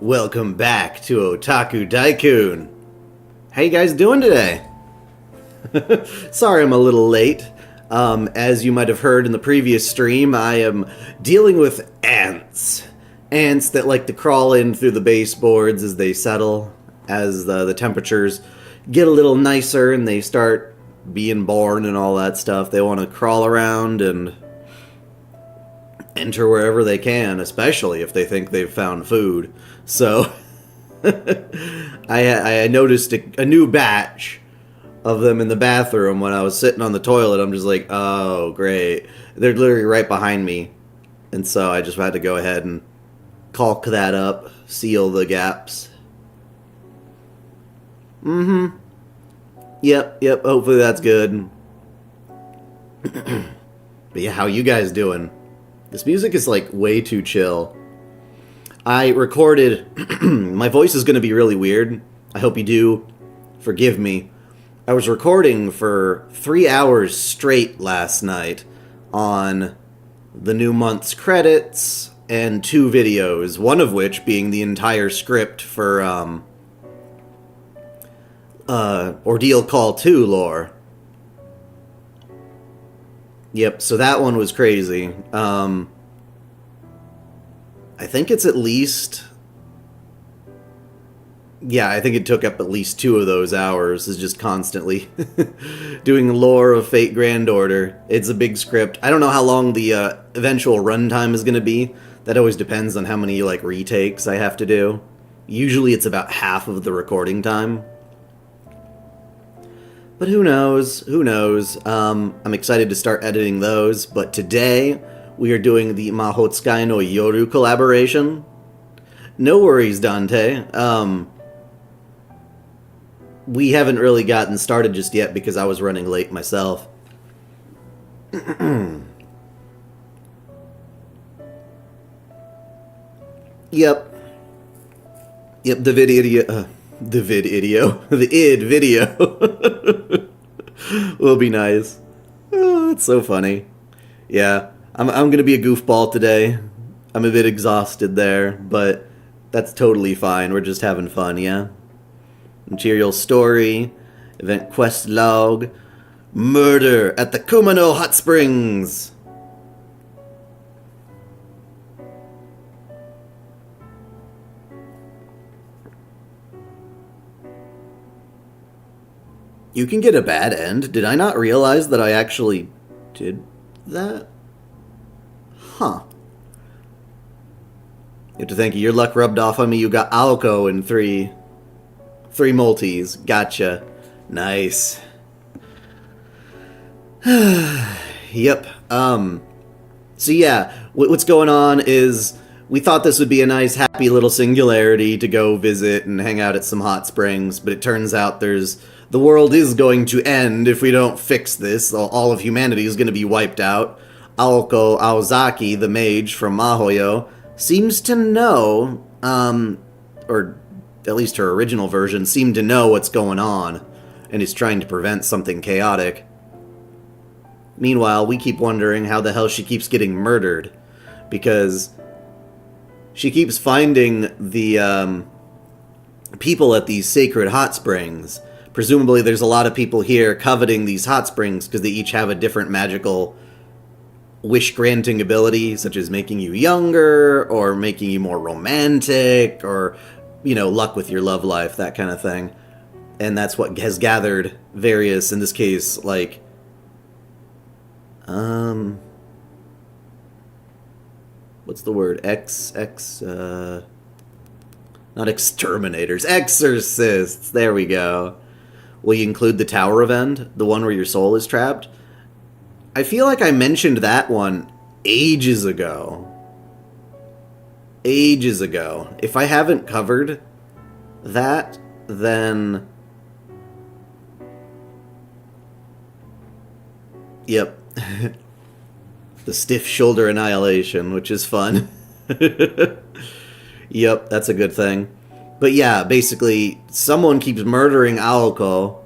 Welcome back to OtakuDaiKun. How you guys doing today? Sorry I'm a little late. As you might have heard in the previous stream, I am dealing with ants. Ants that like to crawl in through the baseboards as they settle, as the temperatures get a little nicer and they start being born and all that stuff. They want to crawl around and enter wherever they can, especially if they think they've found food. So, I noticed a new batch of them in the bathroom when I was sitting on the toilet. I'm just like, oh, great. They're literally right behind me. And so I just had to go ahead and caulk that up, seal the gaps. Yep, hopefully that's good. But yeah, how you guys doing? This music is like way too chill. I recorded, my voice is going to be really weird. I hope you do forgive me. I was recording for 3 hours straight last night on the new month's credits and 2 videos, one of which being the entire script for Ordeal Call 2 lore. Yep, so that one was crazy. I think it's at least... Yeah, I think it took up at least 2 of those hours, is just constantly doing lore of Fate Grand Order. It's a big script. I don't know how long the eventual runtime is going to be. That always depends on how many, like, retakes I have to do. Usually it's about half of the recording time. But who knows? Who knows? I'm excited to start editing those, but today we are doing the Mahotsukai no Yoru collaboration. No worries, Dante. We haven't really gotten started just yet because I was running late myself. Yep, the id video will be nice. Oh, it's so funny. Yeah, I'm gonna be a goofball today. I'm a bit exhausted there, but that's totally fine. We're just having fun, yeah? Material story, event quest log, murder at the Kumano Hot Springs. You can get a bad end? Did I not realize that I actually did that? Huh. You have to think your luck rubbed off on me. You got Aoko in three multis. Gotcha. Nice. Yep. So yeah, what's going on is we thought this would be a nice, happy little singularity to go visit and hang out at some hot springs, but it turns out the world is going to end if we don't fix this. All of humanity is going to be wiped out. Aoko Aozaki, the mage from Mahoyo, seems to know, or at least her original version seemed to know what's going on, and is trying to prevent something chaotic. Meanwhile, we keep wondering how the hell she keeps getting murdered, because she keeps finding the people at these sacred hot springs. Presumably there's a lot of people here coveting these hot springs because they each have a different magical wish-granting ability, such as making you younger, or making you more romantic, or, you know, luck with your love life, that kind of thing. And that's what has gathered various, in this case, like, what's the word? Not exterminators, exorcists, there we go. Will you include the Tower of End, the one where your soul is trapped? I feel like I mentioned that one ages ago. Ages ago. If I haven't covered that, then... Yep. The stiff shoulder annihilation, which is fun. Yep, that's a good thing. But yeah, basically, someone keeps murdering Aoko,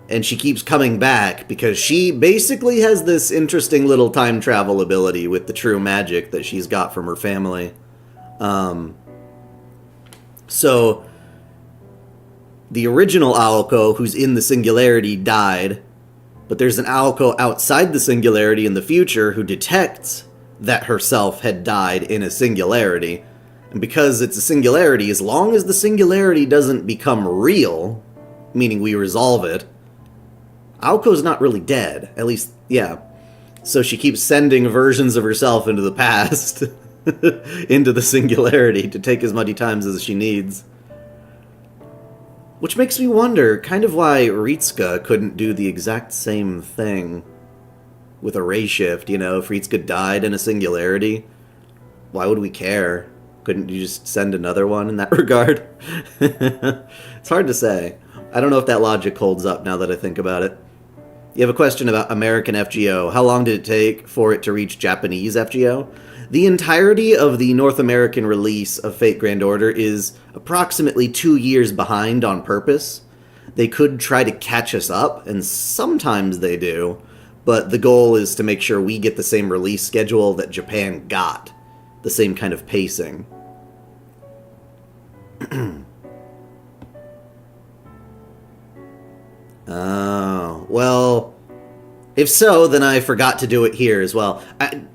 and she keeps coming back because she basically has this interesting little time travel ability with the true magic that she's got from her family. So, the original Aoko, who's in the singularity, died, but there's an Aoko outside the singularity in the future who detects that herself had died in a singularity. And because it's a singularity, as long as the singularity doesn't become real, meaning we resolve it, Aoko's not really dead. At least, yeah. So she keeps sending versions of herself into the past, into the singularity, to take as many times as she needs. Which makes me wonder kind of why Ritsuka couldn't do the exact same thing with a ray shift, you know, if Ritsuka died in a singularity. Why would we care? Couldn't you just send another one in that regard? It's hard to say. I don't know if that logic holds up now that I think about it. You have a question about American FGO. How long did it take for it to reach Japanese FGO? The entirety of the North American release of Fate Grand Order is approximately 2 years behind on purpose. They could try to catch us up, and sometimes they do, but the goal is to make sure we get the same release schedule that Japan got. The same kind of pacing. Oh, well, if so, then I forgot to do it here as well.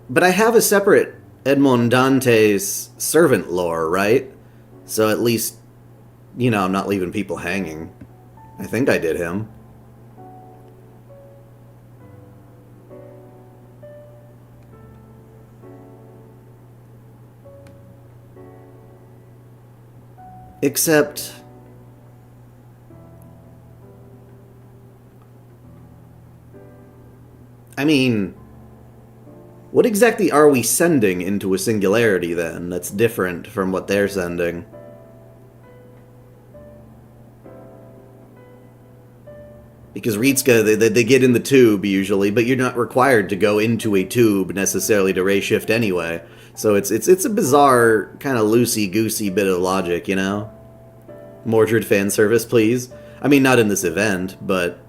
But I have a separate Edmond Dante's servant lore, right? So at least, you know, I'm not leaving people hanging. I think I did him. Except... I mean, what exactly are we sending into a singularity, then, that's different from what they're sending? Because Ritsuka, they get in the tube, usually, but you're not required to go into a tube, necessarily, to ray shift anyway. So it's a bizarre, kind of loosey-goosey bit of logic, you know? Mordred fan service, please. I mean, not in this event, but...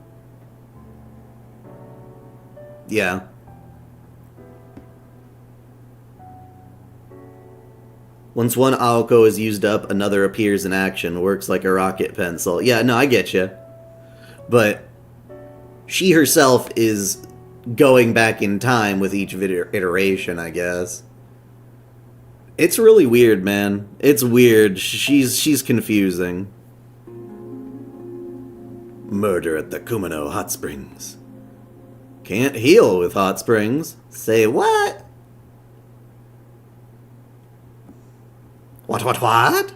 yeah. Once one Aoko is used up, another appears in action. Works like a rocket pencil. Yeah, no, I get you. But she herself is going back in time with each iteration, I guess. It's really weird, man. It's weird. She's confusing. Murder at the Kumano Hot Springs. Can't heal with hot springs. Say what? What?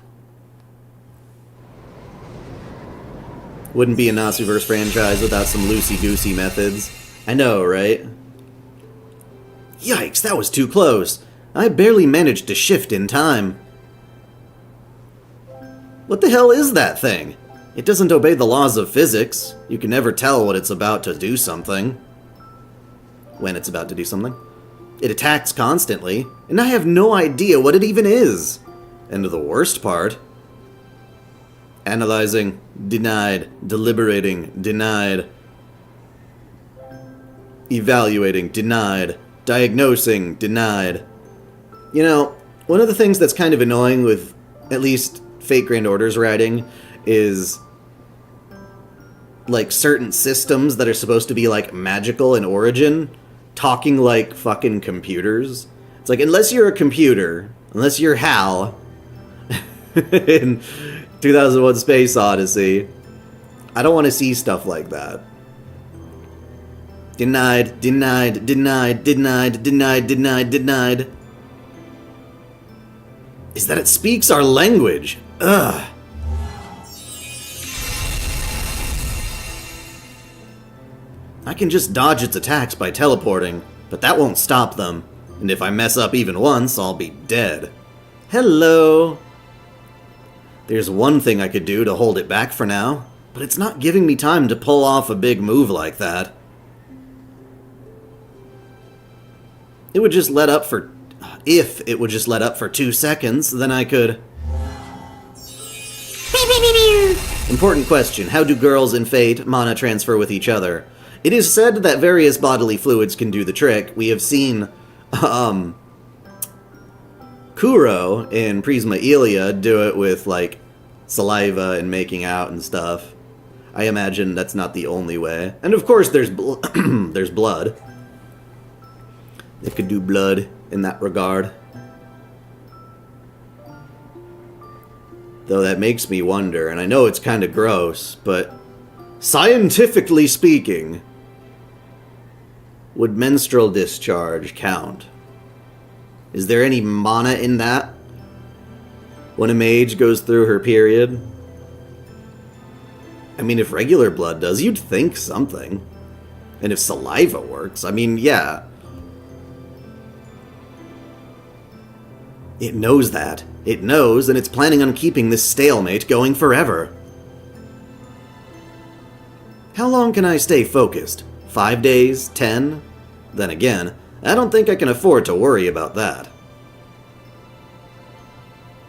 Wouldn't be a Nasuverse franchise without some loosey-goosey methods. I know, right? Yikes, that was too close. I barely managed to shift in time. What the hell is that thing? It doesn't obey the laws of physics. You can never tell when it's about to do something. It attacks constantly, and I have no idea what it even is. And the worst part... analyzing, denied. Deliberating, denied. Evaluating, denied. Diagnosing, denied. You know, one of the things that's kind of annoying with at least Fate Grand Order's writing is... like, certain systems that are supposed to be, like, magical in origin... talking like fucking computers. It's like, unless you're a computer, unless you're HAL in 2001 Space Odyssey, I don't want to see stuff like that. Denied, denied, denied, denied, denied, denied, denied. Is that it speaks our language. Ugh. I can just dodge its attacks by teleporting, but that won't stop them. And if I mess up even once, I'll be dead. Hello! There's one thing I could do to hold it back for now, but it's not giving me time to pull off a big move like that. It would just let up for... if it would just let up for 2 seconds, then I could... Important question. How do girls in Fate mana transfer with each other? It is said that various bodily fluids can do the trick. We have seen, Kuro in Prisma Ilia do it with, like, saliva and making out and stuff. I imagine that's not the only way. And of course there's there's blood. They could do blood in that regard. Though that makes me wonder, and I know it's kind of gross, but scientifically speaking, would menstrual discharge count? Is there any mana in that? When a mage goes through her period? I mean, if regular blood does, you'd think something. And if saliva works, I mean, yeah. It knows that. It knows, and it's planning on keeping this stalemate going forever. How long can I stay focused? 5 days? 10? Then again, I don't think I can afford to worry about that.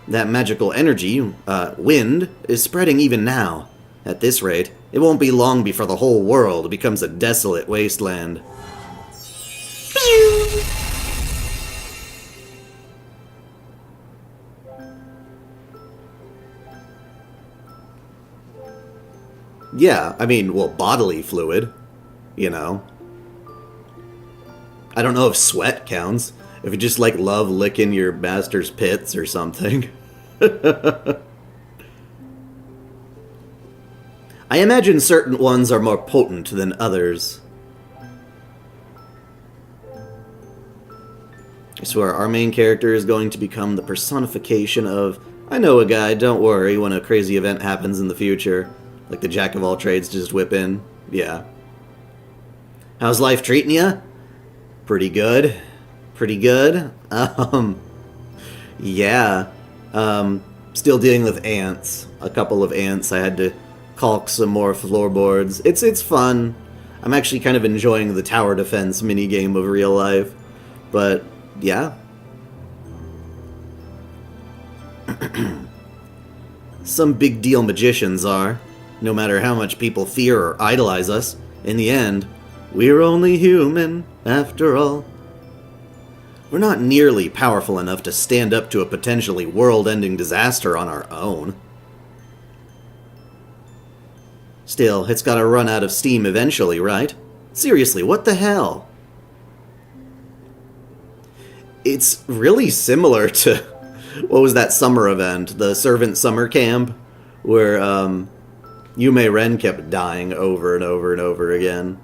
That magical energy, wind, is spreading even now. At this rate, it won't be long before the whole world becomes a desolate wasteland. Yeah, I mean, well, bodily fluid, you know. I don't know if sweat counts. If you just, like, love licking your master's pits or something. I imagine certain ones are more potent than others. I swear, our main character is going to become the personification of, I know a guy, don't worry, when a crazy event happens in the future. Like the jack of all trades just whip in. Yeah. How's life treating ya? Pretty good. Pretty good. Yeah. Still dealing with ants. A couple of ants. I had to caulk some more floorboards. It's fun. I'm actually kind of enjoying the tower defense minigame of real life. But, yeah. Some big deal magicians are. No matter how much people fear or idolize us, in the end, we're only human, after all. We're not nearly powerful enough to stand up to a potentially world-ending disaster on our own. Still, it's gotta run out of steam eventually, right? Seriously, what the hell? It's really similar to... what was that summer event? The Servant Summer Camp? Where, Yume Ren kept dying over and over and over again.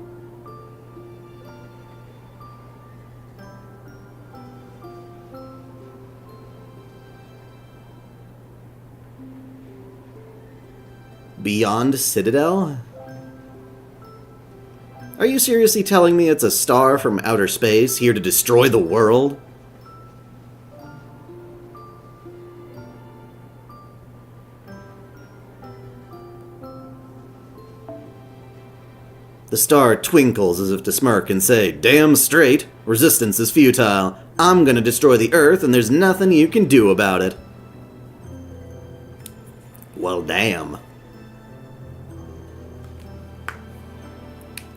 Beyond Citadel? Are you seriously telling me it's a star from outer space here to destroy the world? The star twinkles as if to smirk and say, "Damn straight, resistance is futile. I'm gonna destroy the Earth and there's nothing you can do about it." Well, damn.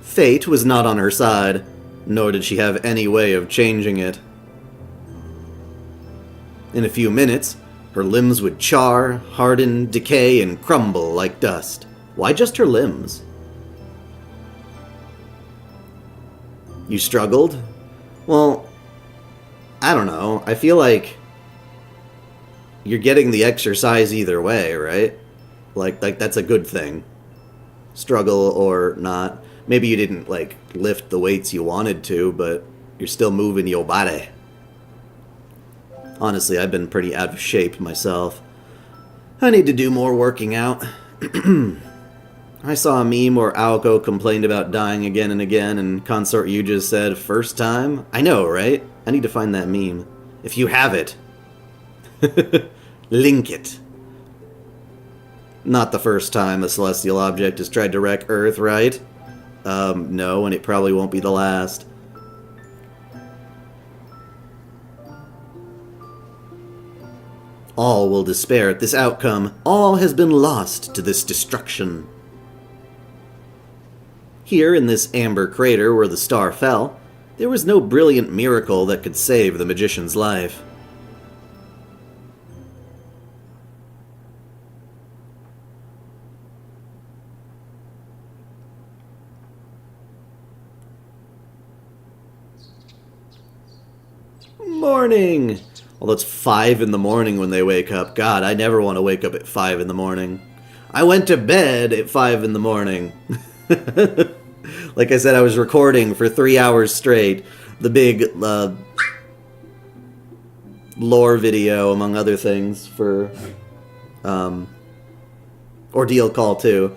Fate was not on her side, nor did she have any way of changing it. In a few minutes, her limbs would char, harden, decay, and crumble like dust. Why just her limbs? You struggled? Well, I don't know. I feel like you're getting the exercise either way, right? Like that's a good thing. Struggle or not. Maybe you didn't, like, lift the weights you wanted to, but you're still moving your body. Honestly, I've been pretty out of shape myself. I need to do more working out. I saw a meme where Aoko complained about dying again and again, and Consort Yu just said, "First time?" I know, right? I need to find that meme. If you have it, link it. Not the first time a celestial object has tried to wreck Earth, right? No, and it probably won't be the last. All will despair at this outcome. All has been lost to this destruction. Here, in this amber crater where the star fell, there was no brilliant miracle that could save the magician's life. Morning! Although it's 5 in the morning when they wake up. God, I never want to wake up at 5 in the morning. I went to bed at 5 in the morning. Like I said, I was recording for 3 hours straight. The big lore video, among other things, for Ordeal Call 2.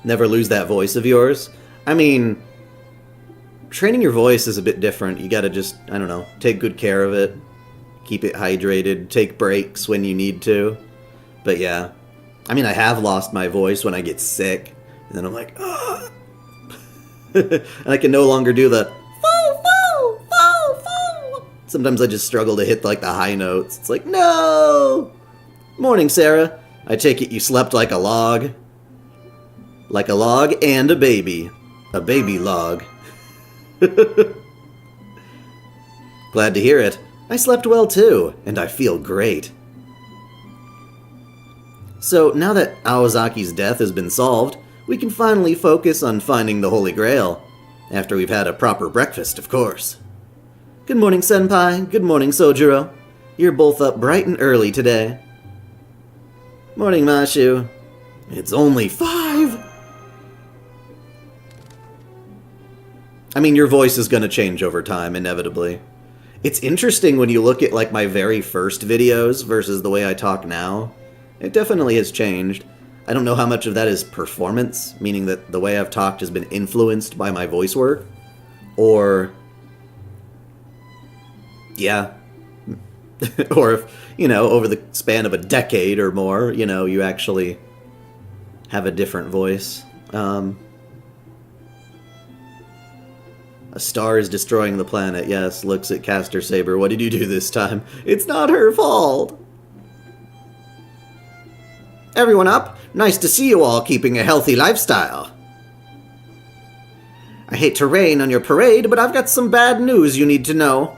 Never lose that voice of yours. I mean, training your voice is a bit different. You gotta just, I don't know, take good care of it. Keep it hydrated. Take breaks when you need to. But yeah. I mean, I have lost my voice when I get sick. And then I'm like, ah! And I can no longer do the foo, foo, foo, foo. Sometimes I just struggle to hit, like, the high notes. It's like, no! Morning, Sarah. I take it you slept like a log. Like a log and a baby. A baby log. Glad to hear it. I slept well too, and I feel great. So, now that Aozaki's death has been solved, we can finally focus on finding the Holy Grail. After we've had a proper breakfast, of course. Good morning, Senpai. Good morning, Sojiro. You're both up bright and early today. Morning, Mashu. It's only 5! I mean, your voice is going to change over time, inevitably. It's interesting when you look at, like, my very first videos versus the way I talk now. It definitely has changed. I don't know how much of that is performance, meaning that the way I've talked has been influenced by my voice work, or... yeah. Or if, you know, over the span of a decade or more, you know, you actually have a different voice. A star is destroying the planet, yes, looks at Caster Saber. What did you do this time? It's not her fault! Everyone up? Nice to see you all keeping a healthy lifestyle. I hate to rain on your parade, but I've got some bad news you need to know.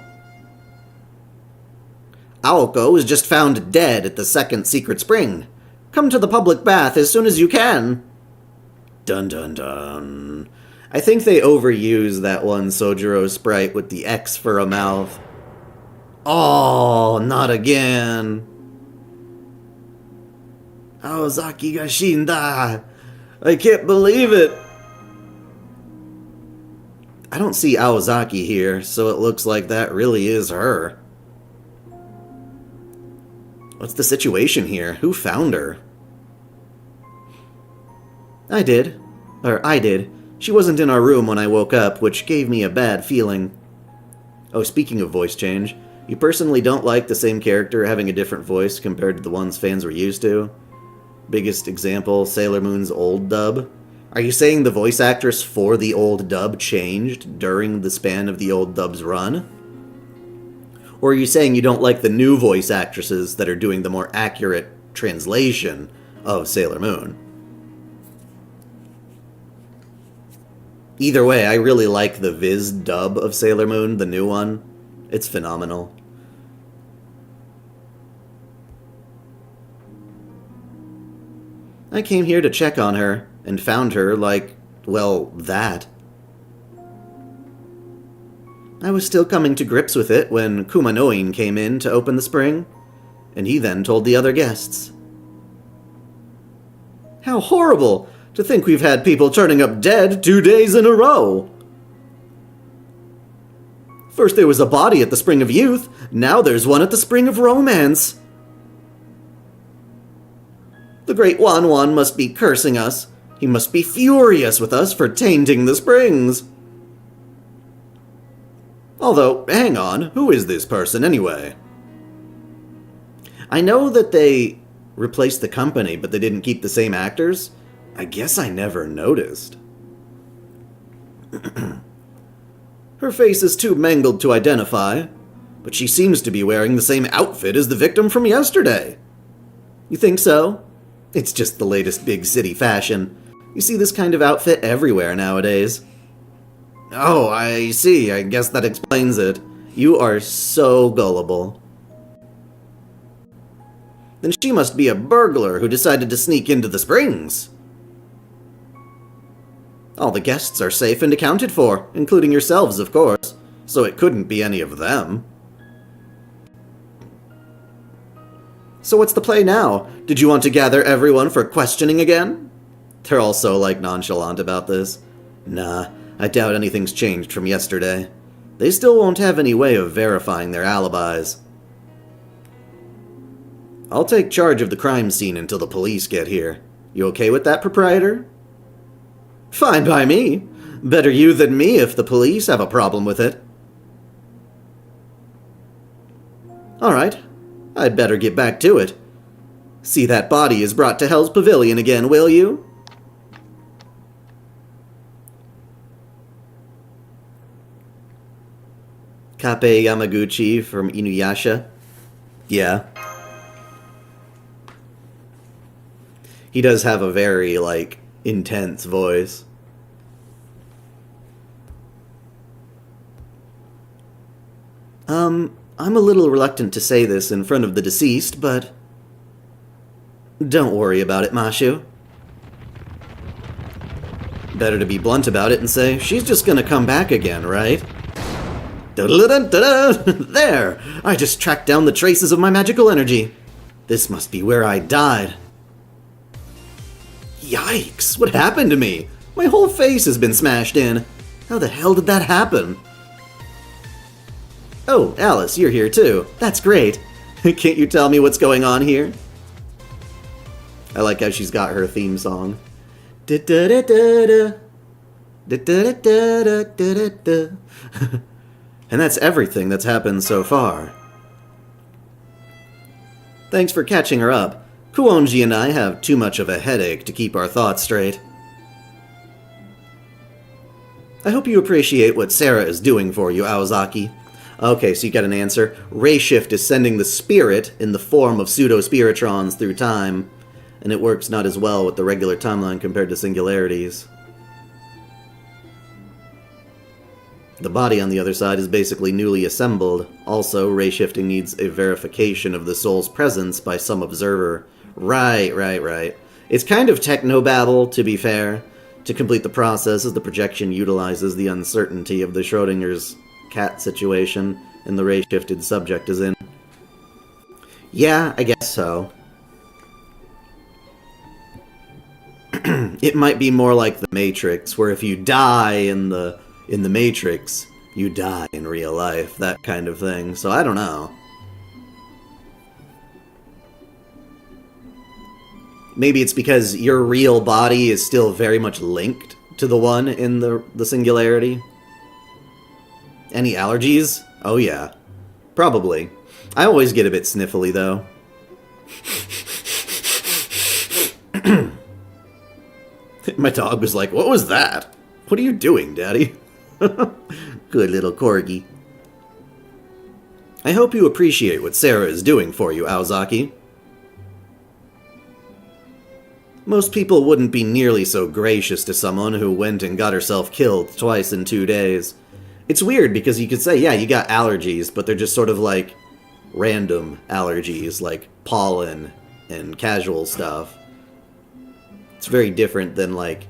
Aoko was just found dead at the second secret spring. Come to the public bath as soon as you can. Dun dun dun. I think they overuse that one Sojiro sprite with the X for a mouth. Oh, not again. Aozaki ga shinda. I can't believe it. I don't see Aozaki here, so it looks like that really is her. What's the situation here? Who found her? I did. She wasn't in our room when I woke up, which gave me a bad feeling. Oh, speaking of voice change, you personally don't like the same character having a different voice compared to the ones fans were used to? Biggest example, Sailor Moon's old dub. Are you saying the voice actress for the old dub changed during the span of the old dub's run? Or are you saying you don't like the new voice actresses that are doing the more accurate translation of Sailor Moon? Either way, I really like the Viz dub of Sailor Moon, the new one. It's phenomenal. I came here to check on her, and found her like, well, that. I was still coming to grips with it when Kumanoin came in to open the spring, and he then told the other guests. How horrible! To think we've had people turning up dead 2 days in a row! First there was a body at the Spring of Youth, now there's one at the Spring of Romance. The Great Wan must be cursing us. He must be furious with us for tainting the springs. Although, hang on, who is this person anyway? I know that they replaced the company, but they didn't keep the same actors. I guess I never noticed. Her face is too mangled to identify, but she seems to be wearing the same outfit as the victim from yesterday. You think so? It's just the latest big city fashion. You see this kind of outfit everywhere nowadays. Oh, I see. I guess that explains it. You are so gullible. Then she must be a burglar who decided to sneak into the springs. All the guests are safe and accounted for, including yourselves, of course, so it couldn't be any of them. So what's the play now? Did you want to gather everyone for questioning again? They're all so, nonchalant about this. Nah, I doubt anything's changed from yesterday. They still won't have any way of verifying their alibis. I'll take charge of the crime scene until the police get here. You okay with that, proprietor? Fine by me. Better you than me if the police have a problem with it. Alright, I'd better get back to it. See that body is brought to Hell's Pavilion again, will you? Kape Yamaguchi from Inuyasha. Yeah. He does have a very, intense voice. I'm a little reluctant to say this in front of the deceased, but don't worry about it, Mashu. Better to be blunt about it and say, she's just gonna come back again, right? There! I just tracked down the traces of my magical energy. This must be where I died. Yikes! What happened to me? My whole face has been smashed in. How the hell did that happen? Oh, Alice, you're here too. That's great. Can't you tell me what's going on here? I like how she's got her theme song. And that's everything that's happened so far. Thanks for catching her up. Kuonji and I have too much of a headache to keep our thoughts straight. I hope you appreciate what Sarah is doing for you, Aozaki. Okay, so you got an answer. Ray Shift is sending the spirit in the form of pseudo-spiritrons through time, and it works not as well with the regular timeline compared to singularities. The body on the other side is basically newly assembled. Also, ray shifting needs a verification of the soul's presence by some observer. Right. It's kind of technobabble, to be fair. To complete the process, as the projection utilizes the uncertainty of the Schrodinger's cat situation, and the ray-shifted subject is in. Yeah, I guess so. It might be more like the Matrix, where if you die in the Matrix, you die in real life, that kind of thing. So I don't know. Maybe it's because your real body is still very much linked to the one in the singularity. Any allergies? Oh yeah. Probably. I always get a bit sniffly, though. My dog was like, what was that? What are you doing, Daddy? Good little corgi. I hope you appreciate what Sarah is doing for you, Aozaki. Most people wouldn't be nearly so gracious to someone who went and got herself killed twice in 2 days. It's weird because you could say, yeah, you got allergies, but they're just sort of like random allergies, like pollen and casual stuff. It's very different than, like,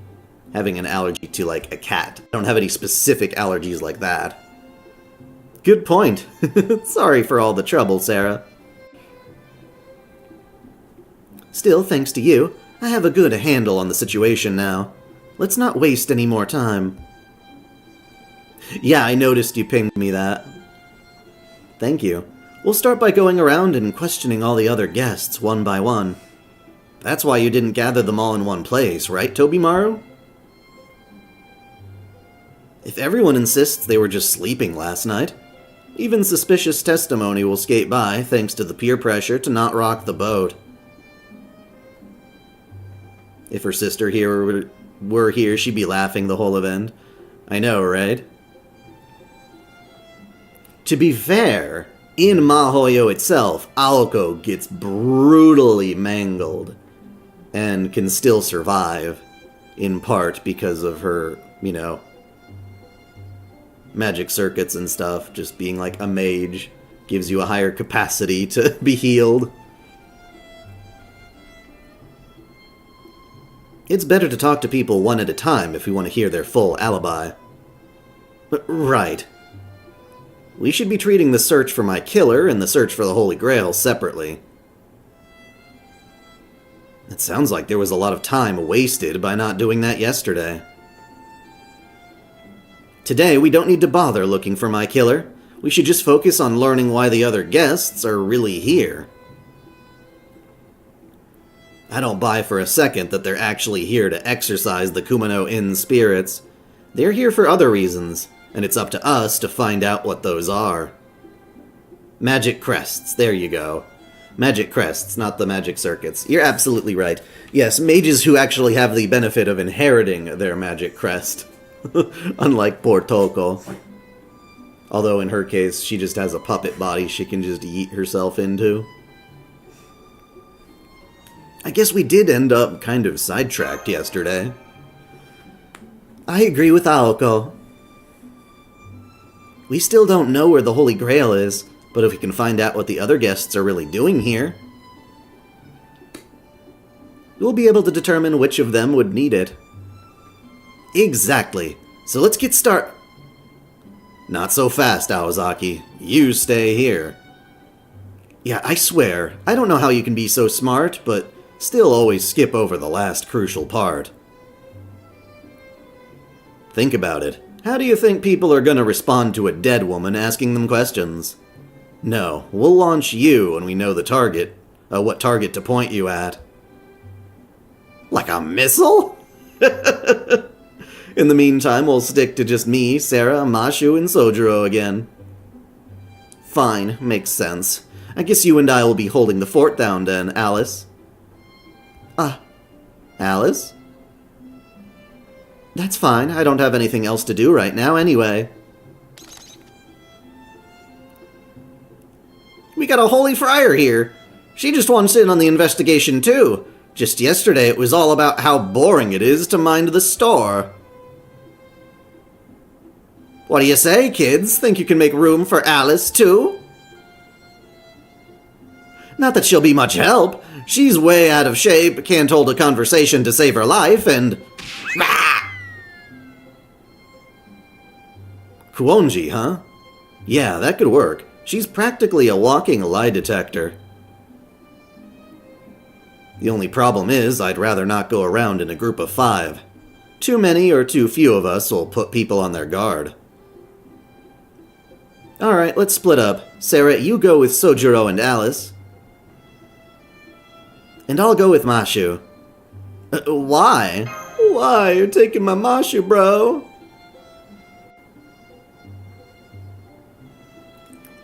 having an allergy to, like, a cat. I don't have any specific allergies like that. Good point. Sorry for all the trouble, Sarah. Still, thanks to you, I have a good handle on the situation now. Let's not waste any more time. Yeah, I noticed you pinged me that. Thank you. We'll start by going around and questioning all the other guests, one by one. That's why you didn't gather them all in one place, right, Tobimaru? If everyone insists they were just sleeping last night, even suspicious testimony will skate by thanks to the peer pressure to not rock the boat. If her sister here were here, she'd be laughing the whole event. I know, right? To be fair, in Mahoyo itself, Aoko gets brutally mangled and can still survive, in part because of her, you know, magic circuits and stuff. Just being like a mage gives you a higher capacity to be healed. It's better to talk to people one at a time if we want to hear their full alibi. Right. We should be treating the search for my killer and the search for the Holy Grail separately. It sounds like there was a lot of time wasted by not doing that yesterday. Today, we don't need to bother looking for my killer. We should just focus on learning why the other guests are really here. I don't buy for a second that they're actually here to exorcise the Kumano Inn spirits. They're here for other reasons, and it's up to us to find out what those are. Magic crests, there you go. Magic crests, not the magic circuits. You're absolutely right. Yes, mages who actually have the benefit of inheriting their magic crest. Unlike poor Toko. Although in her case, she just has a puppet body she can just yeet herself into. I guess we did end up kind of sidetracked yesterday. I agree with Aoko. We still don't know where the Holy Grail is, but if we can find out what the other guests are really doing here, we'll be able to determine which of them would need it. Exactly. So let's get started. Not so fast, Aozaki. You stay here. Yeah, I swear, I don't know how you can be so smart, but still always skip over the last crucial part. Think about it. How do you think people are gonna respond to a dead woman asking them questions? No, we'll launch you when we know the target. What target to point you at. Like a missile? In the meantime, we'll stick to just me, Sarah, Mashu, and Sojiro again. Fine, makes sense. I guess you and I will be holding the fort down then, Alice. Alice? That's fine, I don't have anything else to do right now anyway. We got a holy friar here. She just wants in on the investigation too. Just yesterday it was all about how boring it is to mind the store. What do you say, kids? Think you can make room for Alice too? Not that she'll be much help. She's way out of shape, can't hold a conversation to save her life, and... Kuonji, huh? Yeah, that could work. She's practically a walking lie detector. The only problem is, I'd rather not go around in a group of 5. Too many or too few of us will put people on their guard. Alright, let's split up. Sarah, you go with Sojiro and Alice. And I'll go with Mashu. Why? Why? You're taking my Mashu, bro.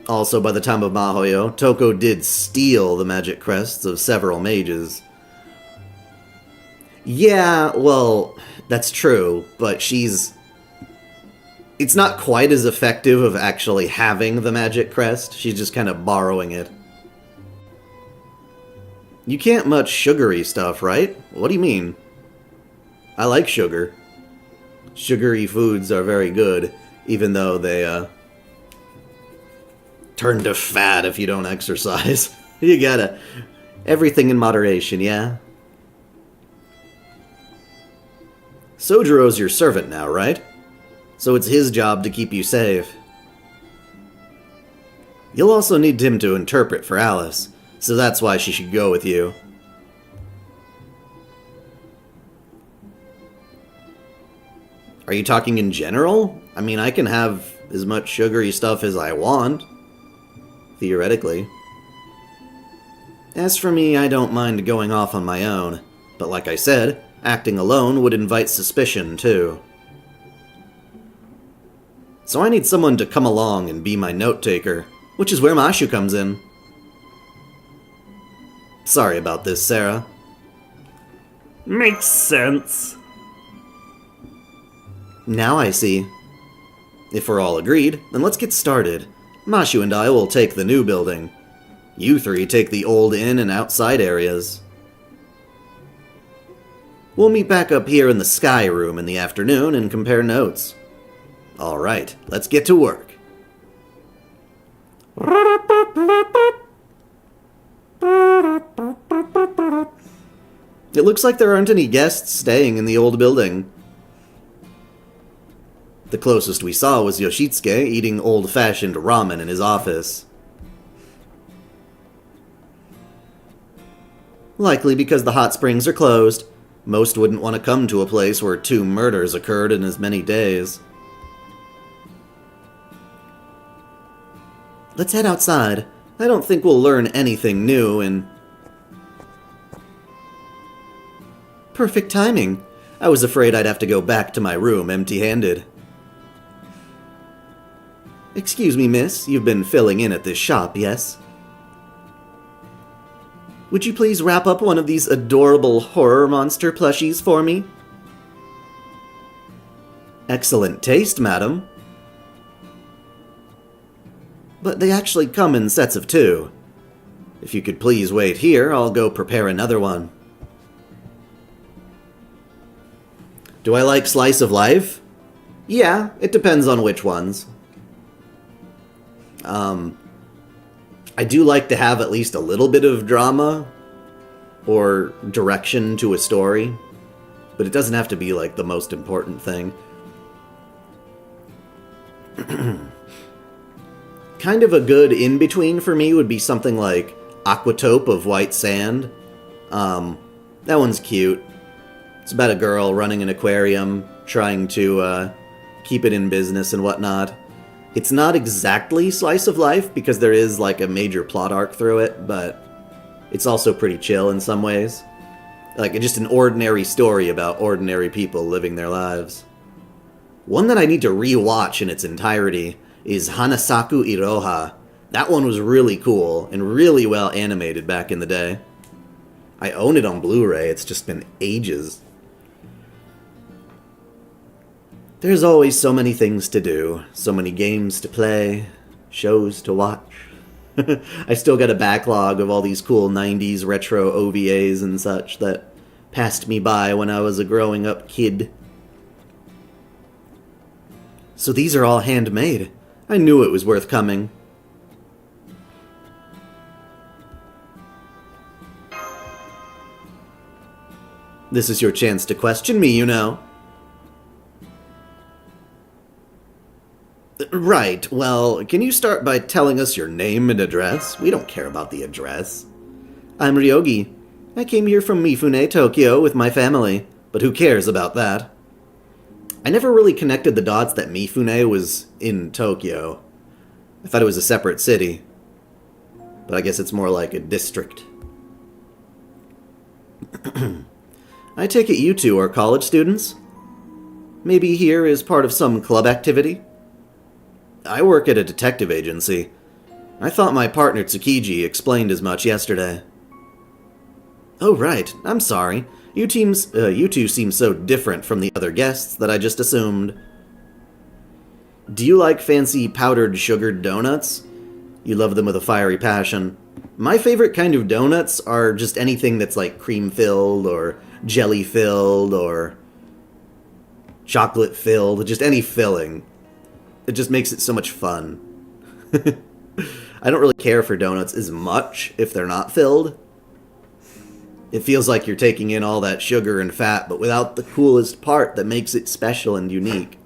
Also, by the time of Mahoyo, Toko did steal the magic crests of several mages. Yeah, well, that's true, but she's... It's not quite as effective of actually having the magic crest. She's just kind of borrowing it. You can't much sugary stuff, right? What do you mean? I like sugar. Sugary foods are very good, even though they, turn to fat if you don't exercise. You gotta... Everything in moderation, yeah? Sojiro's your servant now, right? So it's his job to keep you safe. You'll also need him to interpret for Alice, so that's why she should go with you. Are you talking in general? I mean, I can have as much sugary stuff as I want. Theoretically. As for me, I don't mind going off on my own. But like I said, acting alone would invite suspicion, too. So I need someone to come along and be my note-taker, which is where Mashu comes in. Sorry about this, Sarah. Makes sense. Now I see. If we're all agreed, then let's get started. Mashu and I will take the new building. You 3 take the old inn and outside areas. We'll meet back up here in the Sky Room in the afternoon and compare notes. Alright, let's get to work. It looks like there aren't any guests staying in the old building. The closest we saw was Yoshitsuke eating old-fashioned ramen in his office. Likely because the hot springs are closed. Most wouldn't want to come to a place where 2 murders occurred in as many days. Let's head outside. I don't think we'll learn anything new and... Perfect timing. I was afraid I'd have to go back to my room empty-handed. Excuse me, miss. You've been filling in at this shop, yes? Would you please wrap up one of these adorable horror monster plushies for me? Excellent taste, madam. But they actually come in sets of 2. If you could please wait here, I'll go prepare another one. Do I like slice of life? Yeah, it depends on which ones. I do like to have at least a little bit of drama or direction to a story, but it doesn't have to be like the most important thing. Kind of a good in-between for me would be something like Aquatope of White Sand. That one's cute. It's about a girl running an aquarium, trying to keep it in business and whatnot. It's not exactly slice of life, because there is like a major plot arc through it, but it's also pretty chill in some ways. Like, just an ordinary story about ordinary people living their lives. One that I need to re-watch in its entirety is Hanasaku Iroha. That one was really cool, and really well animated back in the day. I own it on Blu-ray, it's just been ages. There's always so many things to do, so many games to play, shows to watch. I still got a backlog of all these cool 90s retro OVAs and such that passed me by when I was a growing up kid. So these are all handmade. I knew it was worth coming. This is your chance to question me, you know. Right, well, can you start by telling us your name and address? We don't care about the address. I'm Ryogi. I came here from Mifune, Tokyo with my family, but who cares about that? I never really connected the dots that Mifune was in Tokyo. I thought it was a separate city, but I guess it's more like a district. I take it you two are college students? Maybe here is part of some club activity? I work at a detective agency. I thought my partner Tsukiji explained as much yesterday. Oh right, I'm sorry. You two seem so different from the other guests that I just assumed. Do you like fancy powdered sugared donuts? You love them with a fiery passion. My favorite kind of donuts are just anything that's like cream-filled or jelly-filled or chocolate-filled, just any filling. It just makes it so much fun. I don't really care for donuts as much if they're not filled. It feels like you're taking in all that sugar and fat, but without the coolest part that makes it special and unique.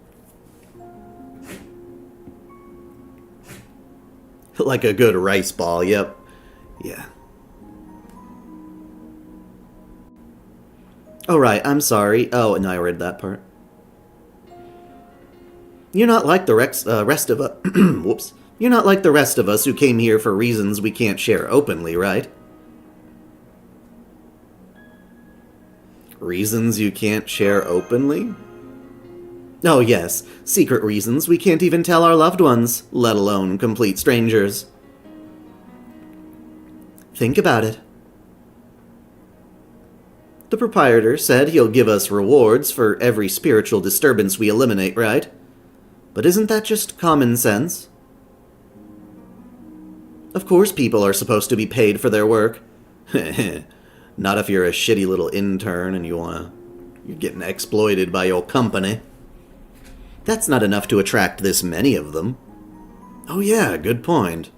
Like a good rice ball, yep. Yeah. Oh right, I'm sorry. Oh, and I read that part. You're not like the rest of us. Whoops. You're not like the rest of us who came here for reasons we can't share openly, right? Reasons you can't share openly? Oh yes, secret reasons we can't even tell our loved ones, let alone complete strangers. Think about it. The proprietor said he'll give us rewards for every spiritual disturbance we eliminate, right? But isn't that just common sense? Of course people are supposed to be paid for their work. Not if you're a shitty little intern and you're getting exploited by your company. That's not enough to attract this many of them. Oh yeah, good point.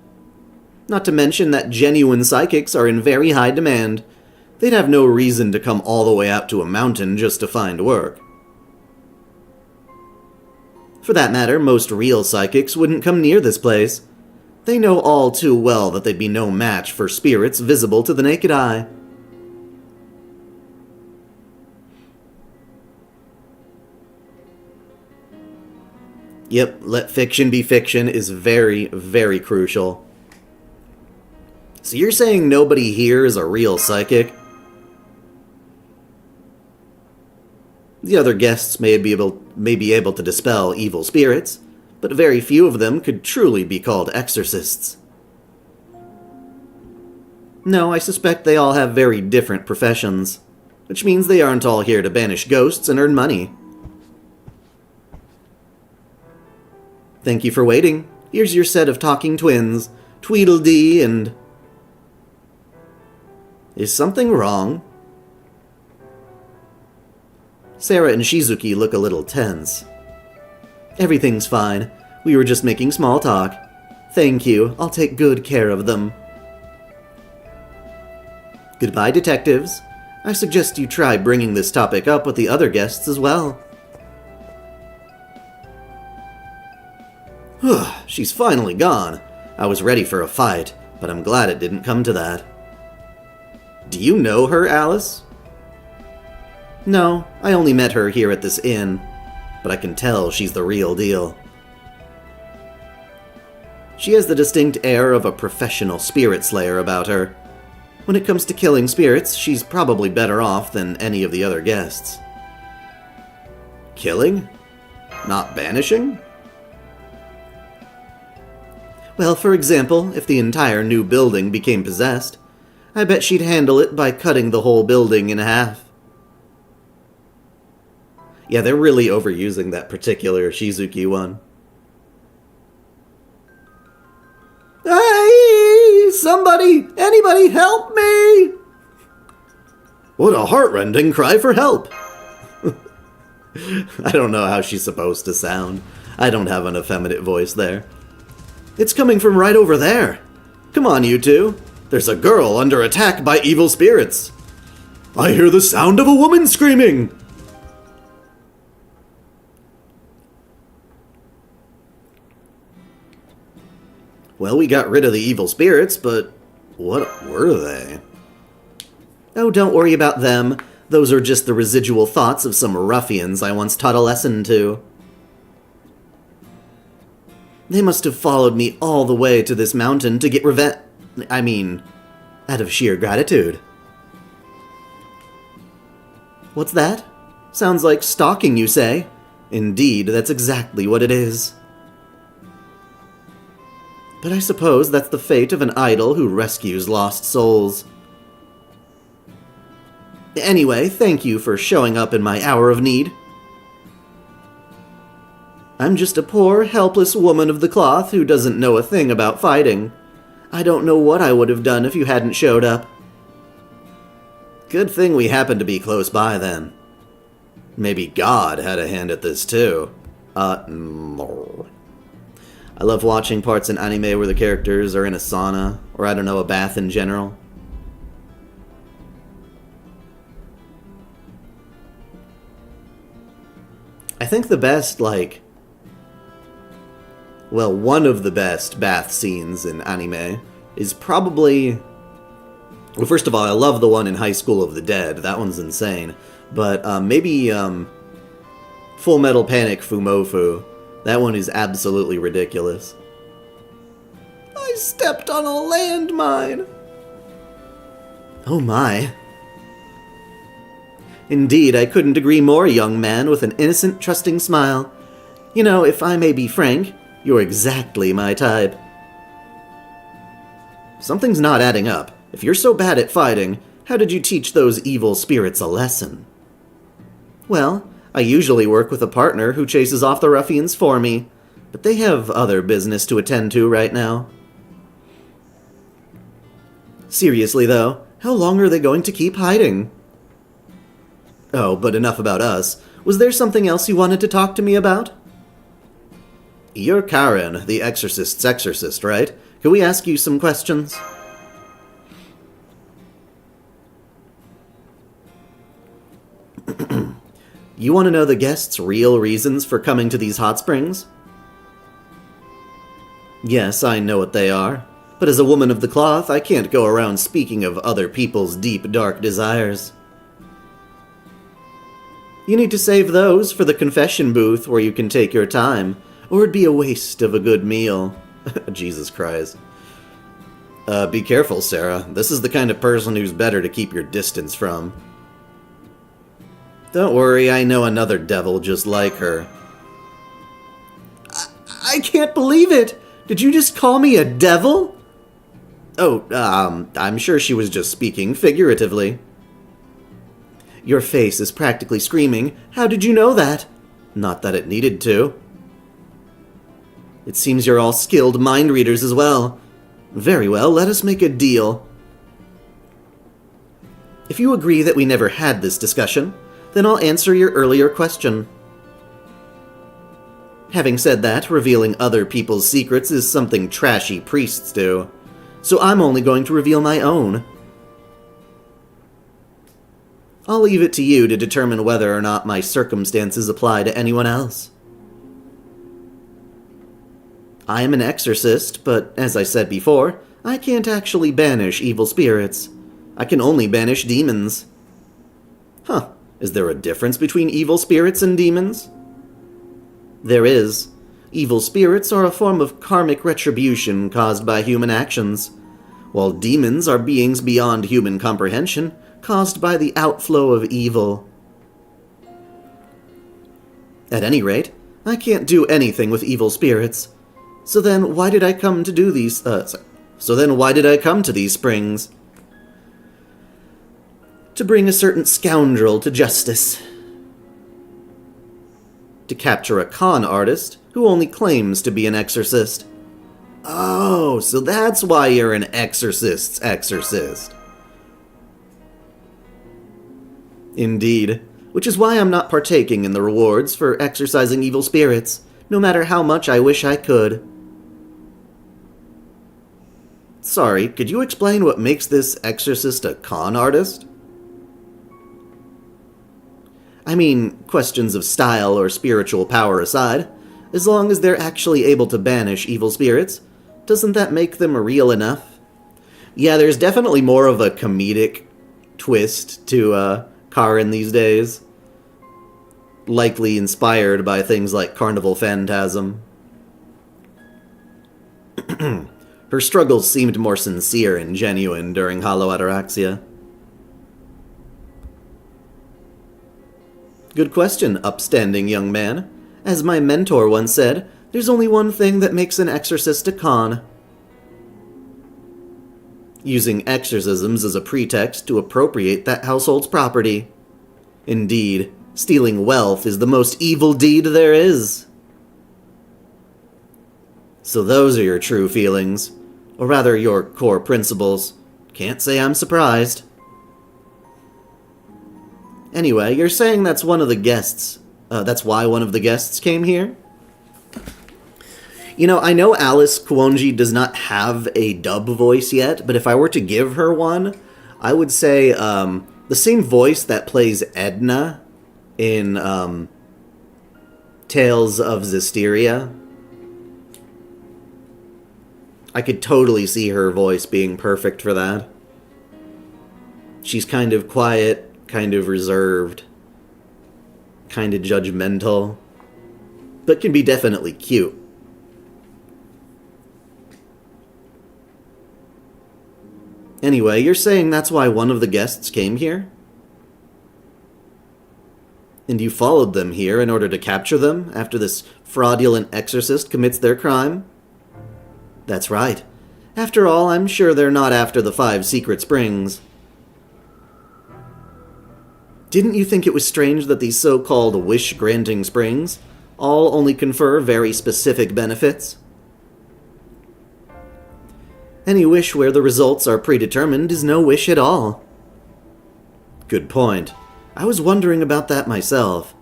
Not to mention that genuine psychics are in very high demand. They'd have no reason to come all the way out to a mountain just to find work. For that matter, most real psychics wouldn't come near this place. They know all too well that they'd be no match for spirits visible to the naked eye. Yep, let fiction be fiction is very, very crucial. So you're saying nobody here is a real psychic? The other guests may be able to dispel evil spirits, but very few of them could truly be called exorcists. No, I suspect they all have very different professions, which means they aren't all here to banish ghosts and earn money. Thank you for waiting. Here's your set of talking twins, Tweedledee and... Is something wrong? Sarah and Shizuki look a little tense. Everything's fine. We were just making small talk. Thank you. I'll take good care of them. Goodbye, detectives. I suggest you try bringing this topic up with the other guests as well. She's finally gone. I was ready for a fight, but I'm glad it didn't come to that. Do you know her, Alice? No, I only met her here at this inn, but I can tell she's the real deal. She has the distinct air of a professional spirit slayer about her. When it comes to killing spirits, she's probably better off than any of the other guests. Killing? Not banishing? Well, for example, if the entire new building became possessed, I bet she'd handle it by cutting the whole building in half. Yeah, they're really overusing that particular Shizuki one. Hey! Somebody! Anybody help me! What a heartrending cry for help! I don't know how she's supposed to sound. I don't have an effeminate voice there. It's coming from right over there. Come on, you two. There's a girl under attack by evil spirits. I hear the sound of a woman screaming. Well, we got rid of the evil spirits, but what were they? Oh, don't worry about them. Those are just the residual thoughts of some ruffians I once taught a lesson to. They must have followed me all the way to this mountain to get revenge. I mean, out of sheer gratitude. What's that? Sounds like stalking, you say? Indeed, that's exactly what it is. But I suppose that's the fate of an idol who rescues lost souls. Anyway, thank you for showing up in my hour of need. I'm just a poor, helpless woman of the cloth who doesn't know a thing about fighting. I don't know what I would have done if you hadn't showed up. Good thing we happened to be close by then. Maybe God had a hand at this too. No. I love watching parts in anime where the characters are in a sauna, or I don't know, a bath in general. I think the best, one of the best bath scenes in anime is probably... Well, first of all, I love the one in High School of the Dead. That one's insane. But maybe Full Metal Panic Fumofu. That one is absolutely ridiculous. I stepped on a landmine! Oh my. Indeed, I couldn't agree more, young man with an innocent, trusting smile. You know, if I may be frank, you're exactly my type. Something's not adding up. If you're so bad at fighting, how did you teach those evil spirits a lesson? Well, I usually work with a partner who chases off the ruffians for me, but they have other business to attend to right now. Seriously, though, how long are they going to keep hiding? Oh, but enough about us. Was there something else you wanted to talk to me about? You're Karen, the exorcist's exorcist, right? Can we ask you some questions? You want to know the guests' real reasons for coming to these hot springs? Yes, I know what they are. But as a woman of the cloth, I can't go around speaking of other people's deep, dark desires. You need to save those for the confession booth where you can take your time, or it'd be a waste of a good meal. Jesus Christ. Be careful, Sarah. This is the kind of person who's better to keep your distance from. Don't worry, I know another devil just like her. I can't believe it! Did you just call me a devil? Oh, I'm sure she was just speaking figuratively. Your face is practically screaming, "How did you know that?" Not that it needed to. It seems you're all skilled mind readers as well. Very well, let us make a deal. If you agree that we never had this discussion, then I'll answer your earlier question. Having said that, revealing other people's secrets is something trashy priests do, so I'm only going to reveal my own. I'll leave it to you to determine whether or not my circumstances apply to anyone else. I am an exorcist, but as I said before, I can't actually banish evil spirits. I can only banish demons. Huh, is there a difference between evil spirits and demons? There is. Evil spirits are a form of karmic retribution caused by human actions, while demons are beings beyond human comprehension, caused by the outflow of evil. At any rate, I can't do anything with evil spirits. So then why did I come to these springs? To bring a certain scoundrel to justice. To capture a con artist who only claims to be an exorcist. Oh, so that's why you're an exorcist's exorcist. Indeed, which is why I'm not partaking in the rewards for exorcising evil spirits, no matter how much I wish I could. Sorry, could you explain what makes this exorcist a con artist? I mean, questions of style or spiritual power aside, as long as they're actually able to banish evil spirits, doesn't that make them real enough? Yeah, there's definitely more of a comedic twist to Karin these days. Likely inspired by things like Carnival Phantasm. Her struggles seemed more sincere and genuine during Hollow Ataraxia. Good question, upstanding young man. As my mentor once said, there's only one thing that makes an exorcist a con. Using exorcisms as a pretext to appropriate that household's property. Indeed, stealing wealth is the most evil deed there is. So those are your true feelings, or rather your core principles. Can't say I'm surprised. Anyway, you're saying that's one of the guests. That's why one of the guests came here? You know, I know Alice Kuonji does not have a dub voice yet, but if I were to give her one, I would say the same voice that plays Edna in Tales of Zestiria. I could totally see her voice being perfect for that. She's kind of quiet, kind of reserved, kind of judgmental, but can be definitely cute. Anyway, you're saying that's why one of the guests came here? And you followed them here in order to capture them after this fraudulent exorcist commits their crime? That's right. After all, I'm sure they're not after the 5 secret springs. Didn't you think it was strange that these so-called wish-granting springs all only confer very specific benefits? Any wish where the results are predetermined is no wish at all. Good point. I was wondering about that myself.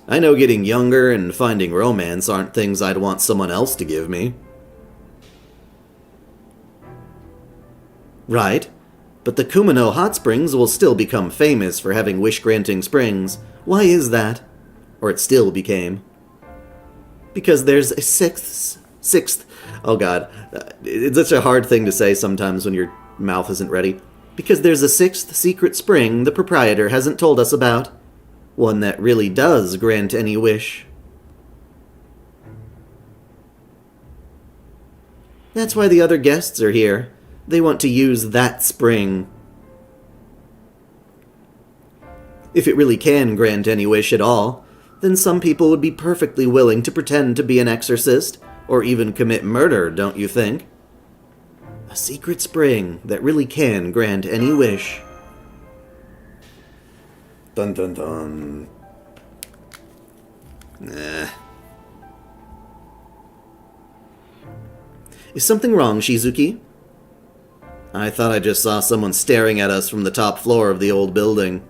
I know getting younger and finding romance aren't things I'd want someone else to give me. Right. But the Kumano Hot Springs will still become famous for having wish-granting springs. Why is that? Or it still became. Because there's a sixth, oh god, it's such a hard thing to say sometimes when your mouth isn't ready. Because there's a sixth secret spring the proprietor hasn't told us about. One that really does grant any wish. That's why the other guests are here. They want to use that spring. If it really can grant any wish at all, then some people would be perfectly willing to pretend to be an exorcist, or even commit murder, don't you think? A secret spring that really can grant any wish. Dun dun dun. Nah. Is something wrong, Shizuki? I thought I just saw someone staring at us from the top floor of the old building.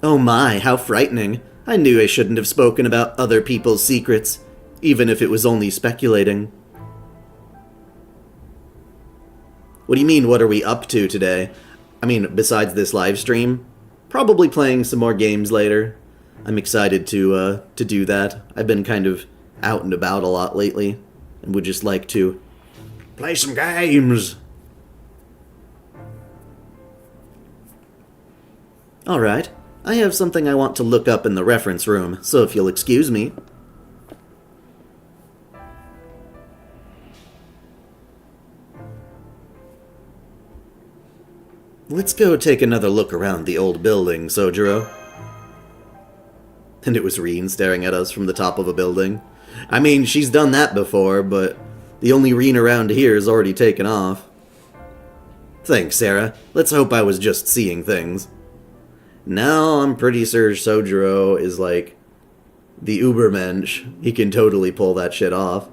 Oh my, how frightening. I knew I shouldn't have spoken about other people's secrets, even if it was only speculating. What do you mean, what are we up to today? I mean, besides this live stream? Probably playing some more games later. I'm excited to do that. I've been kind of out and about a lot lately, and would just like to play some games. Alright, I have something I want to look up in the reference room, so if you'll excuse me. Let's go take another look around the old building, Sojiro. And it was Reen staring at us from the top of a building. I mean, she's done that before, but the only Reen around here is already taken off. Thanks, Sarah. Let's hope I was just seeing things. Now I'm pretty sure Sojiro is like the Ubermensch. He can totally pull that shit off.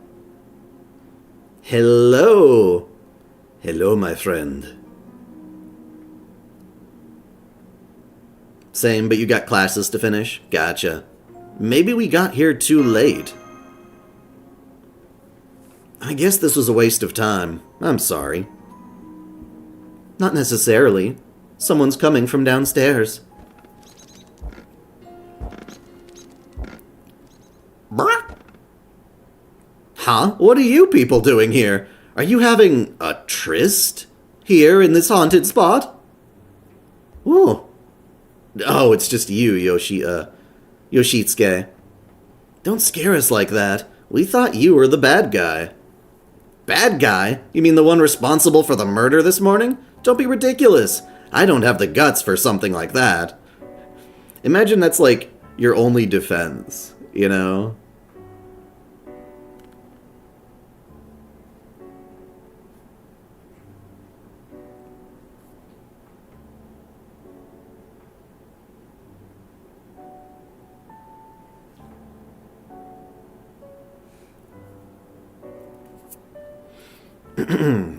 Hello! Hello, my friend. Same, but you got classes to finish? Gotcha. Maybe we got here too late. I guess this was a waste of time. I'm sorry. Not necessarily. Someone's coming from downstairs. Brr? Huh? What are you people doing here? Are you having a tryst? Here in this haunted spot? Ooh. Oh, it's just you, Yoshitsuke. Don't scare us like that. We thought you were the bad guy. Bad guy? You mean the one responsible for the murder this morning? Don't be ridiculous. I don't have the guts for something like that. Imagine that's like your only defense, you know?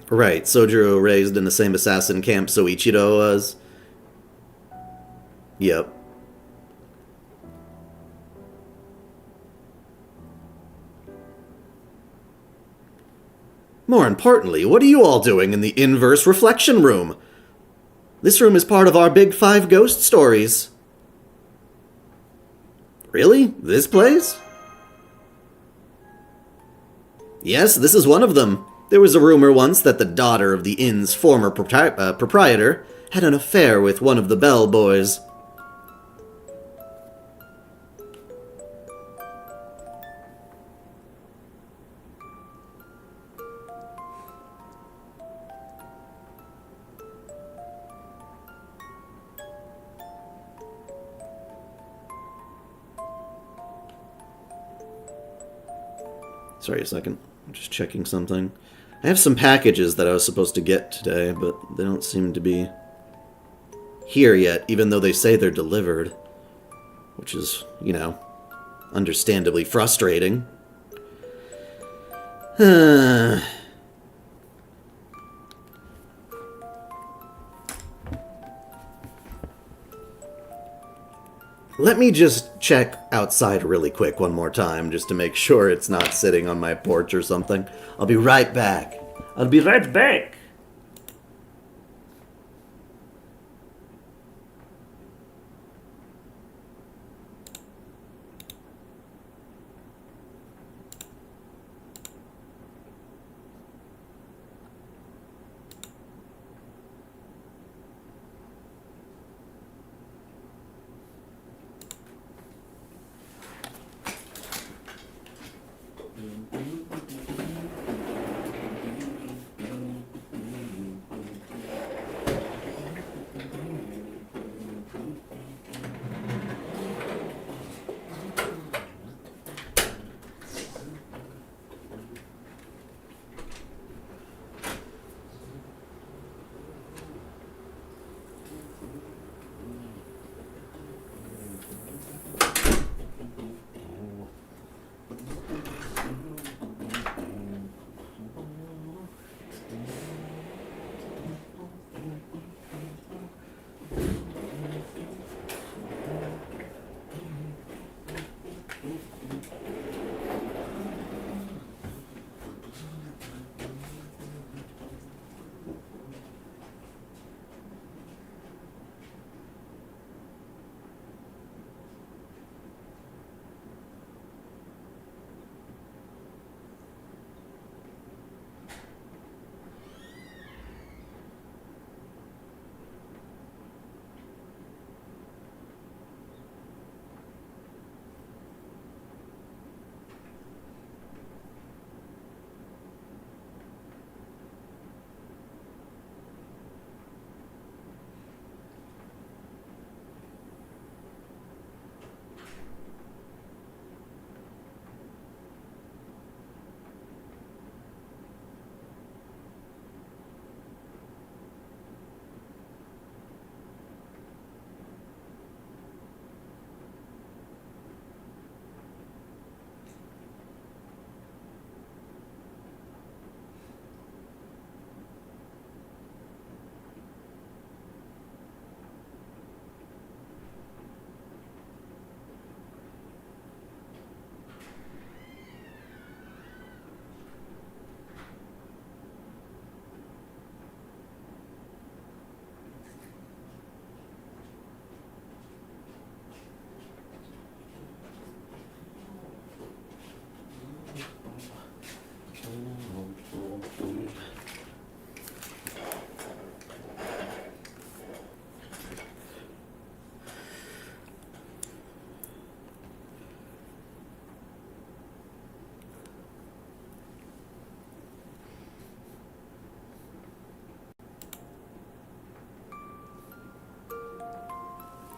Right, Sojiro raised in the same assassin camp Soichiro was. Yep. More importantly, what are you all doing in the inverse reflection room? This room is part of our big 5 ghost stories. Really? This place? Yes, this is one of them. There was a rumor once that the daughter of the inn's former proprietor had an affair with one of the bellboys. Sorry a second, I'm just checking something. I have some packages that I was supposed to get today, but they don't seem to be here yet, even though they say they're delivered. Which is, you know, understandably frustrating. Let me just check outside really quick one more time, just to make sure it's not sitting on my porch or something. I'll be right back. I'll be right back.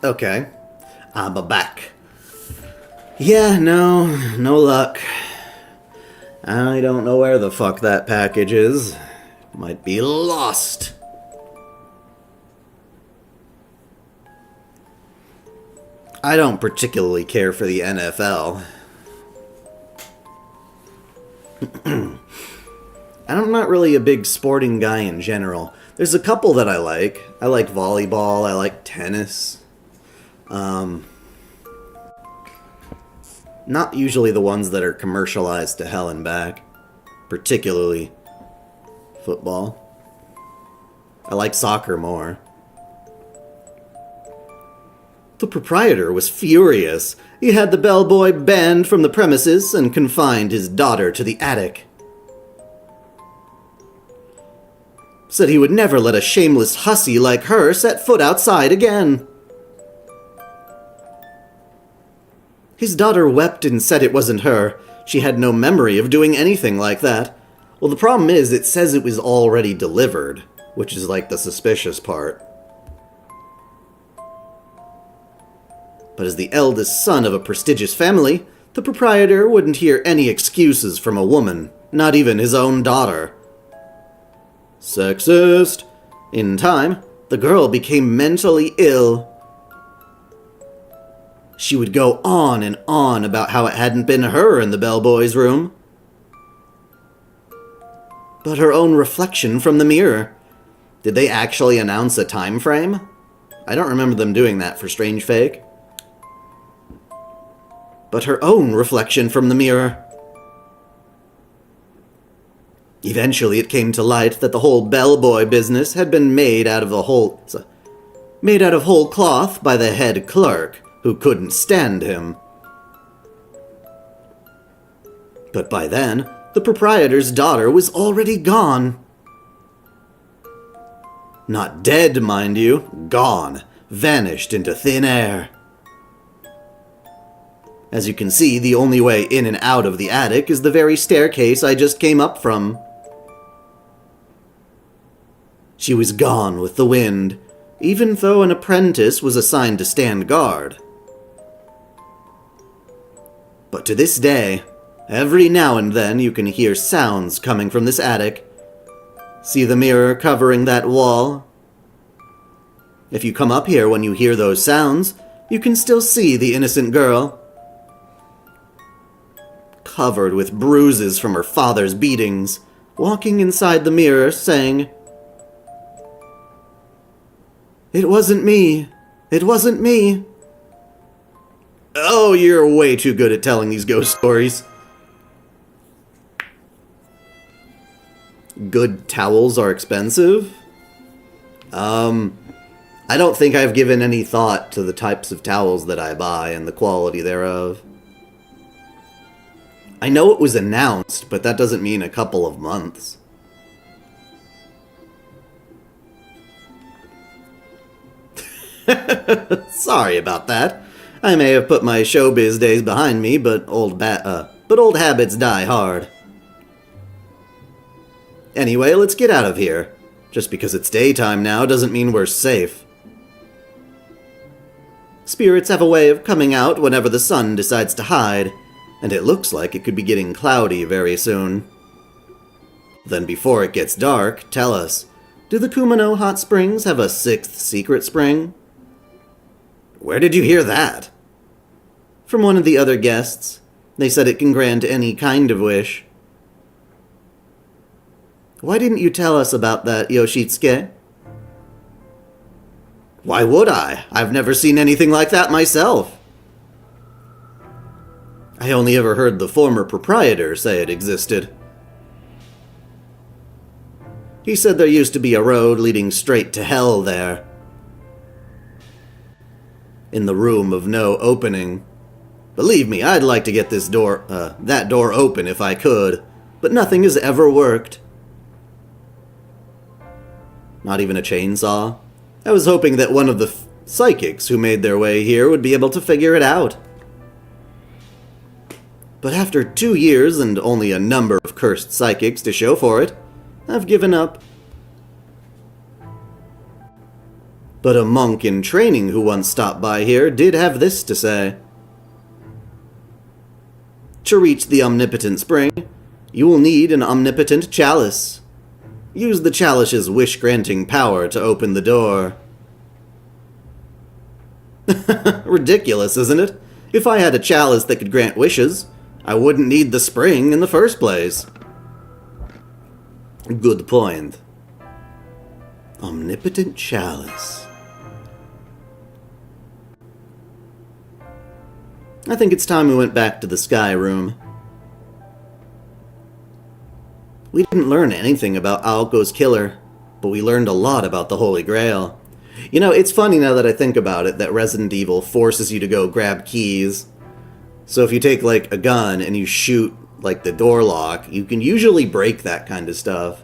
Okay. I'm back. Yeah, no luck. I don't know where the fuck that package is. Might be lost. I don't particularly care for the NFL. I'm not really a big sporting guy in general. There's a couple that I like. I like volleyball, I like tennis. Not usually the ones that are commercialized to hell and back. Particularly football. I like soccer more. The proprietor was furious. He had the bellboy banned from the premises and confined his daughter to the attic. Said he would never let a shameless hussy like her set foot outside again. His daughter wept and said it wasn't her. She had no memory of doing anything like that. Well, the problem is, it says it was already delivered, which is like the suspicious part. But as the eldest son of a prestigious family, the proprietor wouldn't hear any excuses from a woman, not even his own daughter. Sexist. In time, the girl became mentally ill. She would go on and on about how it hadn't been her in the bellboy's room, but her own reflection from the mirror. Did they actually announce a time frame? I don't remember them doing that for Strange Fake. But her own reflection from the mirror. Eventually it came to light that the whole bellboy business had been made out of whole cloth by the head clerk, who couldn't stand him. But by then, the proprietor's daughter was already gone. Not dead, mind you, gone, vanished into thin air. As you can see, the only way in and out of the attic is the very staircase I just came up from. She was gone with the wind, even though an apprentice was assigned to stand guard. But to this day, every now and then you can hear sounds coming from this attic. See the mirror covering that wall? If you come up here when you hear those sounds, you can still see the innocent girl, covered with bruises from her father's beatings, walking inside the mirror saying, "It wasn't me. It wasn't me." Oh, you're way too good at telling these ghost stories. Good towels are expensive? I don't think I've given any thought to the types of towels that I buy and the quality thereof. I know it was announced, but that doesn't mean a couple of months. Sorry about that. I may have put my showbiz days behind me, but old habits die hard. Anyway, let's get out of here. Just because it's daytime now doesn't mean we're safe. Spirits have a way of coming out whenever the sun decides to hide, and it looks like it could be getting cloudy very soon. Then before it gets dark, tell us, do the Kumano Hot Springs have a sixth secret spring? Where did you hear that? From one of the other guests. They said it can grant any kind of wish. Why didn't you tell us about that, Yoshitsuke? Why would I? I've never seen anything like that myself. I only ever heard the former proprietor say it existed. He said there used to be a road leading straight to hell there. In the room of no opening. Believe me, I'd like to get that door open if I could, but nothing has ever worked. Not even a chainsaw? I was hoping that one of the psychics who made their way here would be able to figure it out. But after 2 years and only a number of cursed psychics to show for it, I've given up. But a monk in training who once stopped by here did have this to say. To reach the omnipotent spring, you will need an omnipotent chalice. Use the chalice's wish-granting power to open the door. Ridiculous, isn't it? If I had a chalice that could grant wishes, I wouldn't need the spring in the first place. Good point. Omnipotent chalice. I think it's time we went back to the Sky Room. We didn't learn anything about Aoko's killer, but we learned a lot about the Holy Grail. You know, it's funny now that I think about it that Resident Evil forces you to go grab keys. So if you take, like, a gun and you shoot, like, the door lock, you can usually break that kind of stuff.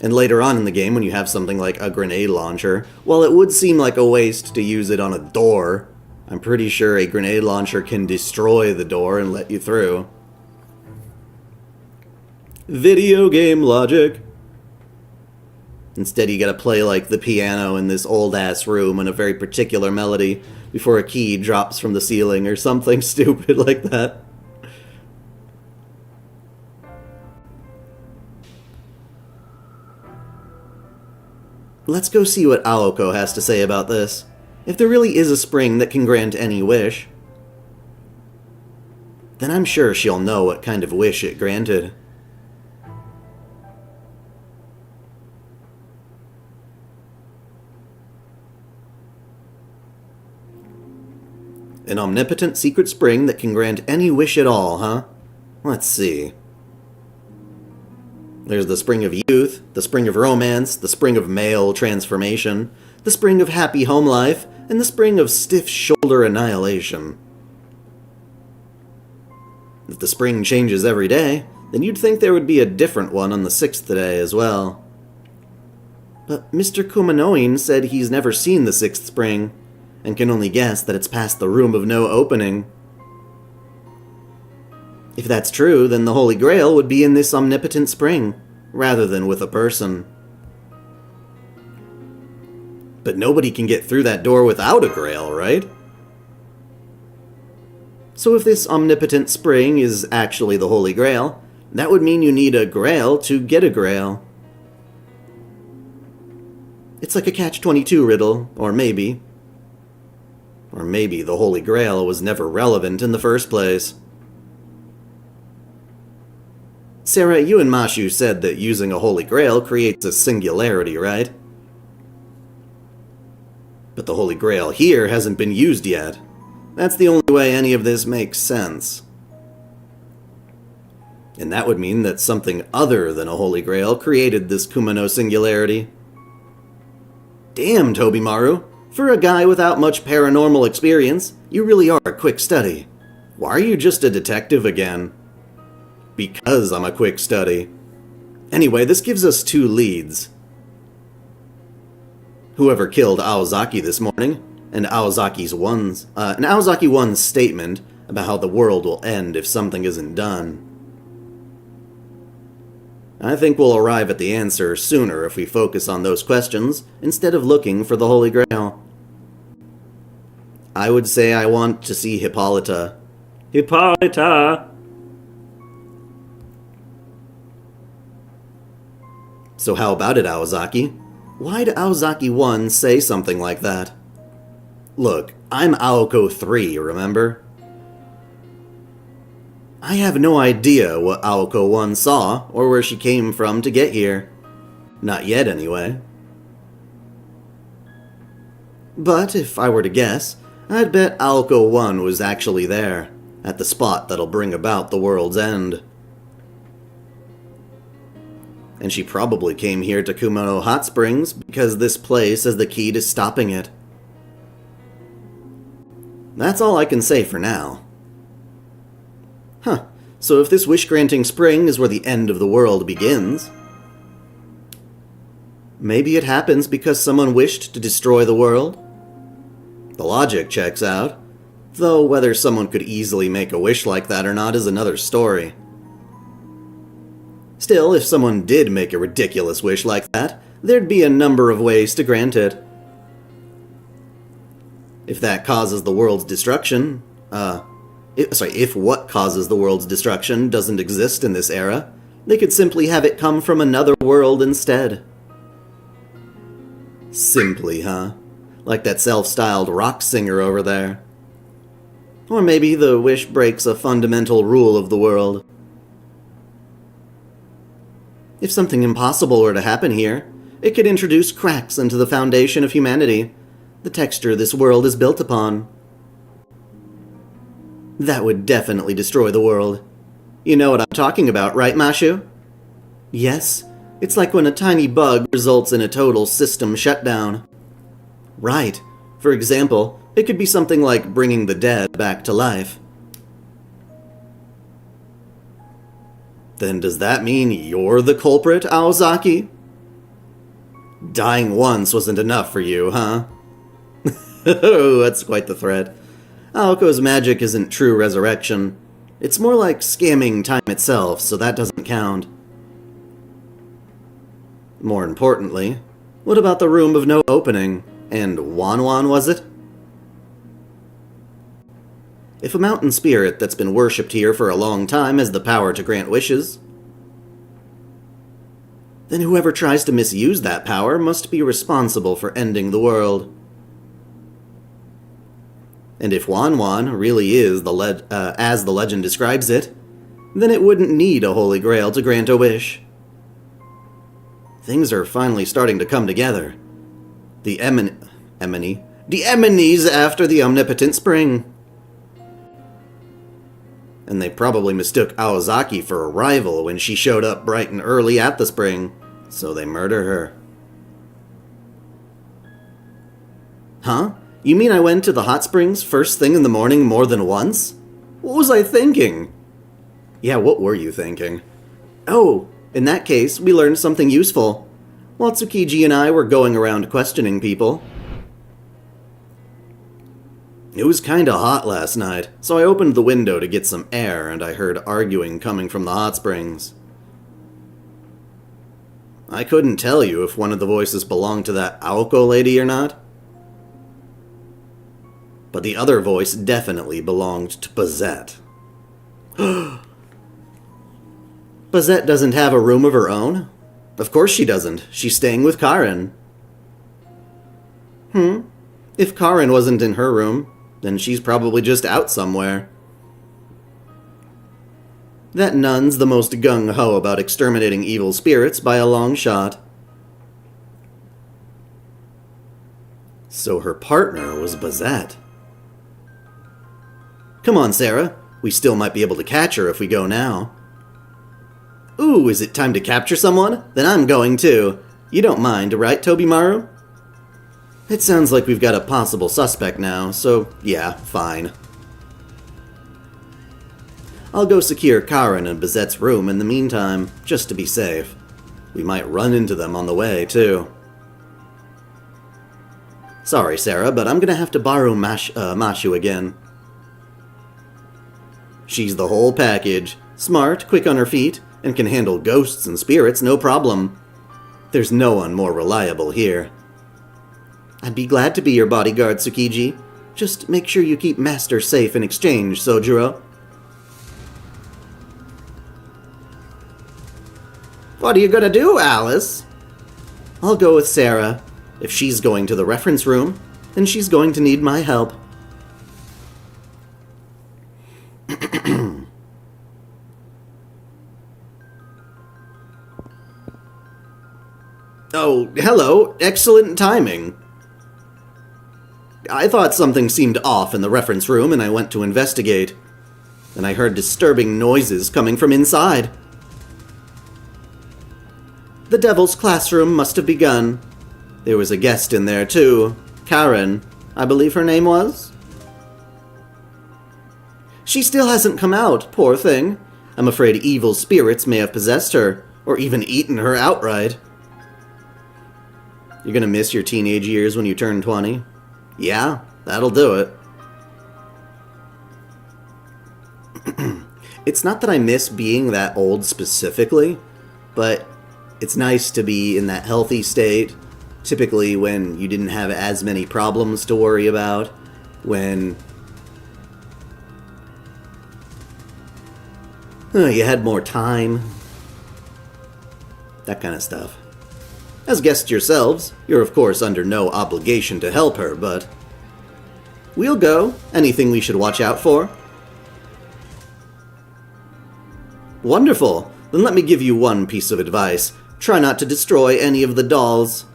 And later on in the game, when you have something like a grenade launcher, while it would seem like a waste to use it on a door, I'm pretty sure a grenade launcher can destroy the door and let you through. Video game logic. Instead, you gotta play like the piano in this old-ass room in a very particular melody before a key drops from the ceiling or something stupid like that. Let's go see what Aoko has to say about this. If there really is a spring that can grant any wish, then I'm sure she'll know what kind of wish it granted. An omnipotent secret spring that can grant any wish at all, huh? Let's see. There's the spring of youth, the spring of romance, the spring of male transformation, the spring of happy home life, and the spring of stiff shoulder annihilation. If the spring changes every day, then you'd think there would be a different one on the 6th day as well. But Mr. Kumanoin said he's never seen the 6th spring, and can only guess that it's past the room of no opening. If that's true, then the Holy Grail would be in this omnipotent spring, rather than with a person. But nobody can get through that door without a Grail, right? So if this omnipotent spring is actually the Holy Grail, that would mean you need a Grail to get a Grail. It's like a catch-22 riddle, or maybe the Holy Grail was never relevant in the first place. Sarah, you and Mashu said that using a Holy Grail creates a singularity, right? But the Holy Grail here hasn't been used yet. That's the only way any of this makes sense. And that would mean that something other than a Holy Grail created this Kumano singularity. Damn, Tobimaru! For a guy without much paranormal experience, you really are a quick study. Why are you just a detective again? Because I'm a quick study. Anyway, this gives us 2 leads. Whoever killed Aozaki this morning, and Aozaki 1's statement about how the world will end if something isn't done. I think we'll arrive at the answer sooner if we focus on those questions instead of looking for the Holy Grail. I would say I want to see Hippolyta. Hippolyta! So how about it, Aozaki? Why'd Aozaki 1 say something like that? Look, I'm Aoko 3, remember? I have no idea what Aoko 1 saw, or where she came from to get here. Not yet, anyway. But if I were to guess, I'd bet Aoko 1 was actually there, at the spot that'll bring about the world's end. And she probably came here to Kumano Hot Springs because this place is the key to stopping it. That's all I can say for now. Huh, so if this wish-granting spring is where the end of the world begins, maybe it happens because someone wished to destroy the world? The logic checks out, though whether someone could easily make a wish like that or not is another story. Still, if someone did make a ridiculous wish like that, there'd be a number of ways to grant it. If that causes the world's destruction, if what causes the world's destruction doesn't exist in this era, they could simply have it come from another world instead. Simply, huh? Like that self-styled rock singer over there. Or maybe the wish breaks a fundamental rule of the world. If something impossible were to happen here, it could introduce cracks into the foundation of humanity, the texture this world is built upon. That would definitely destroy the world. You know what I'm talking about, right, Mashu? Yes, it's like when a tiny bug results in a total system shutdown. Right. For example, it could be something like bringing the dead back to life. Then does that mean you're the culprit, Aozaki? Dying once wasn't enough for you, huh? Oh, that's quite the threat. Aoko's magic isn't true resurrection. It's more like scamming time itself, so that doesn't count. More importantly, what about the room of no opening? And Wanwan, was it? If a mountain spirit that's been worshipped here for a long time has the power to grant wishes, then whoever tries to misuse that power must be responsible for ending the world. And if Wanwan really is as the legend describes it, then it wouldn't need a holy grail to grant a wish. Things are finally starting to come together. The Eminies after the omnipotent spring. And they probably mistook Aozaki for a rival when she showed up bright and early at the spring, so they murder her. Huh? You mean I went to the hot springs first thing in the morning more than once? What was I thinking? Yeah, what were you thinking? Oh, in that case, we learned something useful. While Tsukiji and I were going around questioning people. It was kinda hot last night, so I opened the window to get some air and I heard arguing coming from the hot springs. I couldn't tell you if one of the voices belonged to that Aoko lady or not. But the other voice definitely belonged to Bazette. Bazette doesn't have a room of her own? Of course she doesn't. She's staying with Karen. If Karen wasn't in her room, then she's probably just out somewhere. That nun's the most gung-ho about exterminating evil spirits by a long shot. So her partner was Bazette. Come on, Sarah. We still might be able to catch her if we go now. Ooh, is it time to capture someone? Then I'm going too. You don't mind, right, Tobimaru? It sounds like we've got a possible suspect now, so yeah, fine. I'll go secure Karen and Bazette's room in the meantime, just to be safe. We might run into them on the way, too. Sorry, Sarah, but I'm gonna have to borrow Mashu again. She's the whole package. Smart, quick on her feet, and can handle ghosts and spirits no problem. There's no one more reliable here. I'd be glad to be your bodyguard, Tsukiji. Just make sure you keep Master safe in exchange, Sojiro. What are you gonna do, Alice? I'll go with Sarah. If she's going to the reference room, then she's going to need my help. Oh, hello. Excellent timing. I thought something seemed off in the reference room and I went to investigate. Then I heard disturbing noises coming from inside. The devil's classroom must have begun. There was a guest in there too. Karen, I believe her name was? She still hasn't come out, poor thing. I'm afraid evil spirits may have possessed her, or even eaten her outright. You're gonna miss your teenage years when you turn 20? Yeah, that'll do it. It's not that I miss being that old specifically, but it's nice to be in that healthy state, typically when you didn't have as many problems to worry about, when you had more time, that kind of stuff. As guests yourselves, you're of course under no obligation to help her, but we'll go. Anything we should watch out for? Wonderful. Then let me give you one piece of advice. Try not to destroy any of the dolls.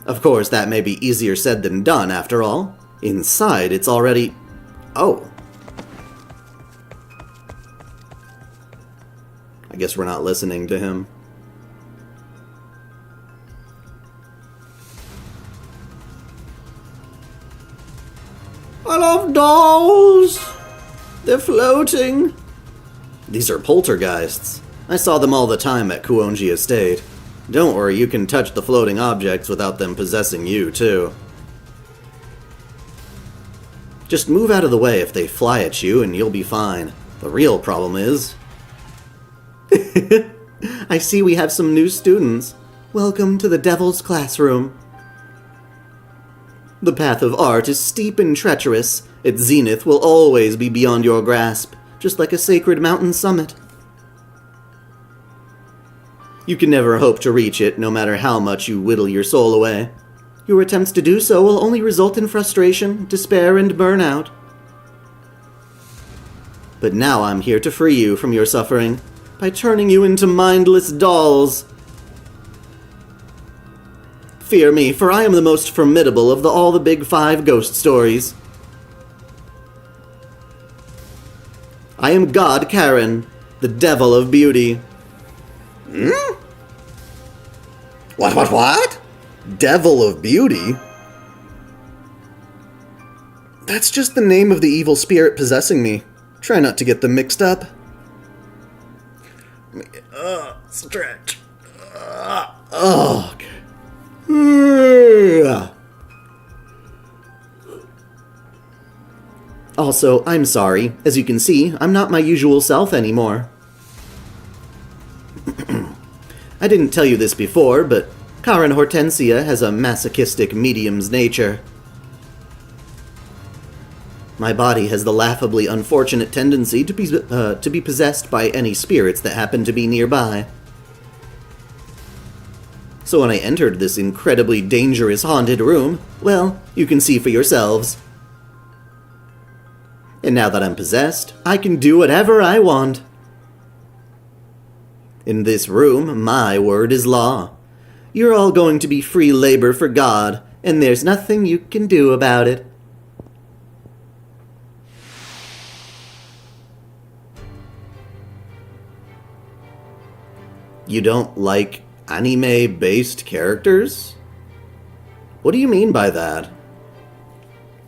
Of course, that may be easier said than done, after all. Inside, it's already... Oh. I guess we're not listening to him. I love dolls! They're floating! These are poltergeists. I saw them all the time at Kuonji Estate. Don't worry, you can touch the floating objects without them possessing you, too. Just move out of the way if they fly at you and you'll be fine. The real problem is... I see we have some new students. Welcome to the Devil's Classroom. The path of art is steep and treacherous. Its zenith will always be beyond your grasp, just like a sacred mountain summit. You can never hope to reach it, no matter how much you whittle your soul away. Your attempts to do so will only result in frustration, despair, and burnout. But now I'm here to free you from your suffering, by turning you into mindless dolls. Fear me, for I am the most formidable of all the big 5 ghost stories. I am God Karen, the devil of beauty. Hmm? What? Devil of beauty? That's just the name of the evil spirit possessing me. Try not to get them mixed up. Stretch. Ugh. Also, I'm sorry. As you can see, I'm not my usual self anymore. I didn't tell you this before, but Karen Hortensia has a masochistic medium's nature. My body has the laughably unfortunate tendency to be possessed by any spirits that happen to be nearby. So when I entered this incredibly dangerous haunted room, well, you can see for yourselves. And now that I'm possessed, I can do whatever I want. In this room, my word is law. You're all going to be free labor for God, and there's nothing you can do about it. You don't like anime-based characters? What do you mean by that?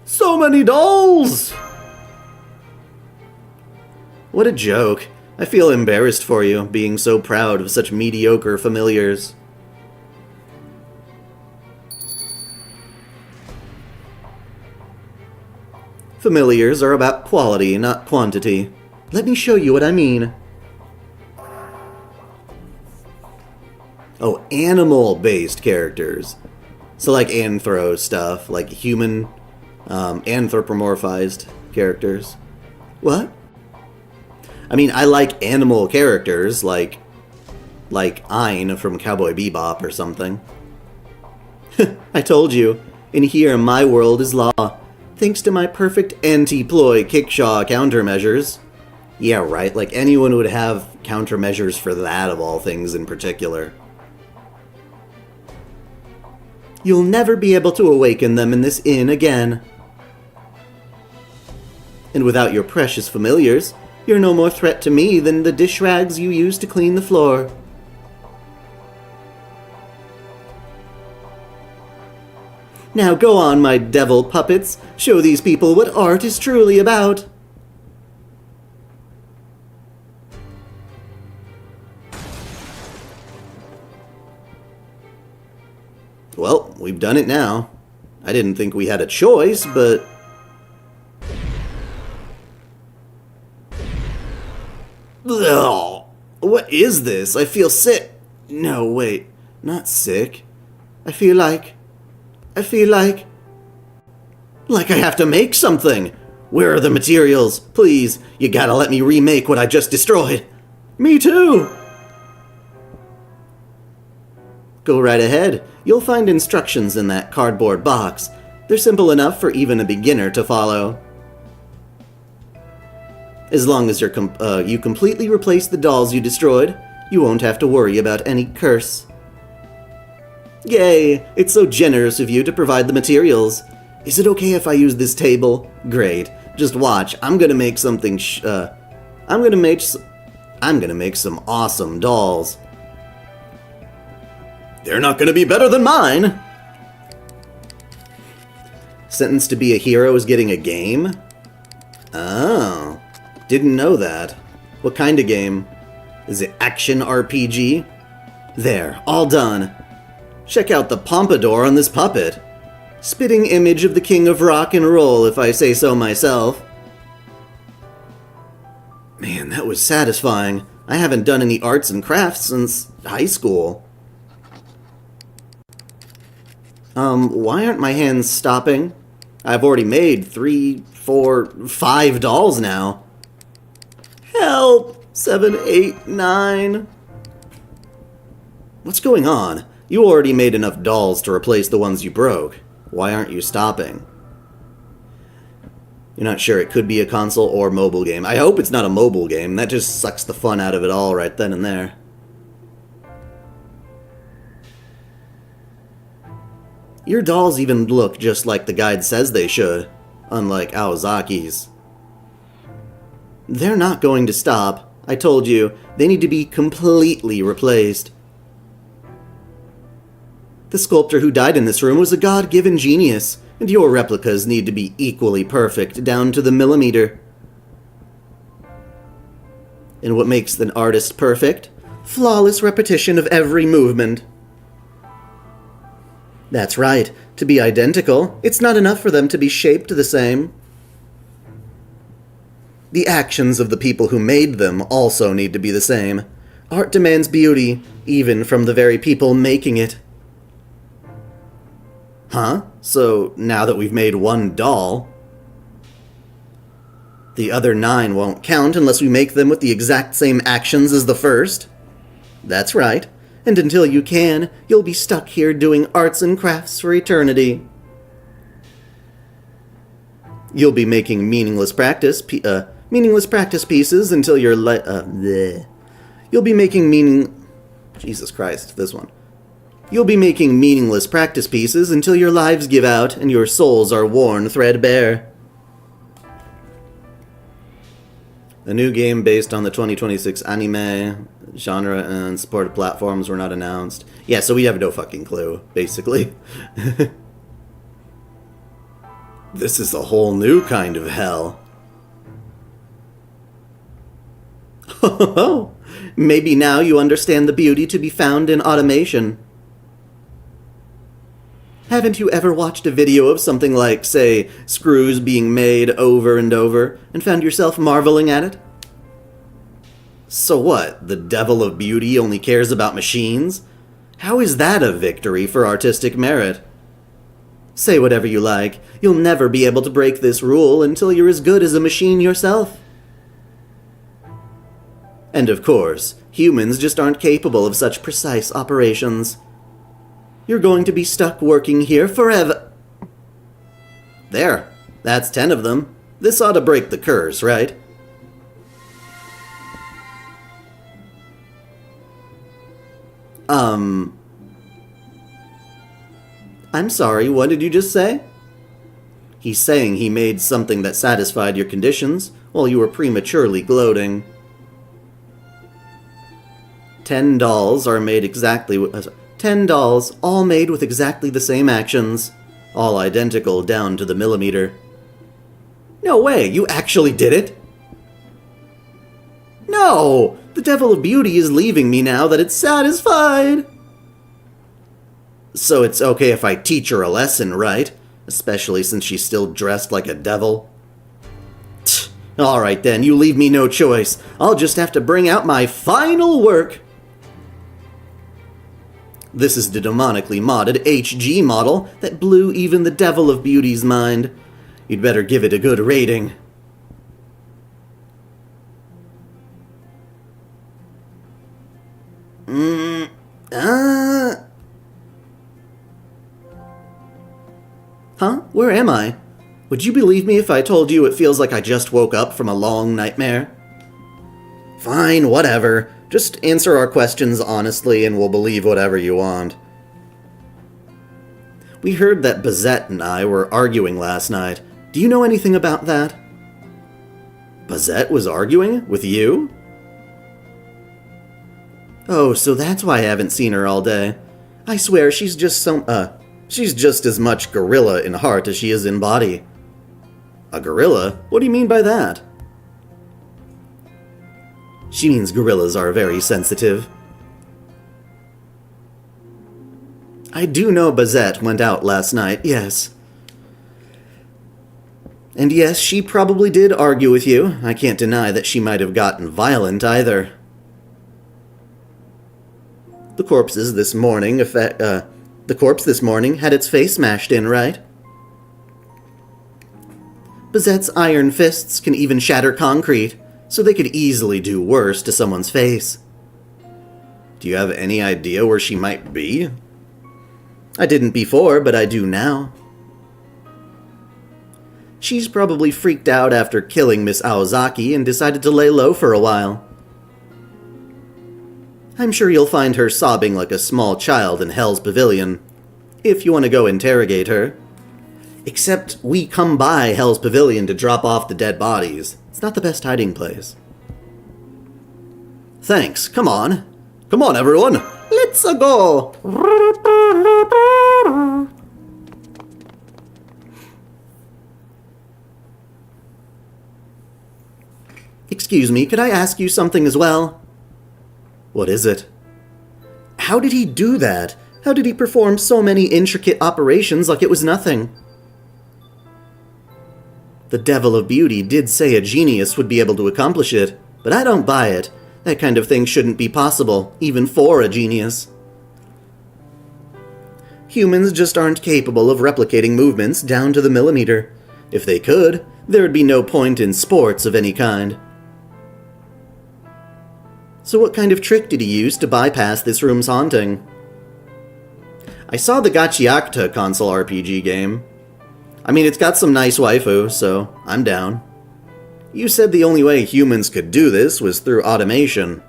So many dolls! What a joke. I feel embarrassed for you, being so proud of such mediocre familiars. Familiars are about quality, not quantity. Let me show you what I mean. Oh, animal-based characters. So like anthro stuff, like human, anthropomorphized characters. What? I mean, I like animal characters, like Ein from Cowboy Bebop or something. I told you, in here my world is law, thanks to my perfect anti-ploy kickshaw countermeasures. Yeah, right, like anyone would have countermeasures for that of all things in particular. You'll never be able to awaken them in this inn again. And without your precious familiars, you're no more threat to me than the dish rags you use to clean the floor. Now go on, my devil puppets. Show these people what art is truly about. Well, we've done it now. I didn't think we had a choice, but... Ugh. What is this? I feel sick. No, wait. Not sick. I feel like I have to make something. Where are the materials? Please, you gotta let me remake what I just destroyed. Me too! Go right ahead. You'll find instructions in that cardboard box. They're simple enough for even a beginner to follow. As long as you completely replace the dolls you destroyed, you won't have to worry about any curse. Yay! It's so generous of you to provide the materials. Is it okay if I use this table? Great. Just watch. I'm gonna make something I'm gonna make some awesome dolls. They're not gonna be better than mine! Sentenced to be a hero is getting a game? Oh. Didn't know that. What kind of game? Is it action RPG? There, all done. Check out the pompadour on this puppet. Spitting image of the king of rock and roll, if I say so myself. Man, that was satisfying. I haven't done any arts and crafts since high school. Why aren't my hands stopping? I've already made 3, 4, 5 dolls now. Help! 7, 8, 9. What's going on? You already made enough dolls to replace the ones you broke. Why aren't you stopping? You're not sure it could be a console or mobile game. I hope it's not a mobile game. That just sucks the fun out of it all right then and there. Your dolls even look just like the guide says they should, unlike Aozaki's. They're not going to stop. I told you, they need to be completely replaced. The sculptor who died in this room was a God-given genius, and your replicas need to be equally perfect, down to the millimeter. And what makes an artist perfect? Flawless repetition of every movement. That's right. To be identical, it's not enough for them to be shaped the same. The actions of the people who made them also need to be the same. Art demands beauty, even from the very people making it. Huh? So, now that we've made one doll, the other 9 won't count unless we make them with the exact same actions as the first? That's right. And until you can, you'll be stuck here doing arts and crafts for eternity. You'll be making meaningless practice pieces until you're You'll be making Jesus Christ, this one. You'll be making meaningless practice pieces until your lives give out and your souls are worn threadbare. A new game based on the 2026 anime genre and supported platforms were not announced. Yeah, so we have no fucking clue, basically. This is a whole new kind of hell. Maybe now you understand the beauty to be found in automation. Haven't you ever watched a video of something like, say, screws being made over and over, and found yourself marveling at it? So what, the devil of beauty only cares about machines? How is that a victory for artistic merit? Say whatever you like, you'll never be able to break this rule until you're as good as a machine yourself. And of course, humans just aren't capable of such precise operations. You're going to be stuck working here forever. There, that's 10 of them. This ought to break the curse, right? I'm sorry, what did you just say? He's saying he made something that satisfied your conditions while you were prematurely gloating. 10 dolls are made exactly 10 dolls, all made with exactly the same actions, all identical down to the millimeter. No way, you actually did it? No! The devil of beauty is leaving me now that it's satisfied! So it's okay if I teach her a lesson, right? Especially since she's still dressed like a devil. Alright then, you leave me no choice. I'll just have to bring out my final work. This is the demonically modded HG model that blew even the Devil of Beauty's mind. You'd better give it a good rating. Huh? Where am I? Would you believe me if I told you it feels like I just woke up from a long nightmare? Fine, whatever. Just answer our questions honestly and we'll believe whatever you want. We heard that Bazette and I were arguing last night. Do you know anything about that? Bazette was arguing? With you? Oh, so that's why I haven't seen her all day. I swear she's just she's just as much gorilla in heart as she is in body. A gorilla? What do you mean by that? She means gorillas are very sensitive. I do know Bazette went out last night, yes. And yes, she probably did argue with you. I can't deny that she might have gotten violent either. The corpse this morning had its face smashed in, right? Bazette's iron fists can even shatter concrete, so they could easily do worse to someone's face. Do you have any idea where she might be? I didn't before, but I do now. She's probably freaked out after killing Miss Aozaki and decided to lay low for a while. I'm sure you'll find her sobbing like a small child in Hell's Pavilion, if you want to go interrogate her. Except we come by Hell's Pavilion to drop off the dead bodies. It's not the best hiding place. Thanks, come on. Come on, everyone. Let's go. Excuse me, could I ask you something as well? What is it? How did he do that? How did he perform so many intricate operations like it was nothing? The Devil of Beauty did say a genius would be able to accomplish it, but I don't buy it. That kind of thing shouldn't be possible, even for a genius. Humans just aren't capable of replicating movements down to the millimeter. If they could, there would be no point in sports of any kind. So what kind of trick did he use to bypass this room's haunting? I saw the Gachiakta console RPG game. I mean, it's got some nice waifu, so I'm down. You said the only way humans could do this was through automation,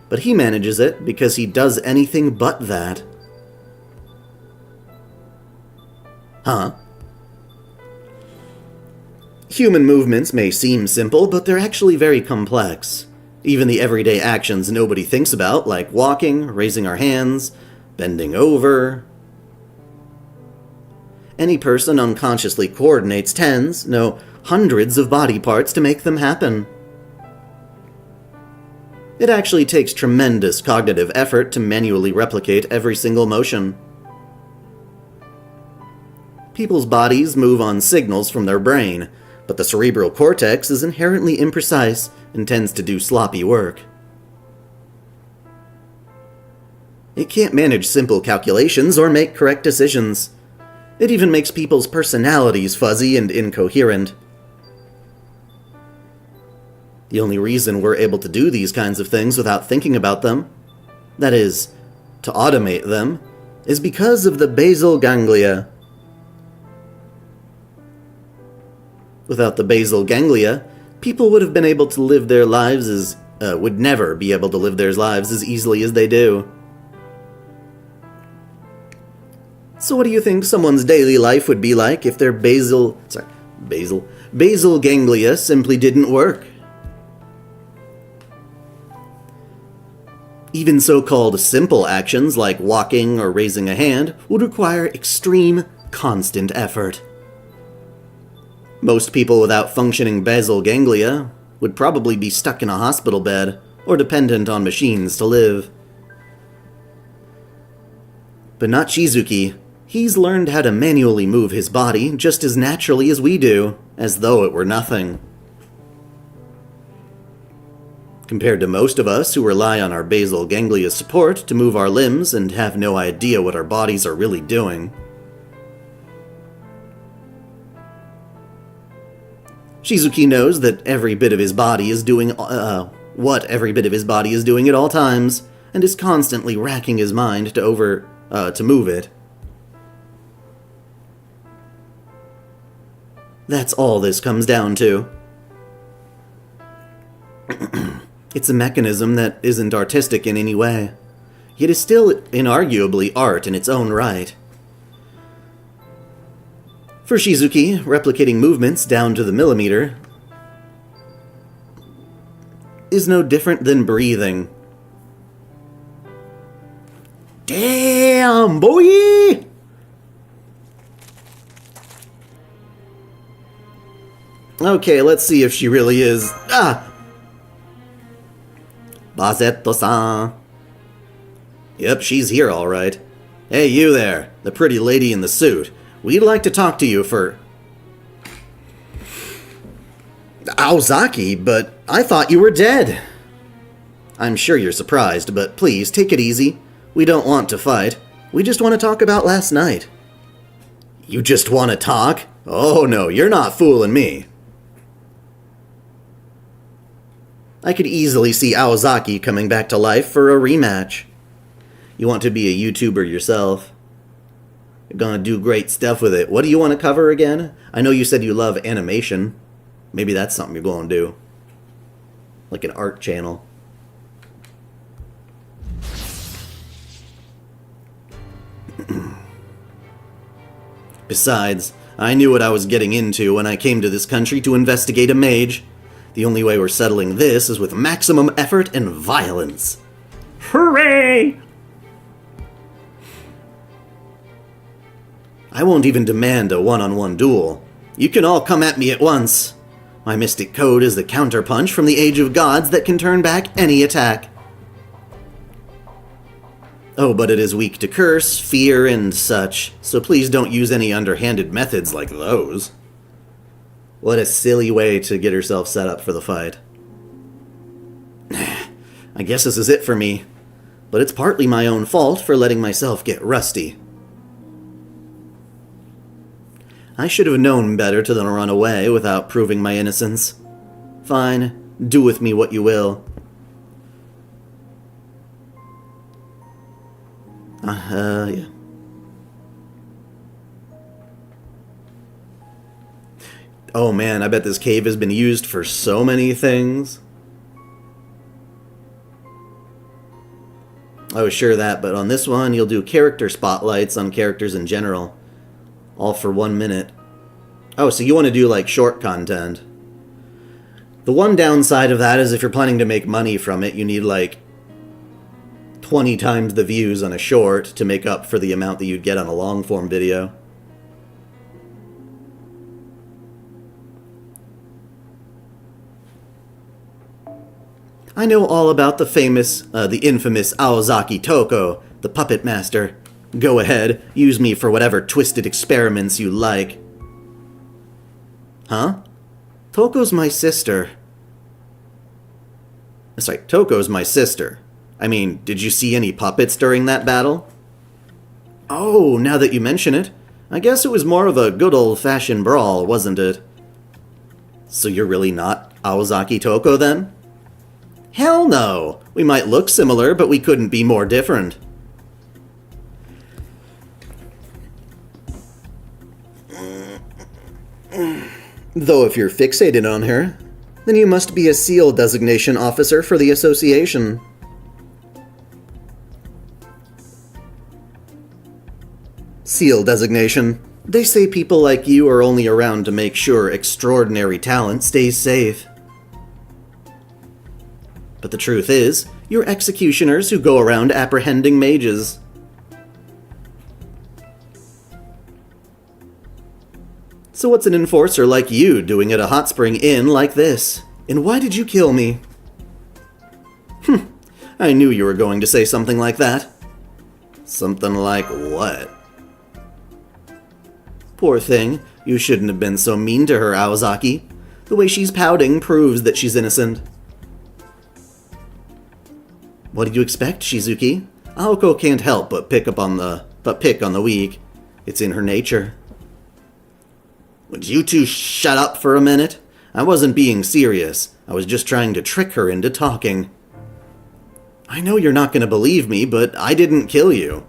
but he manages it because he does anything but that. Huh? Human movements may seem simple, but they're actually very complex. Even the everyday actions nobody thinks about, like walking, raising our hands, bending over. Any person unconsciously coordinates tens, no, hundreds of body parts to make them happen. It actually takes tremendous cognitive effort to manually replicate every single motion. People's bodies move on signals from their brain, but the cerebral cortex is inherently imprecise and tends to do sloppy work. It can't manage simple calculations or make correct decisions. It even makes people's personalities fuzzy and incoherent. The only reason we're able to do these kinds of things without thinking about them, that is, to automate them, is because of the basal ganglia. Without the basal ganglia, people would have been able to live their lives would never be able to live their lives as easily as they do. So what do you think someone's daily life would be like if their basal ganglia simply didn't work? Even so-called simple actions like walking or raising a hand would require extreme, constant effort. Most people without functioning basal ganglia would probably be stuck in a hospital bed or dependent on machines to live. But not Shizuki. He's learned how to manually move his body just as naturally as we do, as though it were nothing. compared to most of us who rely on our basal ganglia support to move our limbs and have no idea what our bodies are really doing. Shizuki knows that every bit of his body is doing what every bit of his body is doing at all times, and is constantly racking his mind to move it. That's all this comes down to. It's a mechanism that isn't artistic in any way, yet is still inarguably art in its own right. For Shizuki, replicating movements down to the millimeter is no different than breathing. Damn, boy! Okay, let's see if she really is. Bazetto-san. Yep, she's here all right. Hey, you there, the pretty lady in the suit. We'd like to talk to you for... Aozaki, but I thought you were dead. I'm sure you're surprised, but please, take it easy. We don't want to fight. We just want to talk about last night. You just want to talk? Oh no, you're not fooling me. I could easily see Aozaki coming back to life for a rematch. You want to be a YouTuber yourself. You're gonna do great stuff with it. What do you want to cover again? I know you said you love animation. Maybe that's something you're gonna do. Like an art channel. Besides, I knew what I was getting into when I came to this country to investigate a mage. The only way we're settling this is with maximum effort and violence. Hooray! I won't even demand a one-on-one duel. You can all come at me at once. My mystic code is the counterpunch from the Age of Gods that can turn back any attack. Oh, but it is weak to curse, fear, and such, so please don't use any underhanded methods like those. What a silly way to get herself set up for the fight. I guess this is it for me, but it's partly my own fault for letting myself get rusty. I should have known better to run away without proving my innocence. Fine, do with me what you will. Yeah. Oh man, I bet this cave has been used for so many things. I was sure of that, but on this one, you'll do character spotlights on characters in general. All for 1 minute. Oh, so you want to do, like, short content. The one downside of that is if you're planning to make money from it, you need, like, 20 times the views on a short to make up for the amount that you'd get on a long-form video. I know all about the infamous Aozaki Toko, the puppet master. Go ahead, use me for whatever twisted experiments you like. Huh? Toko's my sister. Sorry, Toko's my sister. I mean, did you see any puppets during that battle? Oh, now that you mention it, I guess it was more of a good old-fashioned brawl, wasn't it? So you're really not Aozaki Toko then? Hell no! We might look similar, but we couldn't be more different. Though if you're fixated on her, then you must be a SEAL designation officer for the association. SEAL designation. They say people like you are only around to make sure extraordinary talent stays safe. But the truth is, you're executioners who go around apprehending mages. So what's an enforcer like you doing at a hot spring inn like this? And why did you kill me? I knew you were going to say something like that. Something like what? Poor thing, you shouldn't have been so mean to her, Aozaki. The way she's pouting proves that she's innocent. What did you expect, Shizuki? Aoko can't help but pick on the weak. It's in her nature. Would you two shut up for a minute? I wasn't being serious. I was just trying to trick her into talking. I know you're not going to believe me, but I didn't kill you.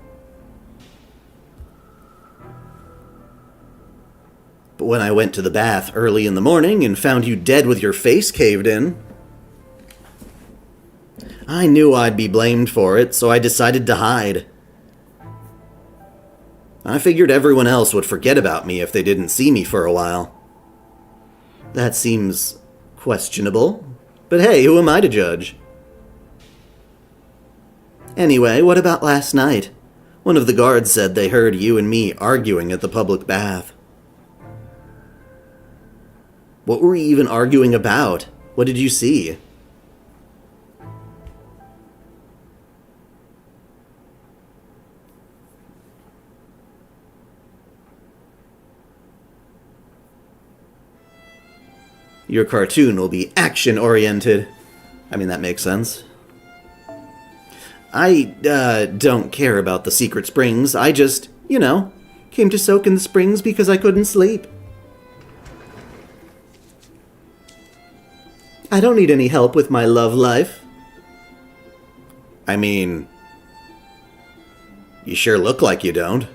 But when I went to the bath early in the morning and found you dead with your face caved in, I knew I'd be blamed for it, so I decided to hide. I figured everyone else would forget about me if they didn't see me for a while. That seems questionable, but hey, who am I to judge? Anyway, what about last night? One of the guards said they heard you and me arguing at the public bath. What were we even arguing about? What did you see? Your cartoon will be action-oriented. I mean, that makes sense. I, don't care about the secret springs. I just, came to soak in the springs because I couldn't sleep. I don't need any help with my love life. I mean, you sure look like you don't.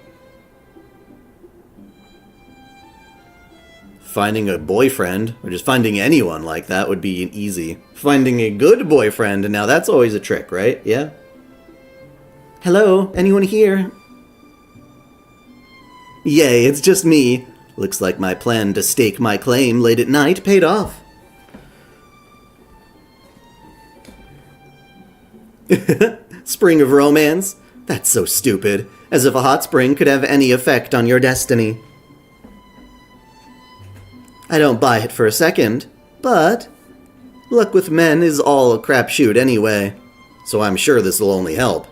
Finding a boyfriend, or just finding anyone like that would be easy. Finding a good boyfriend, now that's always a trick, right? Yeah? Hello, anyone here? Yay, it's just me. Looks like my plan to stake my claim late at night paid off. Spring of romance? That's so stupid. As if a hot spring could have any effect on your destiny. I don't buy it for a second, but luck with men is all a crapshoot anyway, so I'm sure this will only help.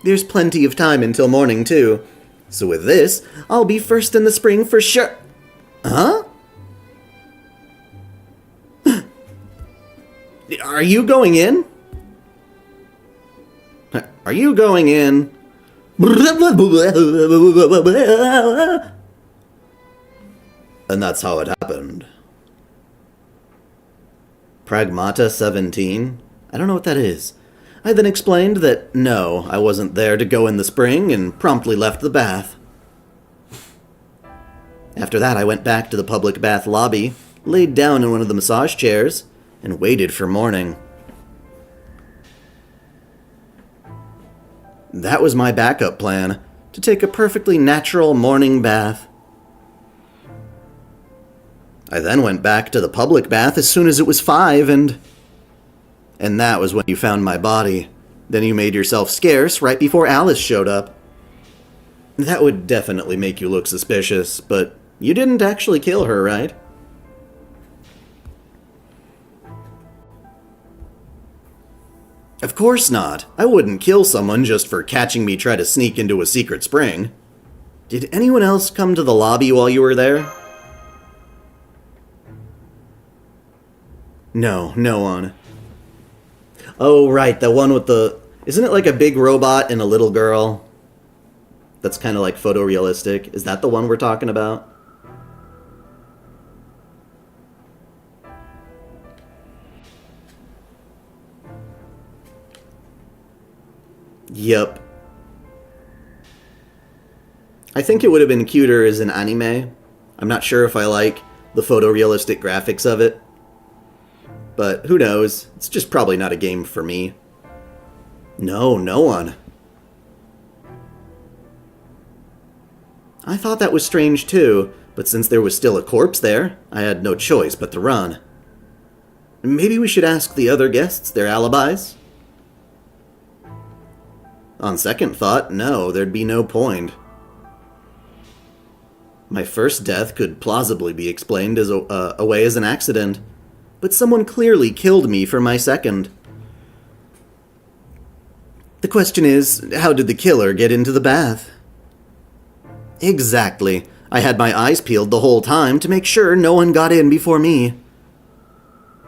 There's plenty of time until morning, too, so with this, I'll be first in the spring for sure. Huh? Are you going in? Are you going in? And that's how it happened. Pragmata 17? I don't know what that is. I then explained that no, I wasn't there to go in the spring and promptly left the bath. After that, I went back to the public bath lobby, laid down in one of the massage chairs, and waited for morning. That was my backup plan, to take a perfectly natural morning bath. I then went back to the public bath as soon as it was 5, and that was when you found my body. Then you made yourself scarce right before Alice showed up. That would definitely make you look suspicious, but you didn't actually kill her, right? Of course not. I wouldn't kill someone just for catching me try to sneak into a secret spring. Did anyone else come to the lobby while you were there? No, no one. Oh, right, the one with the... Isn't it like a big robot and a little girl? That's kind of like photorealistic. Is that the one we're talking about? Yep. I think it would have been cuter as an anime. I'm not sure if I like the photorealistic graphics of it. But who knows? It's just probably not a game for me. No, no one. I thought that was strange too, but since there was still a corpse there, I had no choice but to run. Maybe we should ask the other guests their alibis? On second thought, no, there'd be no point. My first death could plausibly be explained as away as an accident, but someone clearly killed me for my second. The question is, how did the killer get into the bath? Exactly. I had my eyes peeled the whole time to make sure no one got in before me.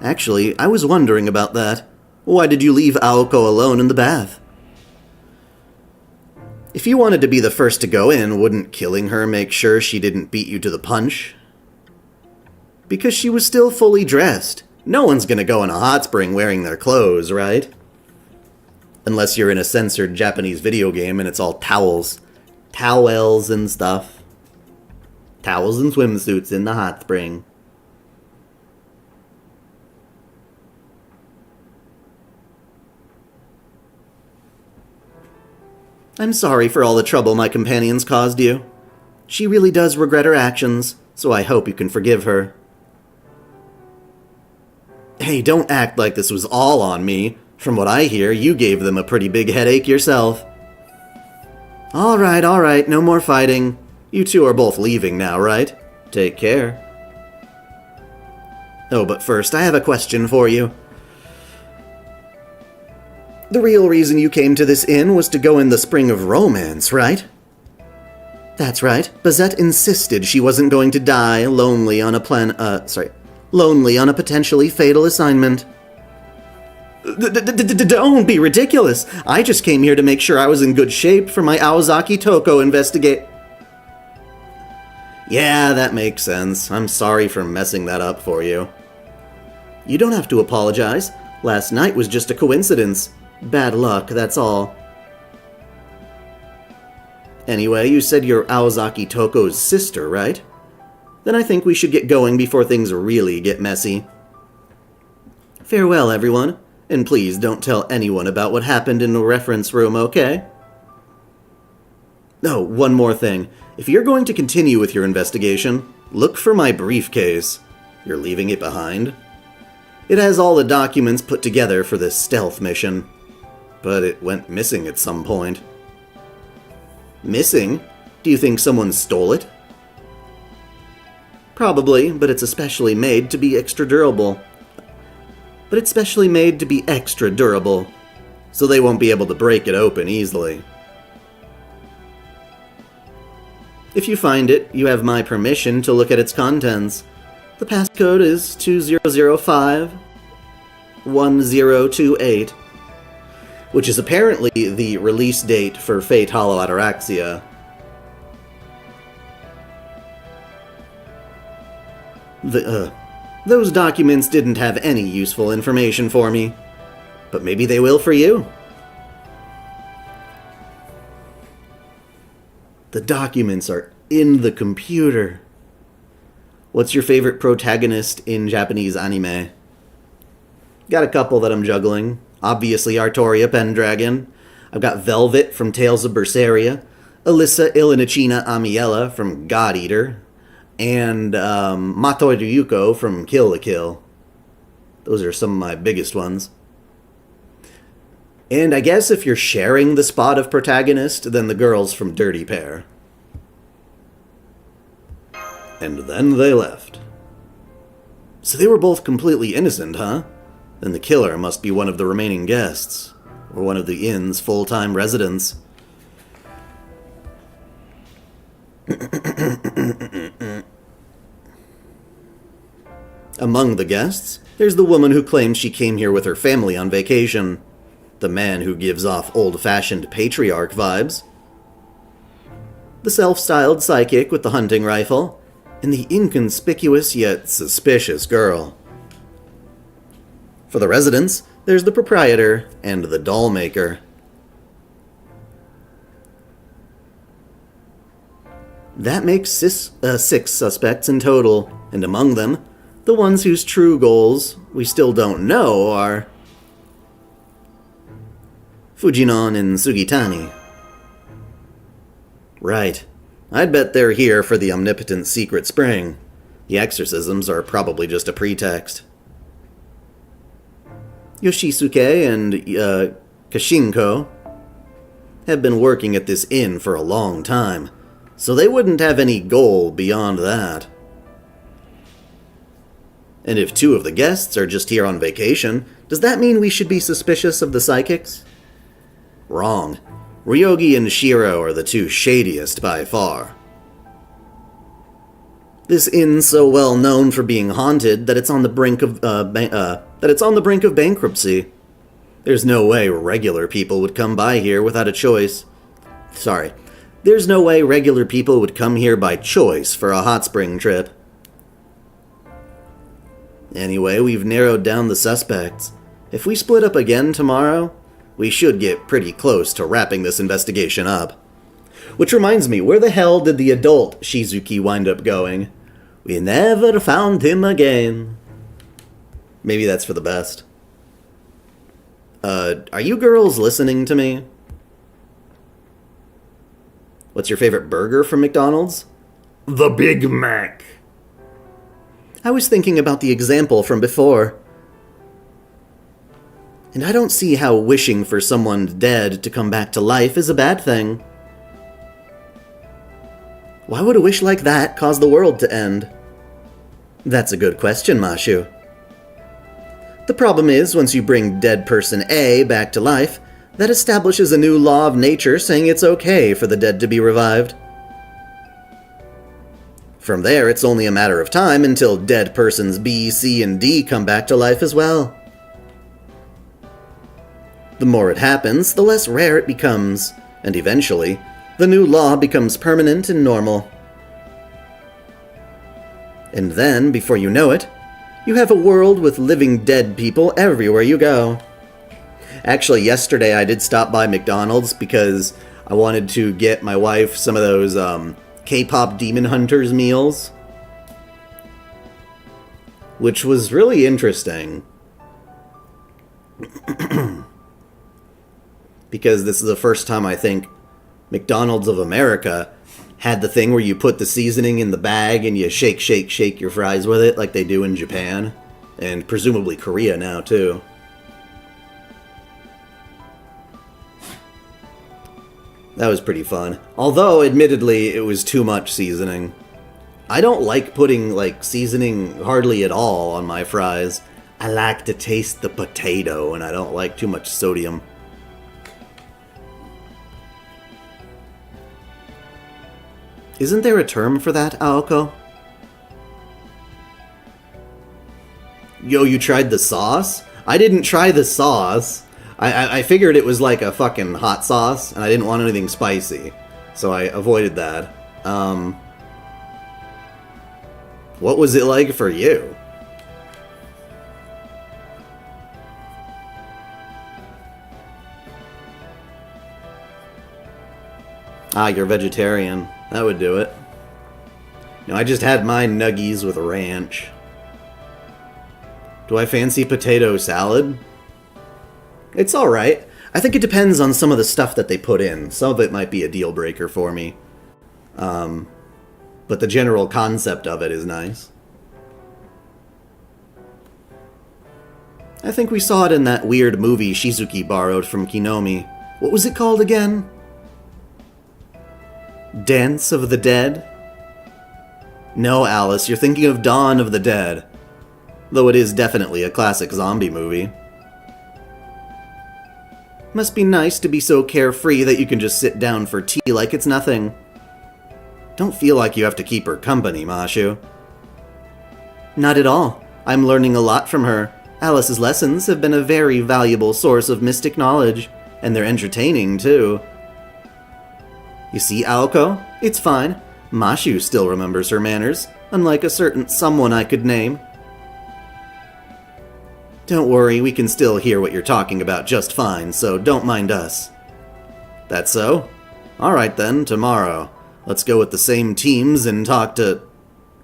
Actually, I was wondering about that. Why did you leave Aoko alone in the bath? If you wanted to be the first to go in, wouldn't killing her make sure she didn't beat you to the punch? Because she was still fully dressed. No one's gonna go in a hot spring wearing their clothes, right? Unless you're in a censored Japanese video game and it's all towels. Towels and stuff. Towels and swimsuits in the hot spring. I'm sorry for all the trouble my companions caused you. She really does regret her actions, so I hope you can forgive her. Hey, don't act like this was all on me. From what I hear, you gave them a pretty big headache yourself. Alright, no more fighting. You two are both leaving now, right? Take care. Oh, but first, I have a question for you. The real reason you came to this inn was to go in the spring of romance, right? That's right. Bazette insisted she wasn't going to die lonely on a potentially fatal assignment. Don't be ridiculous. I just came here to make sure I was in good shape for my Aozaki Toko investigate. Yeah, that makes sense. I'm sorry for messing that up for you. You don't have to apologize. Last night was just a coincidence. Bad luck, that's all. Anyway, you said you're Aozaki Toko's sister, right? Then I think we should get going before things really get messy. Farewell, everyone, and please don't tell anyone about what happened in the reference room, okay? Oh, one more thing. If you're going to continue with your investigation, look for my briefcase. You're leaving it behind? It has all the documents put together for this stealth mission. But it went missing at some point. Missing? Do you think someone stole it? Probably, but it's especially made to be extra durable. So they won't be able to break it open easily. If you find it, you have my permission to look at its contents. The passcode is 2005-1028. Which is apparently the release date for Fate Hollow Ataraxia. Those documents didn't have any useful information for me. But maybe they will for you. The documents are in the computer. What's your favorite protagonist in Japanese anime? Got a couple that I'm juggling. Obviously Artoria Pendragon. I've got Velvet from Tales of Berseria, Alyssa Ilinachina Amiella from God Eater, and Mato Ryuko from Kill la Kill. Those are some of my biggest ones. And I guess if you're sharing the spot of protagonist, then the girls from Dirty Pair. And then they left. So they were both completely innocent, huh? Then the killer must be one of the remaining guests, or one of the inn's full-time residents. Among the guests, there's the woman who claims she came here with her family on vacation, the man who gives off old-fashioned patriarch vibes, the self-styled psychic with the hunting rifle, and the inconspicuous yet suspicious girl. For the residents, there's the proprietor and the doll maker. That makes six suspects in total, and among them, the ones whose true goals we still don't know are Fujinon and Sugitani. Right. I'd bet they're here for the omnipotent secret spring. The exorcisms are probably just a pretext. Yoshisuke and Kashinko have been working at this inn for a long time, so they wouldn't have any goal beyond that. And if two of the guests are just here on vacation, does that mean we should be suspicious of the psychics? Wrong. Ryogi and Shiro are the two shadiest by far. This inn's so well known for being haunted that it's on the brink of bankruptcy. There's no way regular people would come by here without a choice. Sorry. There's no way regular people would come here by choice for a hot spring trip. Anyway, we've narrowed down the suspects. If we split up again tomorrow, we should get pretty close to wrapping this investigation up. Which reminds me, where the hell did the adult Shizuki wind up going? We never found him again. Maybe that's for the best. Are you girls listening to me? What's your favorite burger from McDonald's? The Big Mac. I was thinking about the example from before. And I don't see how wishing for someone dead to come back to life is a bad thing. Why would a wish like that cause the world to end? That's a good question, Mashu. The problem is, once you bring dead person A back to life, that establishes a new law of nature saying it's okay for the dead to be revived. From there, it's only a matter of time until dead persons B, C, and D come back to life as well. The more it happens, the less rare it becomes, and eventually, the new law becomes permanent and normal. And then, before you know it, you have a world with living dead people everywhere you go. Actually, yesterday I did stop by McDonald's because I wanted to get my wife some of those K-pop Demon Hunters meals, which was really interesting. Because this is the first time I think McDonald's of America had the thing where you put the seasoning in the bag and you shake your fries with it like they do in Japan. And presumably Korea now, too. That was pretty fun. Although, admittedly, it was too much seasoning. I don't like putting, seasoning hardly at all on my fries. I like to taste the potato, and I don't like too much sodium. Isn't there a term for that, Aoko? Yo, you tried the sauce? I didn't try the sauce. I figured it was like a fucking hot sauce, and I didn't want anything spicy. So I avoided that. What was it like for you? Ah, you're vegetarian. That would do it. No, I just had my nuggies with ranch. Do I fancy potato salad? It's alright. I think it depends on some of the stuff that they put in. Some of it might be a deal breaker for me. But the general concept of it is nice. I think we saw it in that weird movie Shizuki borrowed from Kinomi. What was it called again? Dance of the Dead? No, Alice, you're thinking of Dawn of the Dead. Though it is definitely a classic zombie movie. Must be nice to be so carefree that you can just sit down for tea like it's nothing. Don't feel like you have to keep her company, Mashu. Not at all. I'm learning a lot from her. Alice's lessons have been a very valuable source of mystic knowledge, and they're entertaining, too. You see, Aoko? It's fine. Mashu still remembers her manners, unlike a certain someone I could name. Don't worry, we can still hear what you're talking about just fine, so don't mind us. That so? Alright then, tomorrow. Let's go with the same teams and talk to...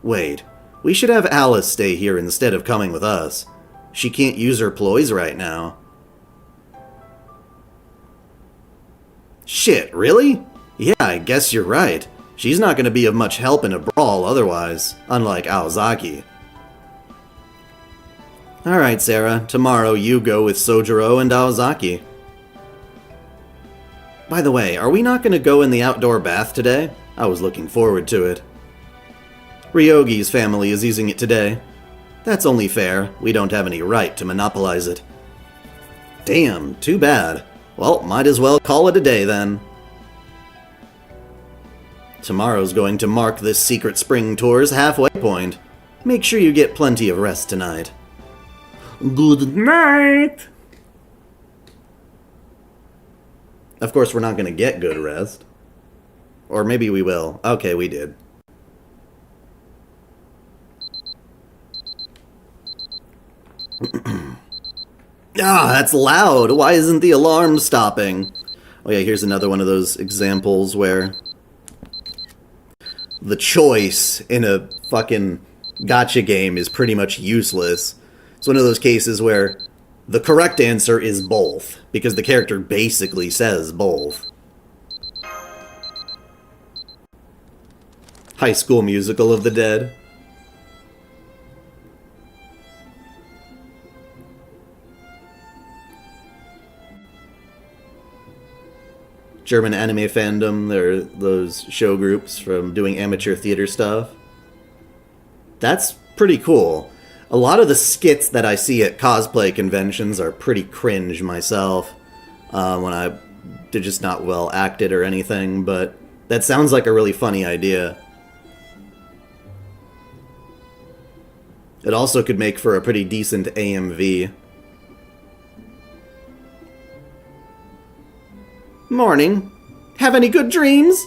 Wait, we should have Alice stay here instead of coming with us. She can't use her ploys right now. Shit, really? Yeah, I guess you're right. She's not going to be of much help in a brawl otherwise, unlike Aozaki. Alright, Sarah, tomorrow you go with Sojiro and Aozaki. By the way, are we not going to go in the outdoor bath today? I was looking forward to it. Ryogi's family is using it today. That's only fair. We don't have any right to monopolize it. Damn, too bad. Well, might as well call it a day then. Tomorrow's going to mark this secret spring tour's halfway point. Make sure you get plenty of rest tonight. Good night. Of course, we're not going to get good rest. Or maybe we will. Okay, we did. Ah, that's loud! Why isn't the alarm stopping? Oh yeah, here's another one of those examples where the choice in a fucking gacha game is pretty much useless. It's one of those cases where the correct answer is both, because the character basically says both. High School Musical of the Dead. German anime fandom, they're those show groups from doing amateur theater stuff. That's pretty cool. A lot of the skits that I see at cosplay conventions are pretty cringe myself. They're just not well acted or anything, but that sounds like a really funny idea. It also could make for a pretty decent AMV. Morning. Have any good dreams?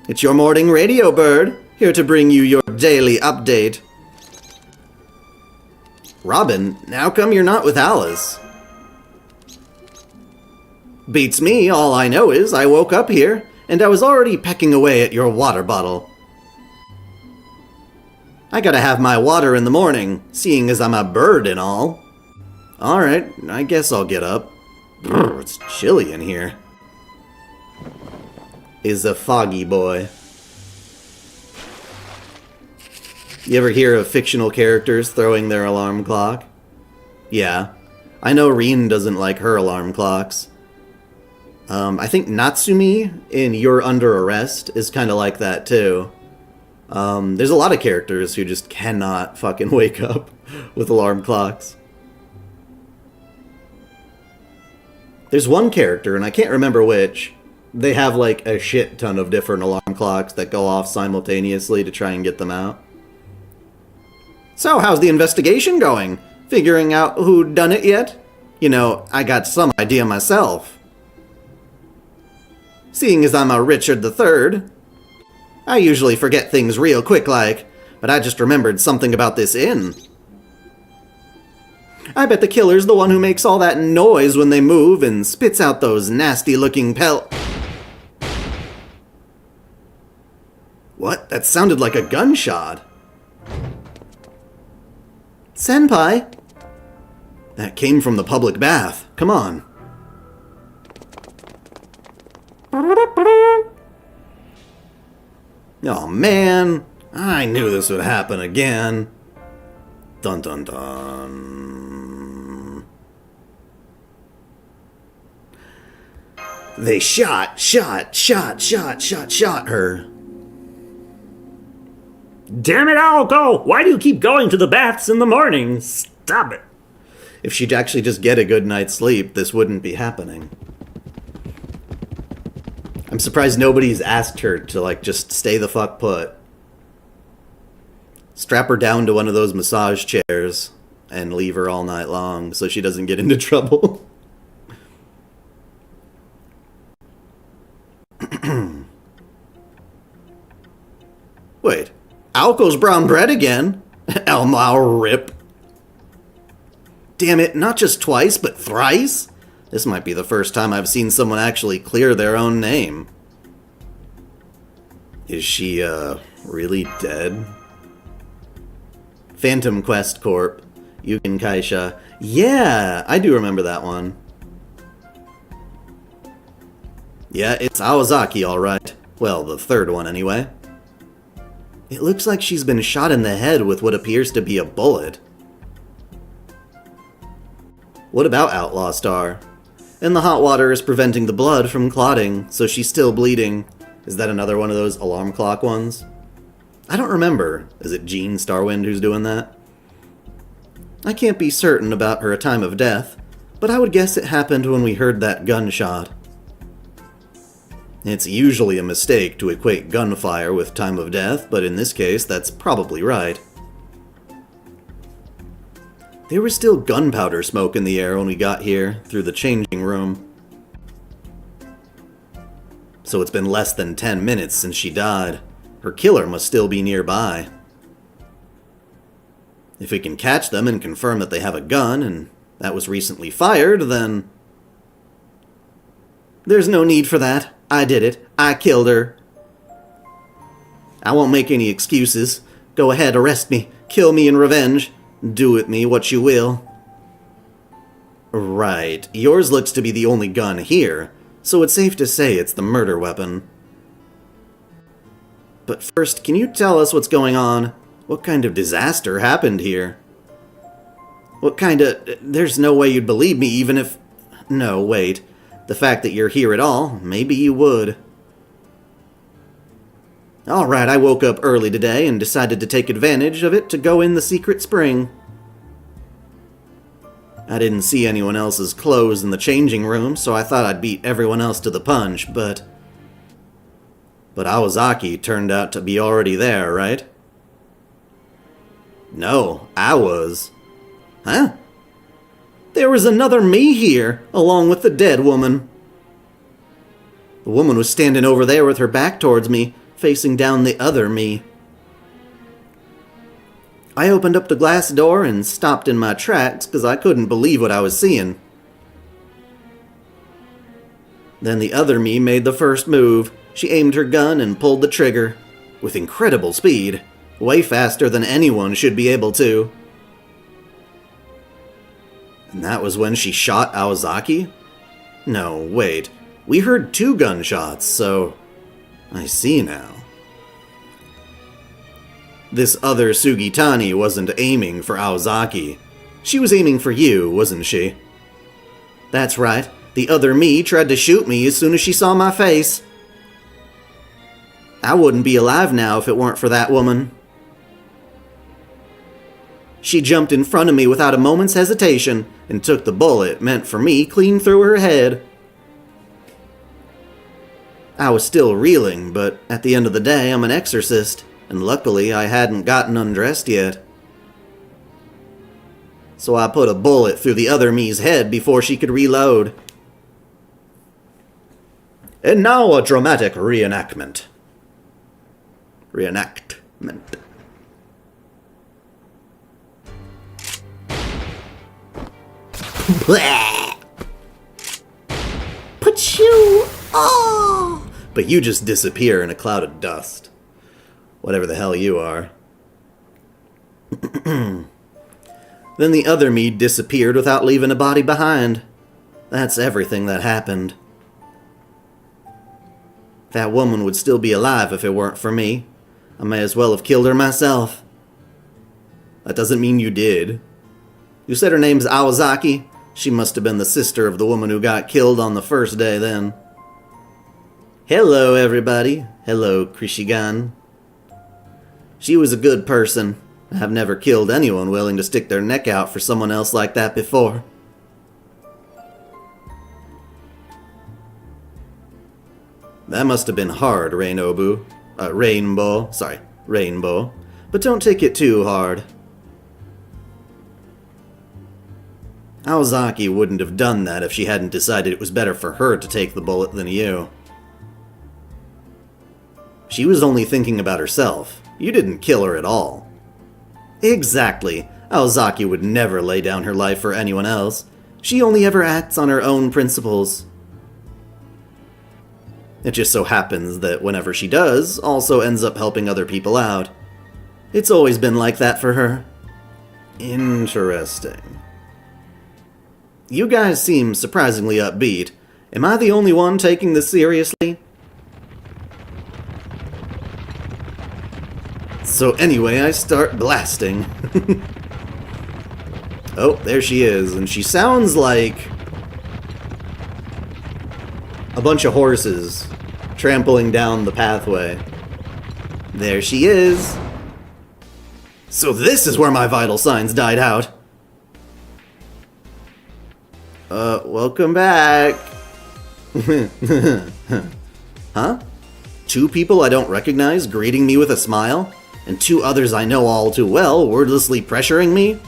It's your morning radio bird, here to bring you your daily update. Robin, how come you're not with Alice? Beats me, all I know is I woke up here, and I was already pecking away at your water bottle. I gotta have my water in the morning, seeing as I'm a bird and all. Alright, I guess I'll get up. Brr, it's chilly in here. Is a foggy boy. You ever hear of fictional characters throwing their alarm clock? Yeah. I know Rin doesn't like her alarm clocks. I think Natsumi in You're Under Arrest is kind of like that too. There's a lot of characters who just cannot fucking wake up with alarm clocks. There's one character, and I can't remember which. They have like a shit ton of different alarm clocks that go off simultaneously to try and get them out. So, how's the investigation going? Figuring out who done it yet? You know, I got some idea myself. Seeing as I'm a Richard III, I usually forget things real quick like, but I just remembered something about this inn. I bet the killer's the one who makes all that noise when they move and spits out those nasty-looking What? That sounded like a gunshot. Senpai? That came from the public bath. Come on. Oh man, I knew this would happen again. Dun dun dun. They shot her. Damn it, Aoko! Why do you keep going to the baths in the morning? Stop it. If she'd actually just get a good night's sleep, this wouldn't be happening. I'm surprised nobody's asked her to, like, just stay the fuck put. Strap her down to one of those massage chairs and leave her all night long so she doesn't get into trouble. Wait, Aoko's brown bread again? Elmao rip. Damn it, not just twice, but thrice? This might be the first time I've seen someone actually clear their own name. Is she, really dead? Phantom Quest Corp. Yukin Kaisha. Yeah, I do remember that one. Yeah, it's Awazaki, alright. Well, the third one, anyway. It looks like she's been shot in the head with what appears to be a bullet. What about Outlaw Star? And the hot water is preventing the blood from clotting, so she's still bleeding. Is that another one of those alarm clock ones? I don't remember. Is it Jean Starwind who's doing that? I can't be certain about her time of death, but I would guess it happened when we heard that gunshot. It's usually a mistake to equate gunfire with time of death, but in this case, that's probably right. There was still gunpowder smoke in the air when we got here, through the changing room. So it's been less than 10 minutes since she died. Her killer must still be nearby. If we can catch them and confirm that they have a gun, and that was recently fired, then... There's no need for that. I did it. I killed her. I won't make any excuses. Go ahead, arrest me. Kill me in revenge. Do with me what you will. Right. Yours looks to be the only gun here, so it's safe to say it's the murder weapon. But first, can you tell us what's going on? What kind of disaster happened here? What kind of... There's no way you'd believe me even if... No, wait. The fact that you're here at all, maybe you would. Alright, I woke up early today and decided to take advantage of it to go in the secret spring. I didn't see anyone else's clothes in the changing room, so I thought I'd beat everyone else to the punch, but Awazaki turned out to be already there, right? No, I was. Huh? There was another me here, along with the dead woman. The woman was standing over there with her back towards me, facing down the other me. I opened up the glass door and stopped in my tracks because I couldn't believe what I was seeing. Then the other me made the first move. She aimed her gun and pulled the trigger, with incredible speed, way faster than anyone should be able to. And that was when she shot Awazaki? No, wait. We heard 2 gunshots, so... I see now. This other Sugitani wasn't aiming for Awazaki. She was aiming for you, wasn't she? That's right. The other me tried to shoot me as soon as she saw my face. I wouldn't be alive now if it weren't for that woman. She jumped in front of me without a moment's hesitation and took the bullet meant for me clean through her head. I was still reeling, but at the end of the day, I'm an exorcist, and luckily I hadn't gotten undressed yet. So I put a bullet through the other me's head before she could reload. And now a dramatic reenactment. Pachoo! Oh! But you just disappear in a cloud of dust. Whatever the hell you are. Then the other me disappeared without leaving a body behind. That's everything that happened. That woman would still be alive if it weren't for me. I may as well have killed her myself. That doesn't mean you did. You said her name's Awazaki? She must have been the sister of the woman who got killed on the first day then. Hello, everybody. Hello, Krishigan. She was a good person. I've never killed anyone willing to stick their neck out for someone else like that before. That must have been hard, Rainbow. But don't take it too hard. Awazaki wouldn't have done that if she hadn't decided it was better for her to take the bullet than you. She was only thinking about herself. You didn't kill her at all. Exactly. Awazaki would never lay down her life for anyone else. She only ever acts on her own principles. It just so happens that whenever she does, also ends up helping other people out. It's always been like that for her. Interesting. You guys seem surprisingly upbeat. Am I the only one taking this seriously? So anyway, I start blasting. Oh, there she is, and she sounds like a bunch of horses trampling down the pathway. There she is. So this is where my vital signs died out. Welcome back. Huh? 2 people I don't recognize greeting me with a smile? And 2 others I know all too well wordlessly pressuring me?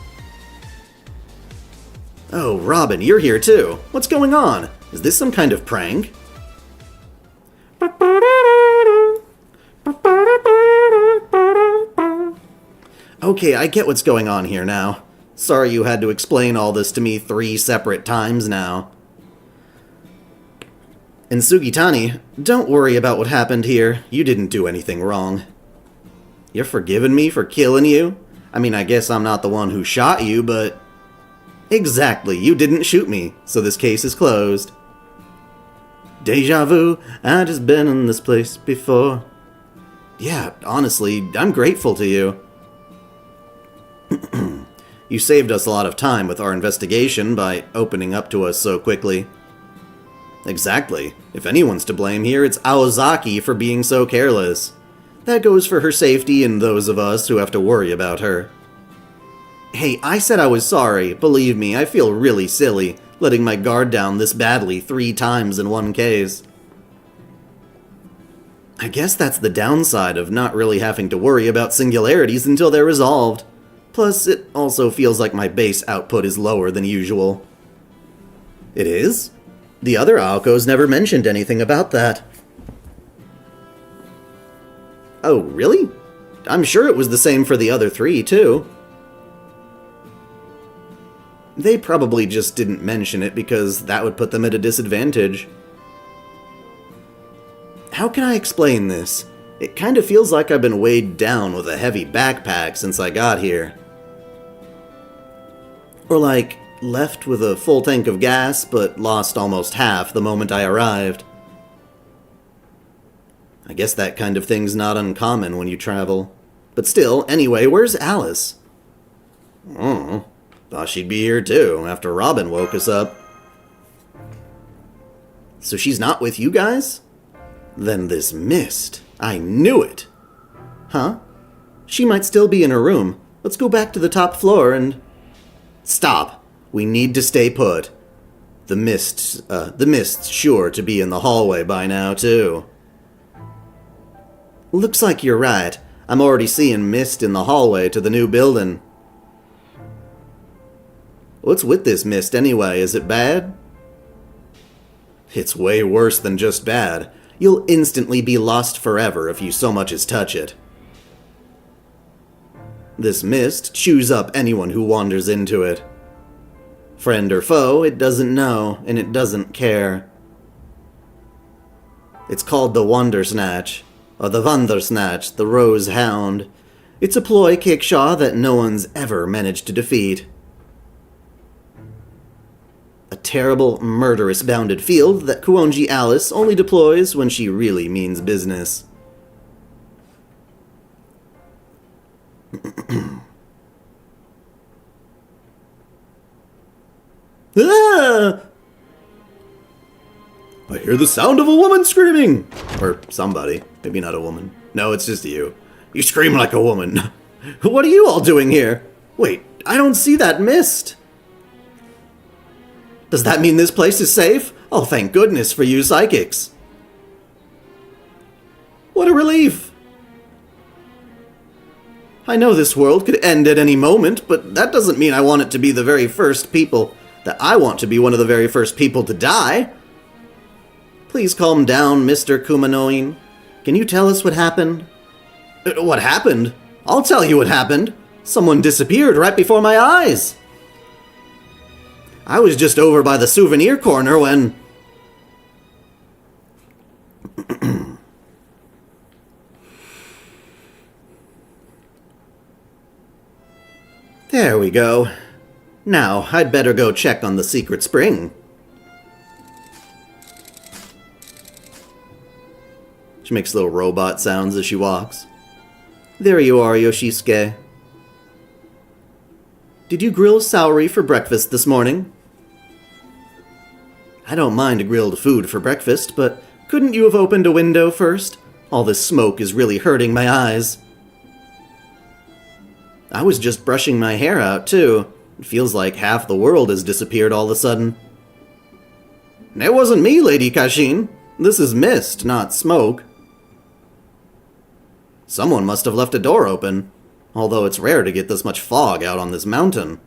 Oh, Robin, you're here too. What's going on? Is this some kind of prank? Okay, I get what's going on here now. Sorry you had to explain all this to me 3 separate times now. And Sugitani, don't worry about what happened here. You didn't do anything wrong. You're forgiving me for killing you? I mean, I guess I'm not the one who shot you, but... Exactly, you didn't shoot me, so this case is closed. Deja vu, I just been in this place before. Yeah, honestly, I'm grateful to you. You saved us a lot of time with our investigation by opening up to us so quickly. Exactly. If anyone's to blame here, it's Aozaki for being so careless. That goes for her safety and those of us who have to worry about her. Hey, I said I was sorry. Believe me, I feel really silly, letting my guard down this badly 3 times in one case. I guess that's the downside of not really having to worry about singularities until they're resolved. Plus, it also feels like my base output is lower than usual. It is? The other Aokos never mentioned anything about that. Oh, really? I'm sure it was the same for the other 3, too. They probably just didn't mention it because that would put them at a disadvantage. How can I explain this? It kind of feels like I've been weighed down with a heavy backpack since I got here. Or like, left with a full tank of gas, but lost almost half the moment I arrived. I guess that kind of thing's not uncommon when you travel. But still, anyway, where's Alice? Oh, thought she'd be here too, after Robin woke us up. So she's not with you guys? Then this mist. I knew it! Huh? She might still be in her room. Let's go back to the top floor and... Stop! We need to stay put. The mist's sure to be in the hallway by now, too. Looks like you're right. I'm already seeing mist in the hallway to the new building. What's with this mist anyway? Is it bad? It's way worse than just bad. You'll instantly be lost forever if you so much as touch it. This mist chews up anyone who wanders into it. Friend or foe, it doesn't know, and it doesn't care. It's called the Wandersnatch, or the Wandersnatch, the Rose Hound. It's a ploy kickshaw that no one's ever managed to defeat. A terrible, murderous bounded field that Kuonji Alice only deploys when she really means business. Ah! I hear the sound of a woman screaming! Or somebody. Maybe not a woman. No, it's just you. You scream like a woman. What are you all doing here? Wait, I don't see that mist. Does that mean this place is safe? Oh, thank goodness for you psychics. What a relief. I know this world could end at any moment, but that doesn't mean I want it to be the very first people... that I want to be one of the very first people to die. Please calm down, Mr. Kumanoin. Can you tell us what happened? What happened? I'll tell you what happened. Someone disappeared right before my eyes. I was just over by the souvenir corner when... There we go. Now, I'd better go check on the secret spring. She makes little robot sounds as she walks. There you are, Yoshisuke. Did you grill celery for breakfast this morning? I don't mind grilled food for breakfast, but couldn't you have opened a window first? All this smoke is really hurting my eyes. I was just brushing my hair out, too. It feels like half the world has disappeared all of a sudden. It wasn't me, Lady Kashin. This is mist, not smoke. Someone must have left a door open, although it's rare to get this much fog out on this mountain.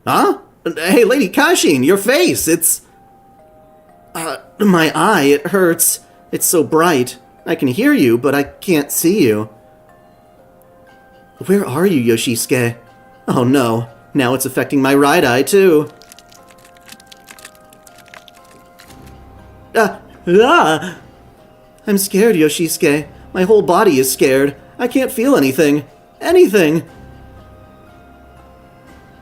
Huh? Hey, Lady Kashin, your face, it's... my eye, it hurts. It's so bright. I can hear you, but I can't see you. Where are you, Yoshisuke? Oh no, now it's affecting my right eye, too. I'm scared, Yoshisuke. My whole body is scared. I can't feel anything. Anything!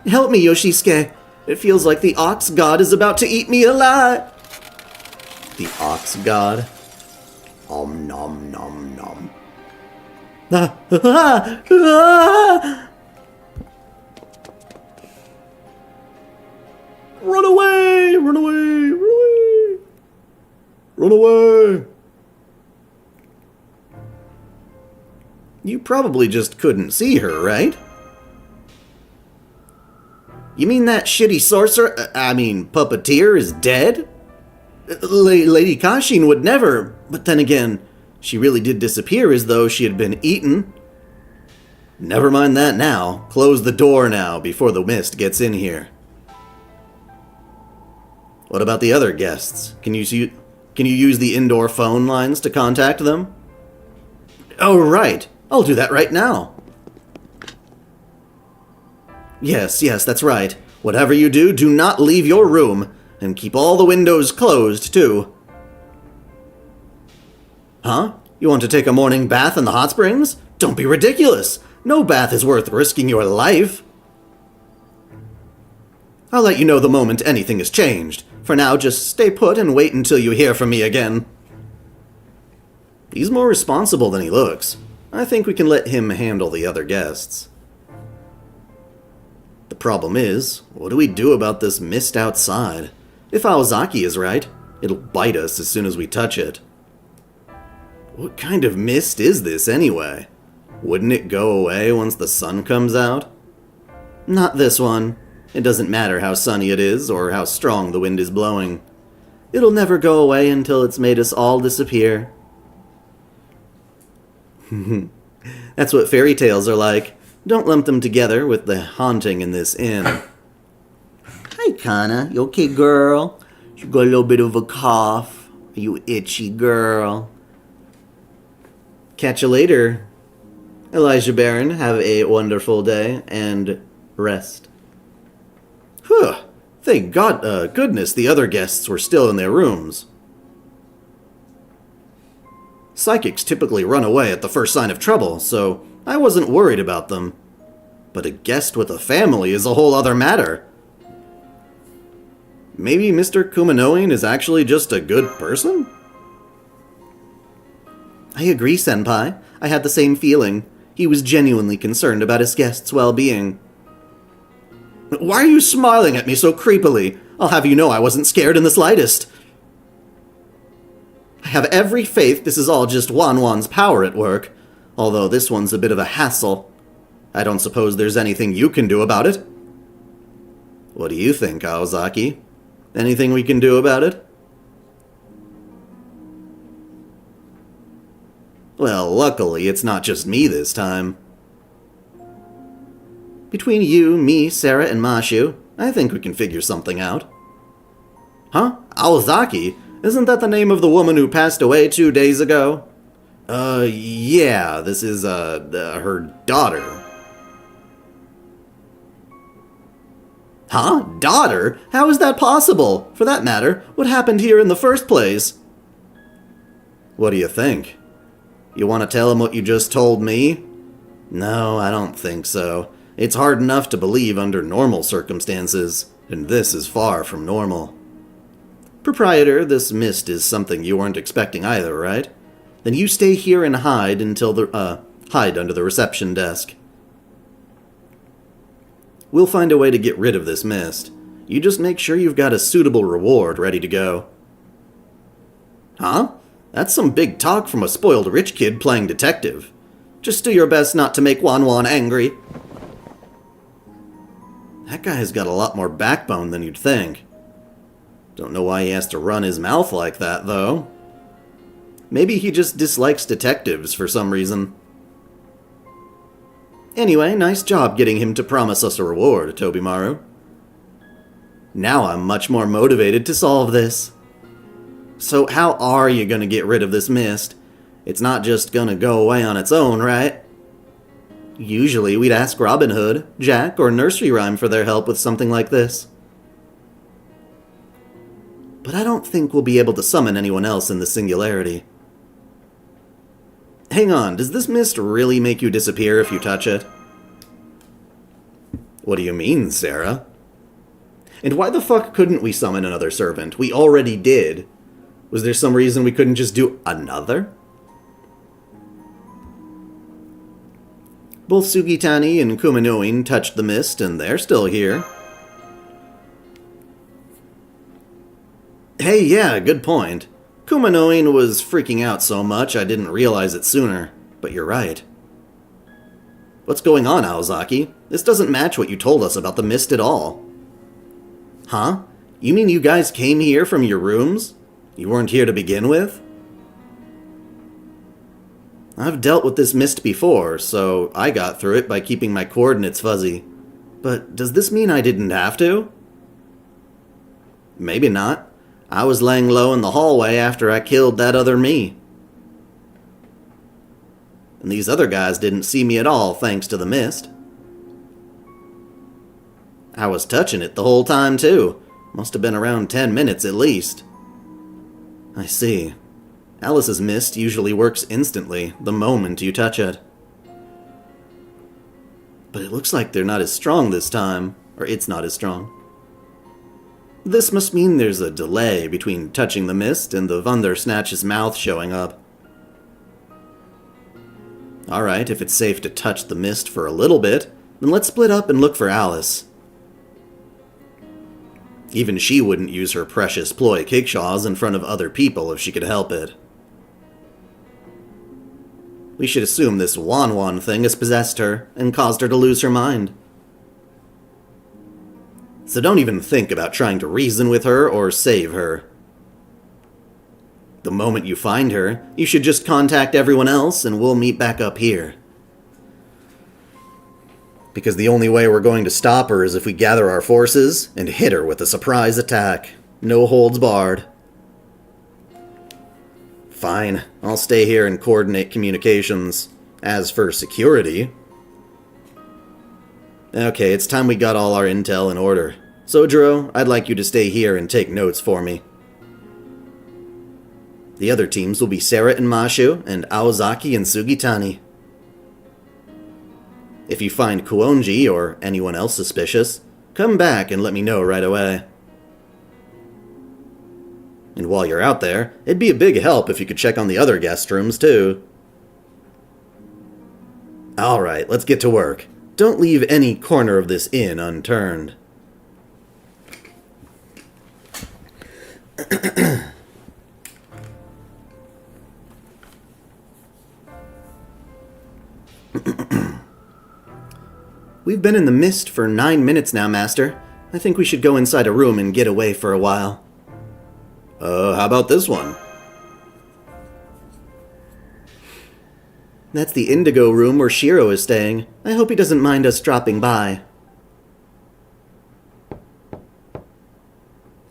Help me, Yoshisuke. It feels like the ox god is about to eat me alive. The ox god? Om nom nom nom. Run away! Run away! Run away! Run away! You probably just couldn't see her, right? You mean that shitty sorcerer, puppeteer is dead? Lady Kashin would never, but then again, she really did disappear as though she had been eaten. Never mind that now. Close the door now before the mist gets in here. What about the other guests? Can you use the indoor phone lines to contact them? Oh, right. I'll do that right now. Yes, that's right. Whatever you do, do not leave your room, and keep all the windows closed, too. Huh? You want to take a morning bath in the hot springs? Don't be ridiculous! No bath is worth risking your life. I'll let you know the moment anything has changed. For now, just stay put and wait until you hear from me again. He's more responsible than he looks. I think we can let him handle the other guests. The problem is, what do we do about this mist outside? If Aozaki is right, it'll bite us as soon as we touch it. What kind of mist is this anyway? Wouldn't it go away once the sun comes out? Not this one. It doesn't matter how sunny it is or how strong the wind is blowing. It'll never go away until it's made us all disappear. That's what fairy tales are like. Don't lump them together with the haunting in this inn. Hi, Kana. You okay, girl? You got a little bit of a cough. Are you itchy, girl? Catch you later, Elijah Barron. Have a wonderful day and rest. Whew. Thank God, goodness the other guests were still in their rooms. Psychics typically run away at the first sign of trouble, so I wasn't worried about them. But a guest with a family is a whole other matter. Maybe Mr. Kumanoin is actually just a good person? I agree, Senpai. I had the same feeling. He was genuinely concerned about his guests' well-being. Why are you smiling at me so creepily? I'll have you know I wasn't scared in the slightest. I have every faith this is all just Wanwan's power at work, although this one's a bit of a hassle. I don't suppose there's anything you can do about it. What do you think, Aozaki? Anything we can do about it? Well, luckily, it's not just me this time. Between you, me, Sarah, and Mashu, I think we can figure something out. Huh? Aozaki? Isn't that the name of the woman who passed away 2 days ago? Yeah, this is, her daughter. Huh? Daughter? How is that possible? For that matter, what happened here in the first place? What do you think? You want to tell him what you just told me? No, I don't think so. It's hard enough to believe under normal circumstances, and this is far from normal. Proprietor, this mist is something you weren't expecting either, right? Then you stay here and hide hide under the reception desk. We'll find a way to get rid of this mist. You just make sure you've got a suitable reward ready to go. Huh? That's some big talk from a spoiled rich kid playing detective. Just do your best not to make Wanwan angry. That guy has got a lot more backbone than you'd think. Don't know why he has to run his mouth like that, though. Maybe he just dislikes detectives for some reason. Anyway, nice job getting him to promise us a reward, Tobimaru. Now I'm much more motivated to solve this. So how are you gonna get rid of this mist? It's not just gonna go away on its own, right? Usually we'd ask Robin Hood, Jack, or Nursery Rhyme for their help with something like this. But I don't think we'll be able to summon anyone else in the singularity. Hang on, does this mist really make you disappear if you touch it? What do you mean, Sarah? And why the fuck couldn't we summon another servant? We already did. Was there some reason we couldn't just do another? Both Sugitani and Kumanoin touched the mist, and they're still here. Hey, yeah, good point. Kumanoin was freaking out so much I didn't realize it sooner, but you're right. What's going on, Aozaki? This doesn't match what you told us about the mist at all. Huh? You mean you guys came here from your rooms? You weren't here to begin with? I've dealt with this mist before, so I got through it by keeping my coordinates fuzzy. But does this mean I didn't have to? Maybe not. I was laying low in the hallway after I killed that other me. And these other guys didn't see me at all thanks to the mist. I was touching it the whole time too. Must have been around 10 minutes at least. I see. Alice's mist usually works instantly, the moment you touch it. But it looks like they're not as strong this time, or it's not as strong. This must mean there's a delay between touching the mist and the Wundersnatch's mouth showing up. Alright, if it's safe to touch the mist for a little bit, then let's split up and look for Alice. Even she wouldn't use her precious ploy kickshaws in front of other people if she could help it. We should assume this Wan thing has possessed her and caused her to lose her mind. So don't even think about trying to reason with her or save her. The moment you find her, you should just contact everyone else and we'll meet back up here. Because the only way we're going to stop her is if we gather our forces and hit her with a surprise attack. No holds barred. Fine, I'll stay here and coordinate communications. As for security... Okay, it's time we got all our intel in order. Sojiro, I'd like you to stay here and take notes for me. The other teams will be Sarah and Mashu, and Aozaki and Sugitani. If you find Kuonji or anyone else suspicious, come back and let me know right away. And while you're out there, it'd be a big help if you could check on the other guest rooms too. Alright, let's get to work. Don't leave any corner of this inn unturned. We've been in the mist for 9 minutes now, Master. I think we should go inside a room and get away for a while. How about this one? That's the indigo room where Shiro is staying. I hope he doesn't mind us dropping by.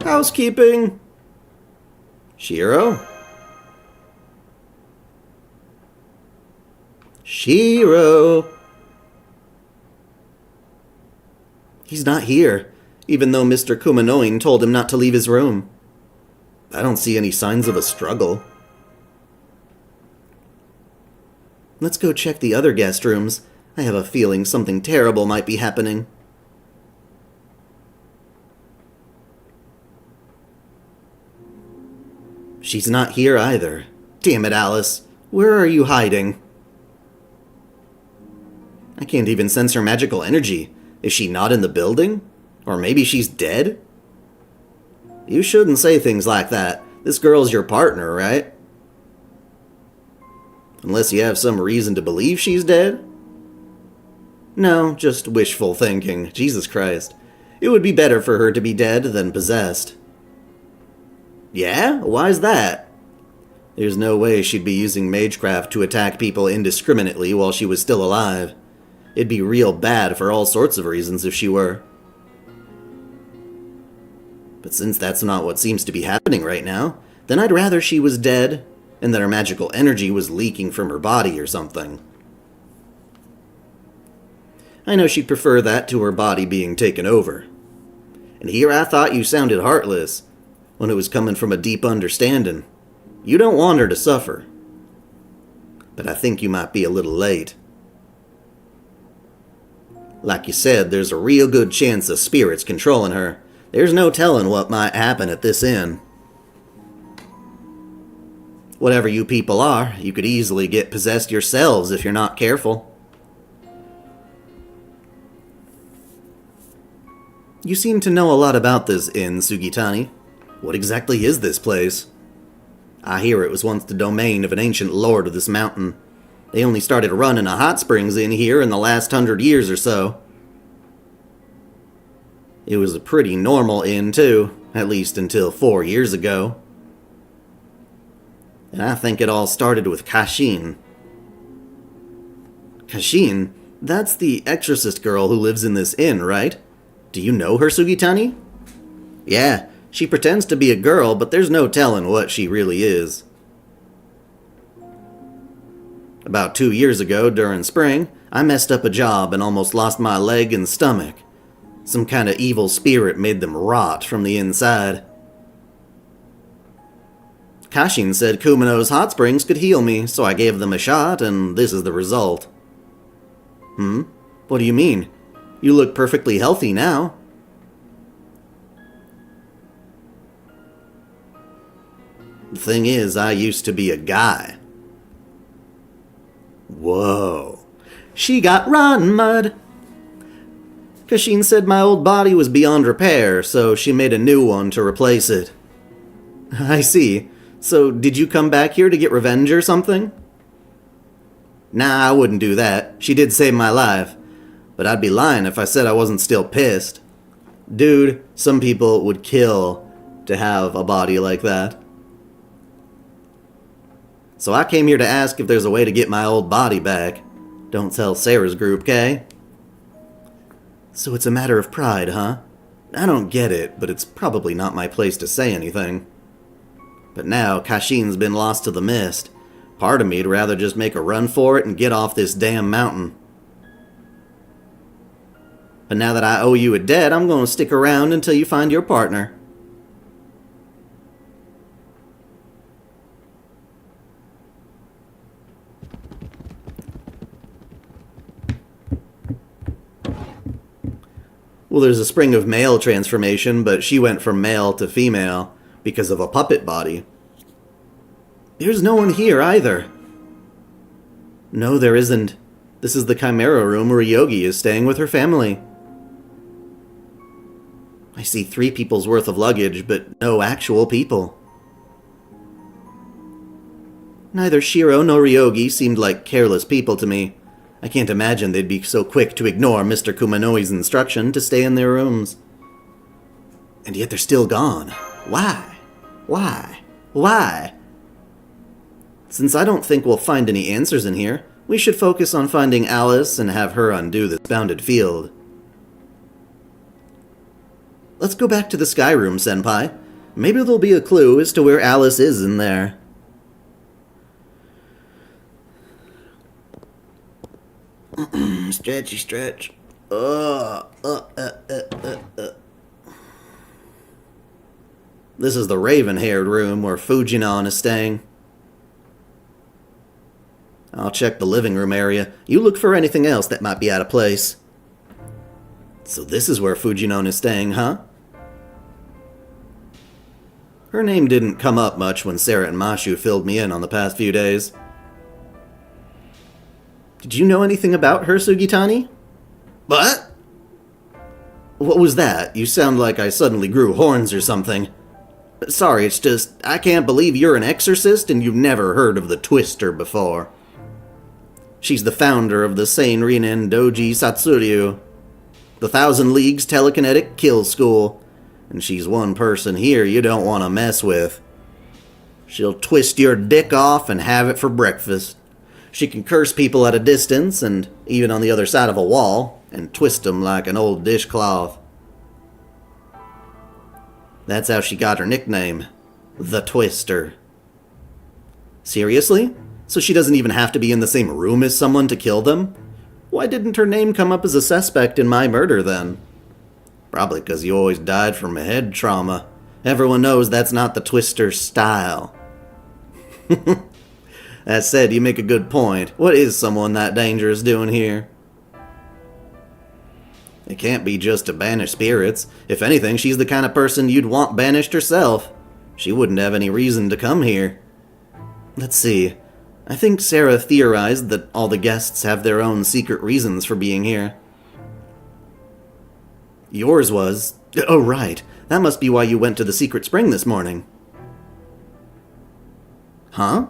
Housekeeping! Shiro? Shiro! He's not here, even though Mr. Kumanoin told him not to leave his room. I don't see any signs of a struggle. Let's go check the other guest rooms. I have a feeling something terrible might be happening. She's not here either. Damn it, Alice. Where are you hiding? I can't even sense her magical energy. Is she not in the building? Or maybe she's dead? You shouldn't say things like that. This girl's your partner, right? Unless you have some reason to believe she's dead? No, just wishful thinking. Jesus Christ. It would be better for her to be dead than possessed. Yeah? Why's that? There's no way she'd be using magecraft to attack people indiscriminately while she was still alive. It'd be real bad for all sorts of reasons if she were. But since that's not what seems to be happening right now, then I'd rather she was dead, and that her magical energy was leaking from her body or something. I know she'd prefer that to her body being taken over. And here I thought you sounded heartless, when it was coming from a deep understanding. You don't want her to suffer. But I think you might be a little late. Like you said, there's a real good chance of spirits controlling her. There's no telling what might happen at this inn. Whatever you people are, you could easily get possessed yourselves if you're not careful. You seem to know a lot about this inn, Sugitani. What exactly is this place? I hear it was once the domain of an ancient lord of this mountain. They only started running a hot springs inn here in the last 100 years or so. It was a pretty normal inn, too, at least until 4 years ago. And I think it all started with Kashin. Kashin? That's the exorcist girl who lives in this inn, right? Do you know her, Sugitani? Yeah, she pretends to be a girl, but there's no telling what she really is. About 2 years ago, during spring, I messed up a job and almost lost my leg and stomach. Some kind of evil spirit made them rot from the inside. Kashin said Kumino's hot springs could heal me, so I gave them a shot, and this is the result. What do you mean? You look perfectly healthy now. The thing is, I used to be a guy. Whoa. She got rotten mud. Kashin said my old body was beyond repair, so she made a new one to replace it. I see. So, did you come back here to get revenge or something? Nah, I wouldn't do that. She did save my life. But I'd be lying if I said I wasn't still pissed. Dude, some people would kill to have a body like that. So I came here to ask if there's a way to get my old body back. Don't tell Sarah's group, Kay? So it's a matter of pride, huh? I don't get it, but it's probably not my place to say anything. But now Kashin's been lost to the mist. Part of me'd rather just make a run for it and get off this damn mountain. But now that I owe you a debt, I'm going to stick around until you find your partner. Well, there's a spring of male transformation, but she went from male to female because of a puppet body. There's no one here either. No, there isn't. This is the Chimera room where Yogi is staying with her family. I see 3 people's worth of luggage, but no actual people. Neither Shiro nor Ryogi seemed like careless people to me. I can't imagine they'd be so quick to ignore Mr. Kumanoi's instruction to stay in their rooms. And yet they're still gone. Why? Why? Since I don't think we'll find any answers in here, we should focus on finding Alice and have her undo this bounded field. Let's go back to the Sky Room, Senpai. Maybe there'll be a clue as to where Alice is in there. Stretchy stretch. This is the raven-haired room where Fujinon is staying. I'll check the living room area. You look for anything else that might be out of place. So this is where Fujinon is staying, huh? Her name didn't come up much when Sarah and Mashu filled me in on the past few days. Did you know anything about her, Sugitani? What? What was that? You sound like I suddenly grew horns or something. Sorry, it's just, I can't believe you're an exorcist and you've never heard of the Twister before. She's the founder of the Seinrinen Doji Satsuryu. the Thousand Leagues Telekinetic Kill School. And she's one person here you don't want to mess with. She'll twist your dick off and have it for breakfast. She can curse people at a distance and even on the other side of a wall and twist them like an old dishcloth. That's how she got her nickname, the Twister. Seriously? So she doesn't even have to be in the same room as someone to kill them? Why didn't her name come up as a suspect in my murder then? Probably because you always died from head trauma. Everyone knows that's not the Twister style. That said, you make a good point. What is someone that dangerous doing here? It can't be just to banish spirits. If anything, she's the kind of person you'd want banished herself. She wouldn't have any reason to come here. Let's see. I think Sarah theorized that all the guests have their own secret reasons for being here. Yours was... Oh, right. That must be why you went to the secret spring this morning. Huh?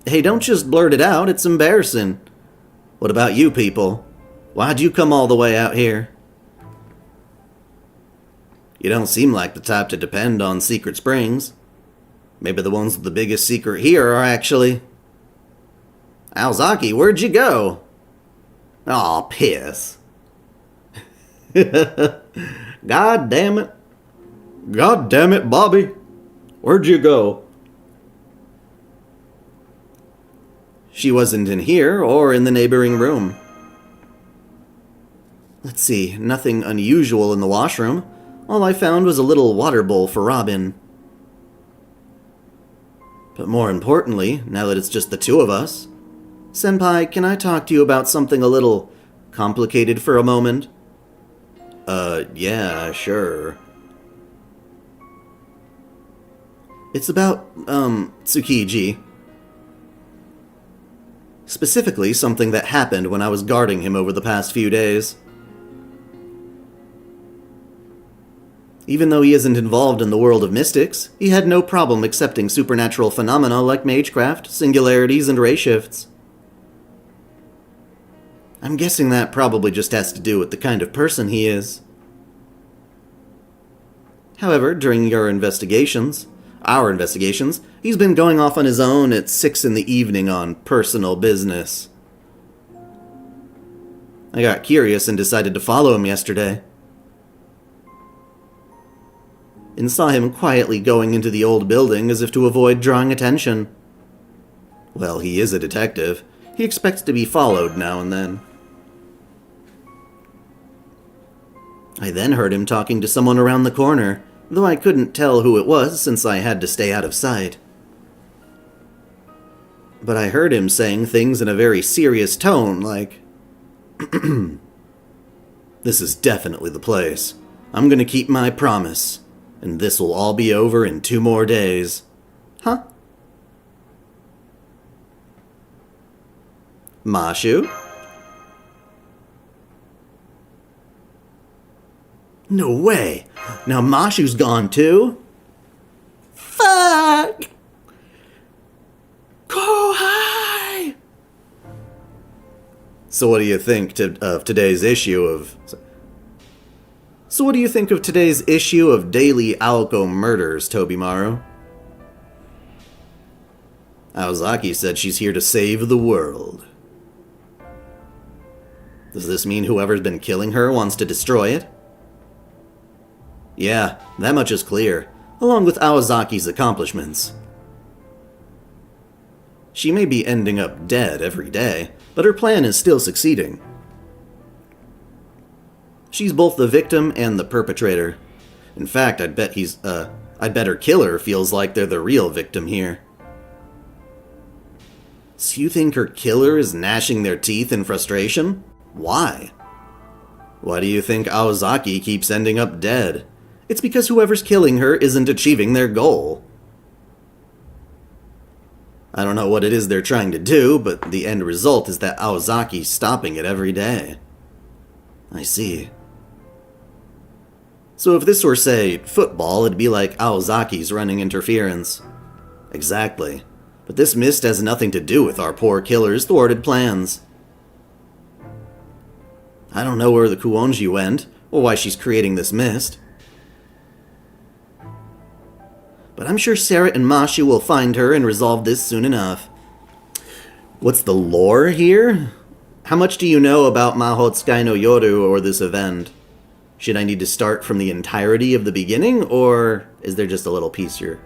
Hey, don't just blurt it out. It's embarrassing. What about you people? Why'd you come all the way out here? You don't seem like the type to depend on secret springs. Maybe the ones with the biggest secret here are actually... Aozaki, where'd you go? Aw, piss. God damn it. God damn it, Bobby. Where'd you go? She wasn't in here or in the neighboring room. Let's see, nothing unusual in the washroom. All I found was a little water bowl for Robin. But more importantly, now that it's just the two of us, Senpai, can I talk to you about something a little complicated for a moment? Yeah, sure. It's about, Tsukiji. Specifically, something that happened when I was guarding him over the past few days. Even though he isn't involved in the world of mystics, he had no problem accepting supernatural phenomena like magecraft, singularities, and ray shifts. I'm guessing that probably just has to do with the kind of person he is. However, during our investigations, he's been going off on his own at 6 in the evening on personal business. I got curious and decided to follow him yesterday. And saw him quietly going into the old building as if to avoid drawing attention. Well, he is a detective. He expects to be followed now and then. I then heard him talking to someone around the corner, though I couldn't tell who it was since I had to stay out of sight. But I heard him saying things in a very serious tone, like, "This is definitely the place. I'm gonna keep my promise, and this will all be over in 2 more days." Huh? Mashu? No way! Now Mashu's gone too? Fuck! Kohai! So what do you think of today's issue of... So what do you think of today's issue of Daily Aoko Murders, Tobimaru? Aozaki said she's here to save the world. Does this mean whoever's been killing her wants to destroy it? Yeah, that much is clear, along with Aozaki's accomplishments. She may be ending up dead every day, but her plan is still succeeding. She's both the victim and the perpetrator. In fact, I'd bet her killer feels like they're the real victim here. So you think her killer is gnashing their teeth in frustration? Why? Why do you think Aozaki keeps ending up dead? It's because whoever's killing her isn't achieving their goal. I don't know what it is they're trying to do, but the end result is that Aozaki's stopping it every day. I see. So if this were, say, football, it'd be like Aozaki's running interference. Exactly. But this mist has nothing to do with our poor killer's thwarted plans. I don't know where the Kuonji went, or why she's creating this mist. But I'm sure Sarah and Mashu will find her and resolve this soon enough. What's the lore here? How much do you know about Mahotsukai no Yoru or this event? Should I need to start from the entirety of the beginning, or is there just a little piece you're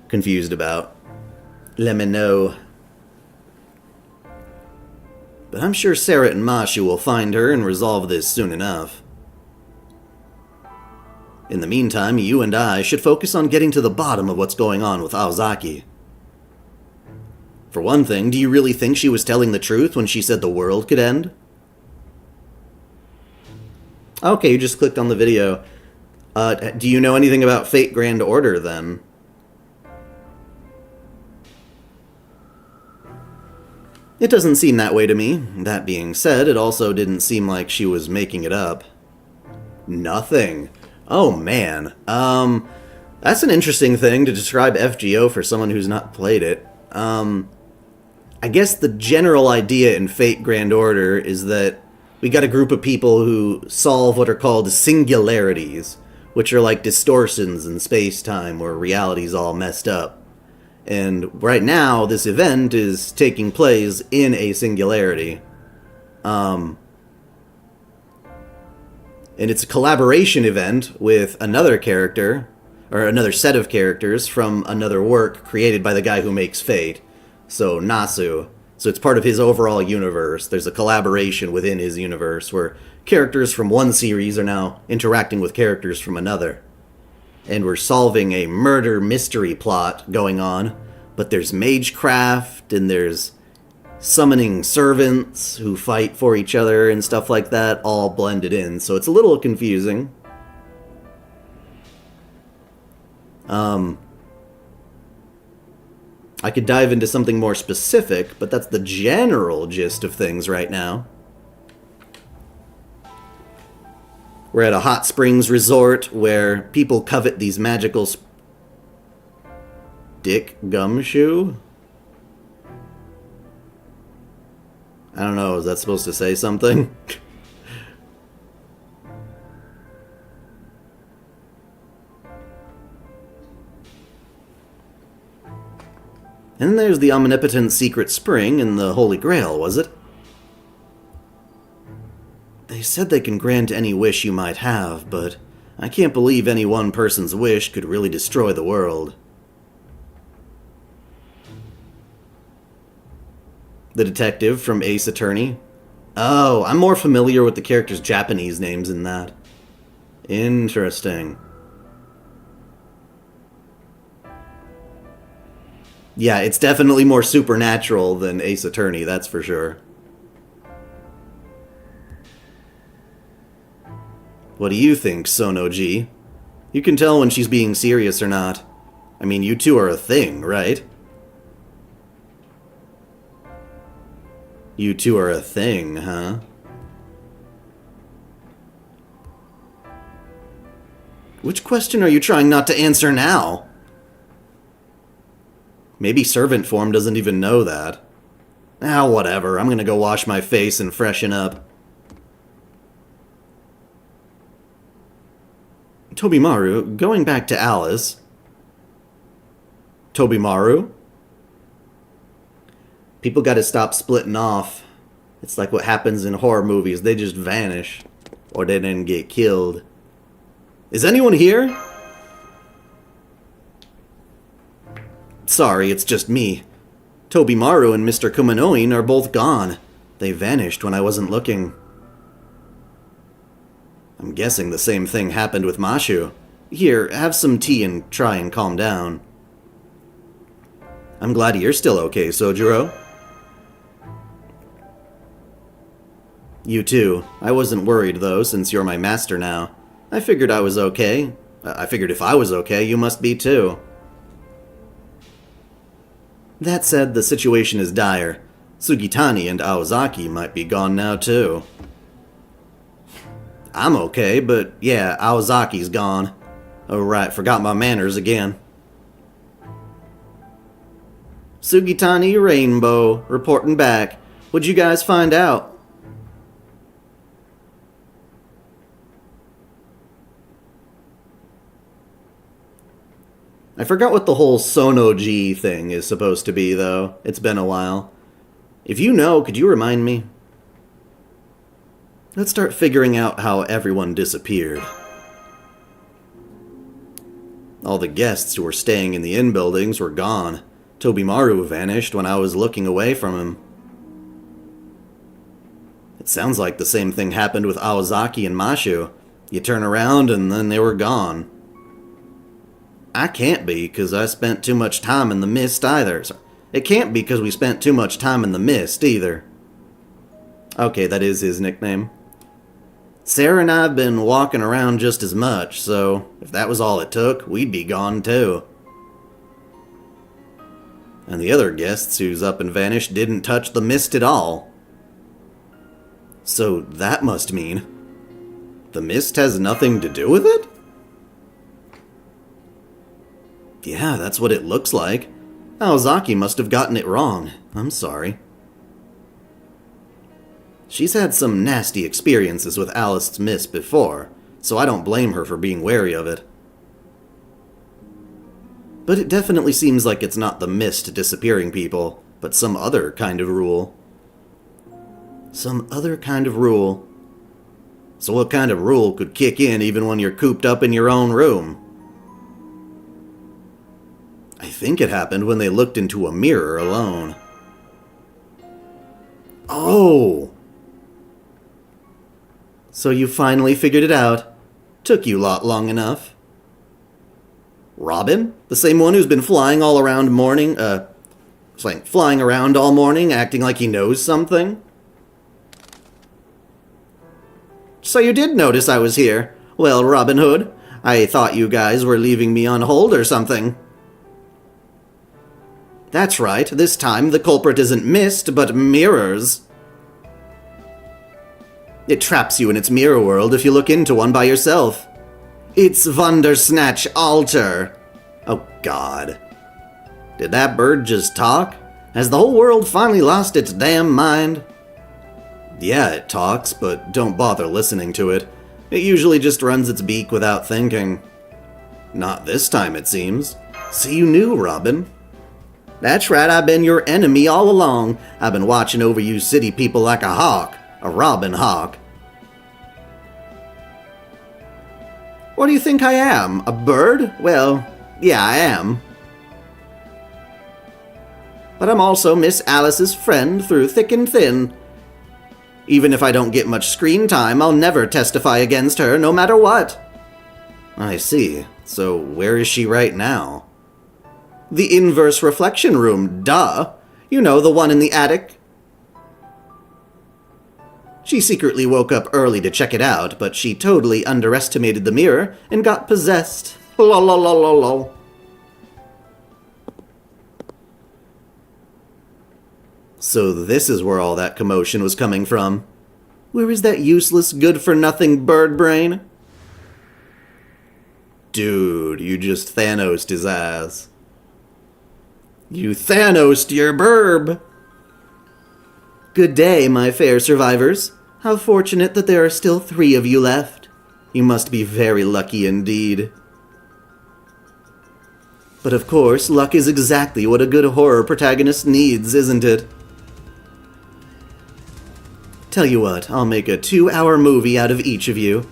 confused about? Let me know. But I'm sure Sarah and Mashu will find her and resolve this soon enough. In the meantime, you and I should focus on getting to the bottom of what's going on with Aozaki. For one thing, do you really think she was telling the truth when she said the world could end? Okay, you just clicked on the video. Do you know anything about Fate Grand Order, then? It doesn't seem that way to me. That being said, it also didn't seem like she was making it up. Nothing. Oh, man. That's an interesting thing to describe FGO for someone who's not played it. I guess the general idea in Fate Grand Order is that we got a group of people who solve what are called singularities, which are like distortions in space-time where reality's all messed up. And right now, this event is taking place in a singularity. And it's a collaboration event with another character, or another set of characters from another work created by the guy who makes Fate. So, Nasu. So it's part of his overall universe. There's a collaboration within his universe where characters from one series are now interacting with characters from another. And we're solving a murder mystery plot going on, but there's magecraft, and there's summoning servants who fight for each other and stuff like that, all blended in, so it's a little confusing. I could dive into something more specific, but that's the general gist of things right now. We're at a hot springs resort where people covet these magical Dick Gumshoe? I don't know, is that supposed to say something? And then there's the omnipotent secret spring and the Holy Grail, was it? They said they can grant any wish you might have, but I can't believe any one person's wish could really destroy the world. The detective from Ace Attorney? Oh, I'm more familiar with the characters' Japanese names in that. Interesting. Yeah, it's definitely more supernatural than Ace Attorney, that's for sure. What do you think, Sono-ji? You can tell when she's being serious or not. I mean, you two are a thing, right? You two are a thing, huh? Which question are you trying not to answer now? Maybe servant form doesn't even know that. Ah, whatever. I'm gonna go wash my face and freshen up. Tobimaru, going back to Alice. Tobimaru? People gotta stop splitting off. It's like what happens in horror movies. They just vanish. Or they then get killed. Is anyone here? Sorry, it's just me. Tobimaru and Mr. Kumanoin are both gone. They vanished when I wasn't looking. I'm guessing the same thing happened with Mashu. Here, have some tea and try and calm down. I'm glad you're still okay, Sojiro. You too. I wasn't worried, though, since you're my master now. I figured I was okay. I figured if I was okay, you must be too. That said, the situation is dire. Sugitani and Aozaki might be gone now, too. I'm okay, but yeah, Aozaki's gone. Oh right, forgot my manners again. Sugitani Rainbow, reporting back. What'd you guys find out? I forgot what the whole Sonoji thing is supposed to be, though. It's been a while. If you know, could you remind me? Let's start figuring out how everyone disappeared. All the guests who were staying in the inn buildings were gone. Tobimaru vanished when I was looking away from him. It sounds like the same thing happened with Aozaki and Mashu. You turn around and then they were gone. I can't be, because I spent too much time in the mist either. It can't be because we spent too much time in the mist either. Okay, that is his nickname. Sarah and I have been walking around just as much, so if that was all it took, we'd be gone too. And the other guests who's up and vanished didn't touch the mist at all. So that must mean the mist has nothing to do with it? Yeah, that's what it looks like. Aozaki must have gotten it wrong. I'm sorry. She's had some nasty experiences with Alice's mist before, so I don't blame her for being wary of it. But it definitely seems like it's not the mist disappearing people, but some other kind of rule. Some other kind of rule. So what kind of rule could kick in even when you're cooped up in your own room? I think it happened when they looked into a mirror alone. Oh! So you finally figured it out. Took you lot long enough. Robin? The same one who's been flying all around flying around all morning, acting like he knows something? So you did notice I was here. Well, Robin Hood, I thought you guys were leaving me on hold or something. That's right, this time the culprit isn't mist, but mirrors. It traps you in its mirror world if you look into one by yourself. It's Wundersnatch Alter. Oh god. Did that bird just talk? Has the whole world finally lost its damn mind? Yeah, it talks, but don't bother listening to it. It usually just runs its beak without thinking. Not this time, it seems. So you knew, Robin. That's right, I've been your enemy all along. I've been watching over you city people like a hawk. A robin hawk. What do you think I am? A bird? Well, yeah, I am. But I'm also Miss Alice's friend through thick and thin. Even if I don't get much screen time, I'll never testify against her, no matter what. I see. So where is she right now? The inverse reflection room, duh. You know, the one in the attic. She secretly woke up early to check it out, but she totally underestimated the mirror and got possessed. Lol lol lol lol lol. So this is where all that commotion was coming from. Where is that useless, good-for-nothing bird brain? Dude, you just Thanos'd his ass. You Thanos'd your burb! Good day, my fair survivors. How fortunate that there are still 3 of you left. You must be very lucky indeed. But of course, luck is exactly what a good horror protagonist needs, isn't it? Tell you what, I'll make a 2-hour movie out of each of you.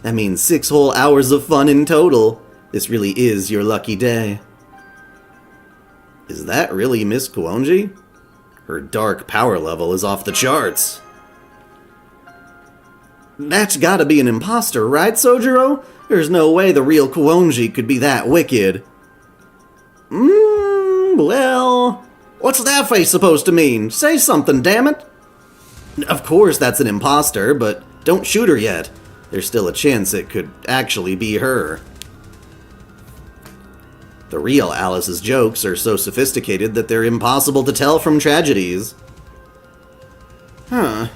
That means 6 whole hours of fun in total. This really is your lucky day. Is that really Miss Kuonji? Her dark power level is off the charts. That's gotta be an imposter, right, Sojiro? There's no way the real Kuonji could be that wicked. Well... What's that face supposed to mean? Say something, damn it! Of course that's an imposter, but don't shoot her yet. There's still a chance it could actually be her. The real Alice's jokes are so sophisticated that they're impossible to tell from tragedies. Huh.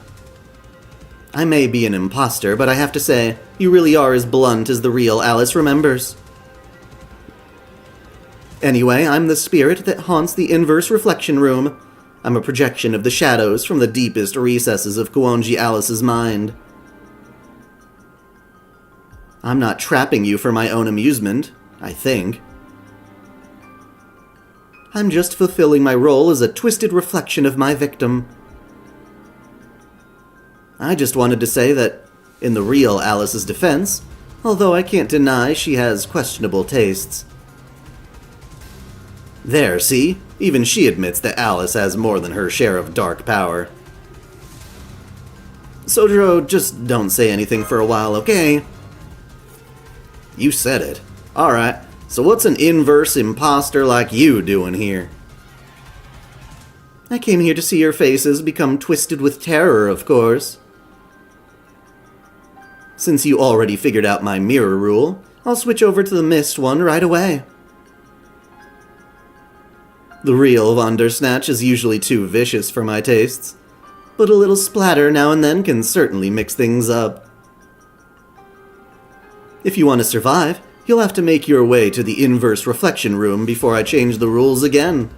I may be an imposter, but I have to say, you really are as blunt as the real Alice remembers. Anyway, I'm the spirit that haunts the inverse reflection room. I'm a projection of the shadows from the deepest recesses of Kuonji Alice's mind. I'm not trapping you for my own amusement, I think. I'm just fulfilling my role as a twisted reflection of my victim. I just wanted to say that, in the real Alice's defense, although I can't deny she has questionable tastes. There, see? Even she admits that Alice has more than her share of dark power. Sojiro, just don't say anything for a while, okay? You said it. Alright, so what's an inverse imposter like you doing here? I came here to see your faces become twisted with terror, of course. Since you already figured out my mirror rule, I'll switch over to the mist one right away. The real Vandersnatch is usually too vicious for my tastes, but a little splatter now and then can certainly mix things up. If you want to survive, you'll have to make your way to the inverse reflection room before I change the rules again.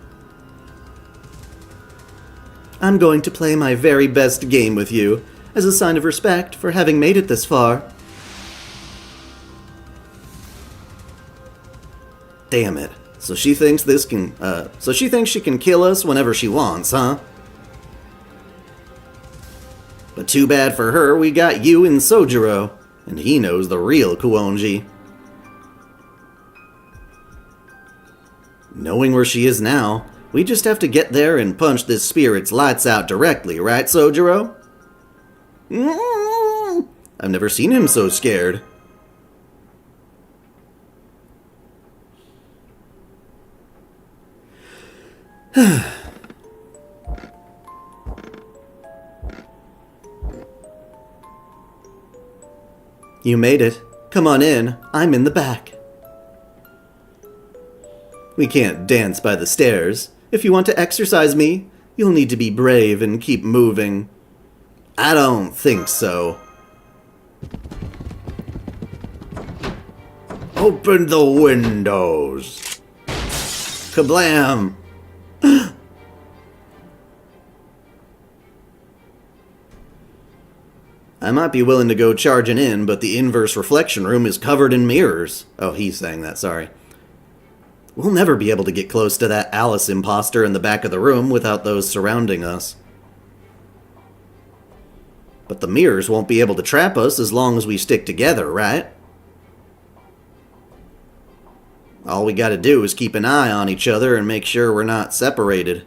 I'm going to play my very best game with you, as a sign of respect for having made it this far. Damn it. So she thinks she can kill us whenever she wants, huh? But too bad for her, we got you and Sojiro, and he knows the real Kuonji. Knowing where she is now, we just have to get there and punch this spirit's lights out directly, right, Sojiro? I've never seen him so scared. You made it. Come on in. I'm in the back. We can't dance by the stairs. If you want to exercise me, you'll need to be brave and keep moving. I don't think so. Open the windows. Kablam! I might be willing to go charging in, but the inverse reflection room is covered in mirrors. Oh, he's saying that, sorry. We'll never be able to get close to that Alice imposter in the back of the room without those surrounding us. But the mirrors won't be able to trap us as long as we stick together, right? All we gotta do is keep an eye on each other and make sure we're not separated.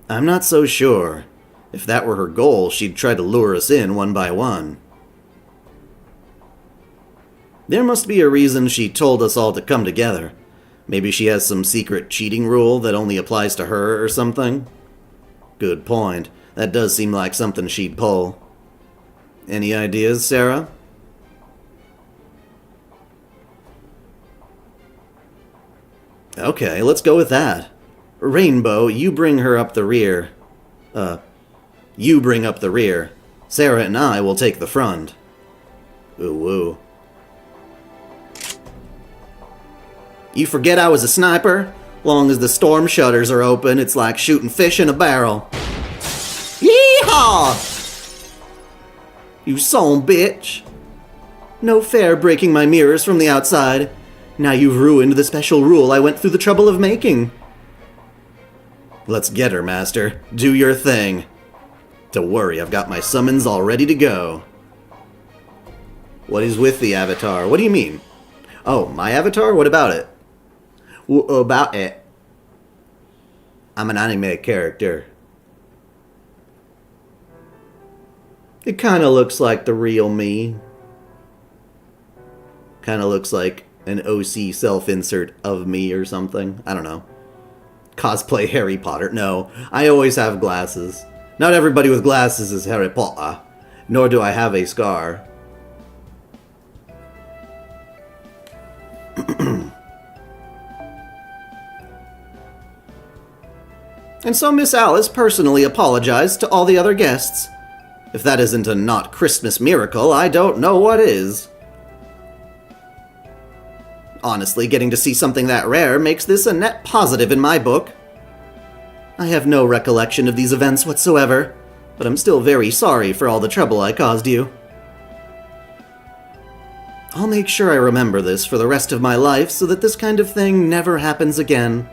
I'm not so sure. If that were her goal, she'd try to lure us in one by one. There must be a reason she told us all to come together. Maybe she has some secret cheating rule that only applies to her or something? Good point. That does seem like something she'd pull. Any ideas, Sarah? Okay, let's go with that. Rainbow, you bring her up the rear. You bring up the rear. Sarah and I will take the front. Ooh, woo. You forget I was a sniper? Long as the storm shutters are open, it's like shooting fish in a barrel. Yeehaw! You son bitch. No fair breaking my mirrors from the outside. Now you've ruined the special rule I went through the trouble of making. Let's get her, Master. Do your thing. Don't worry, I've got my summons all ready to go. What is with the avatar? What do you mean? Oh, my avatar? What about it? What about it? I'm an anime character. It kinda looks like the real me. Kinda looks like an OC self-insert of me or something. I don't know. Cosplay Harry Potter. No, I always have glasses. Not everybody with glasses is Harry Potter. Nor do I have a scar. And so Miss Alice personally apologized to all the other guests. If that isn't a not Christmas miracle, I don't know what is. Honestly, getting to see something that rare makes this a net positive in my book. I have no recollection of these events whatsoever, but I'm still very sorry for all the trouble I caused you. I'll make sure I remember this for the rest of my life so that this kind of thing never happens again.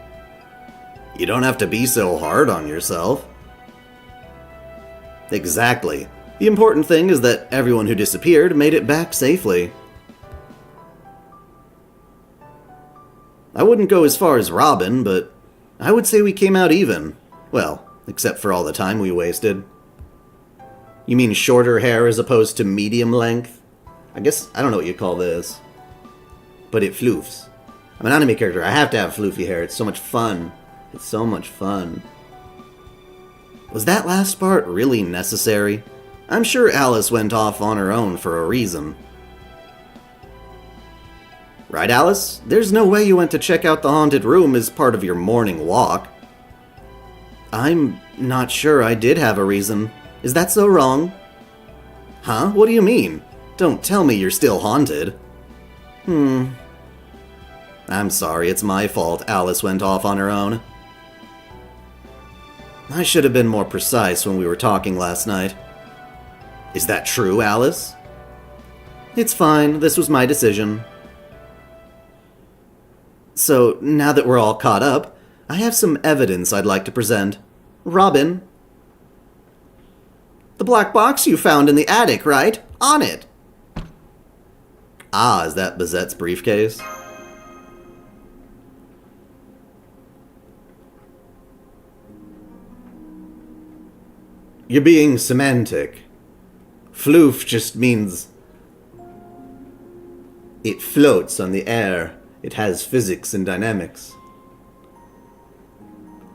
You don't have to be so hard on yourself. Exactly. The important thing is that everyone who disappeared made it back safely. I wouldn't go as far as Robin, but I would say we came out even. Well, except for all the time we wasted. You mean shorter hair as opposed to medium length? I guess, I don't know what you call this. But it floofs. I'm an anime character, I have to have floofy hair, it's so much fun. It's so much fun. Was that last part really necessary? I'm sure Alice went off on her own for a reason. Right, Alice? There's no way you went to check out the haunted room as part of your morning walk. I'm not sure I did have a reason. Is that so wrong? Huh? What do you mean? Don't tell me you're still haunted. I'm sorry, it's my fault Alice went off on her own. I should have been more precise when we were talking last night. Is that true, Alice? It's fine, this was my decision. So, now that we're all caught up, I have some evidence I'd like to present. Robin. The black box you found in the attic, right? On it! Ah, is that Bazette's briefcase? You're being semantic. Floof just means it floats on the air. It has physics and dynamics.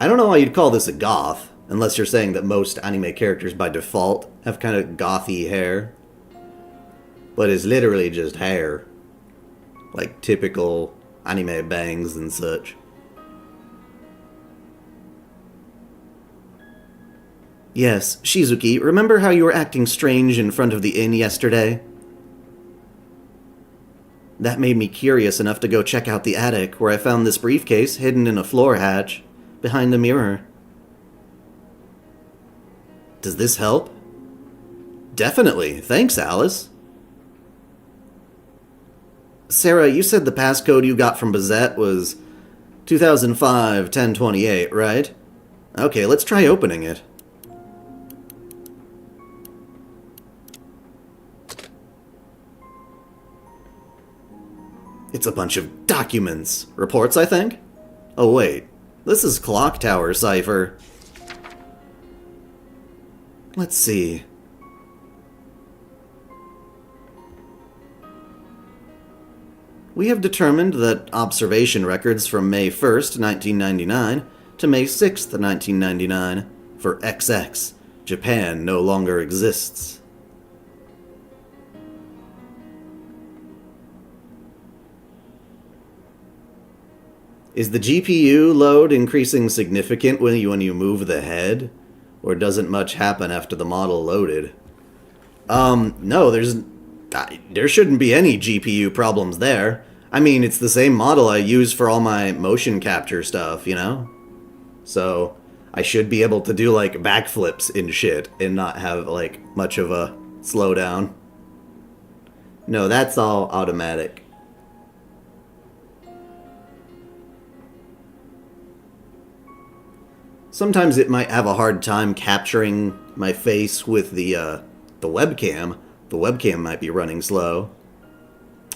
I don't know why you'd call this a goth, unless you're saying that most anime characters by default have kind of gothy hair. But it's literally just hair. Like typical anime bangs and such. Yes, Shizuki, remember how you were acting strange in front of the inn yesterday? That made me curious enough to go check out the attic, where I found this briefcase hidden in a floor hatch, behind the mirror. Does this help? Definitely. Thanks, Alice. Sarah, you said the passcode you got from Bazette was 2005-1028, right? Okay, let's try opening it. It's a bunch of documents. Reports, I think? Oh, wait. This is Clock Tower cipher. Let's see. We have determined that observation records from May 1st, 1999 to May 6th, 1999 for XX, Japan no longer exists. Is the GPU load increasing significant when you move the head? Or doesn't much happen after the model loaded? No, there shouldn't be any GPU problems there. I mean, it's the same model I use for all my motion capture stuff, you know? So, I should be able to do, like, backflips and shit and not have, like, much of a slowdown. No, that's all automatic. Sometimes it might have a hard time capturing my face with the webcam. The webcam might be running slow.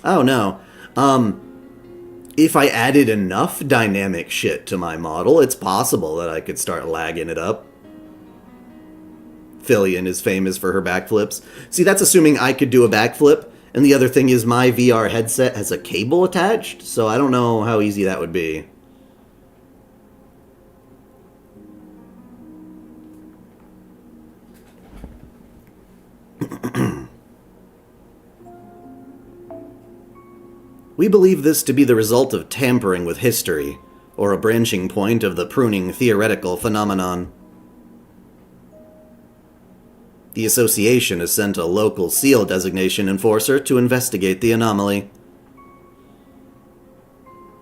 Oh no. If I added enough dynamic shit to my model, it's possible that I could start lagging it up. Fillion is famous for her backflips. See, that's assuming I could do a backflip, and the other thing is my VR headset has a cable attached, so I don't know how easy that would be. We believe this to be the result of tampering with history, or a branching point of the pruning theoretical phenomenon. The association has sent a local seal designation enforcer to investigate the anomaly.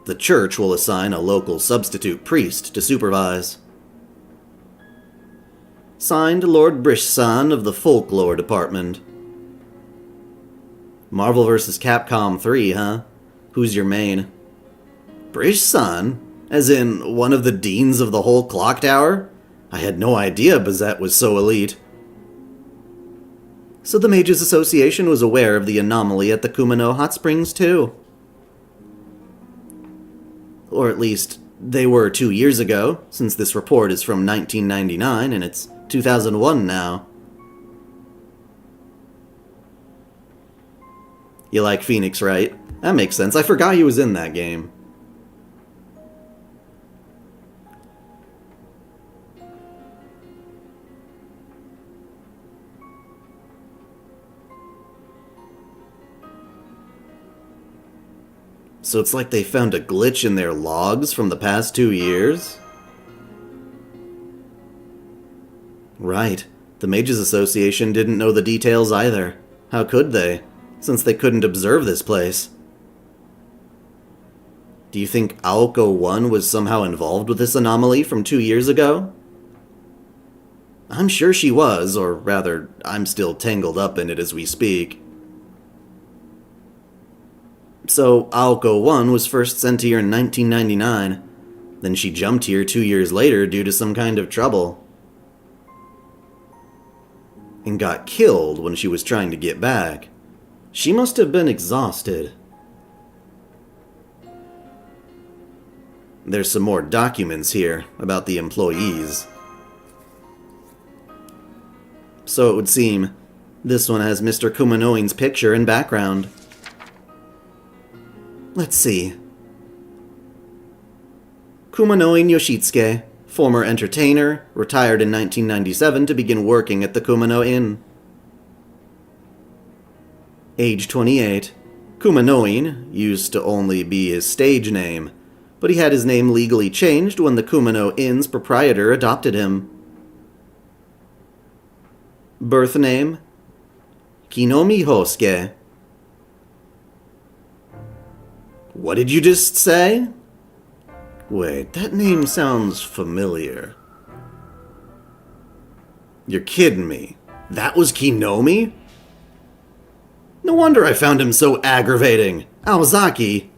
The church will assign a local substitute priest to supervise. Signed, Lord Brish-san of the Folklore Department. Marvel vs. Capcom 3, huh? Who's your main? Brish-san? As in, one of the deans of the whole clock tower? I had no idea Bazette was so elite. So the Mages Association was aware of the anomaly at the Kumano Hot Springs too. Or at least, they were 2 years ago, since this report is from 1999 and it's 2001 now. You like Phoenix, right? That makes sense. I forgot he was in that game. So it's like they found a glitch in their logs from the past 2 years? Right. The Mages Association didn't know the details either. How could they, since they couldn't observe this place? Do you think Aoko 1 was somehow involved with this anomaly from 2 years ago? I'm sure she was, or rather, I'm still tangled up in it as we speak. So, Aoko 1 was first sent here in 1999. Then she jumped here 2 years later due to some kind of trouble. And got killed when she was trying to get back. She must have been exhausted. There's some more documents here about the employees. So it would seem, this one has Mr. Kumanoin's picture and background. Let's see. Kumanoin Yoshitsuke, former entertainer, retired in 1997 to begin working at the Kumano Inn. Age 28. Kumanoin used to only be his stage name, but he had his name legally changed when the Kumano Inn's proprietor adopted him. Birth name? Kinomi Hosuke. What did you just say? Wait, that name sounds familiar. You're kidding me. That was Kinomi? No wonder I found him so aggravating. Aozaki.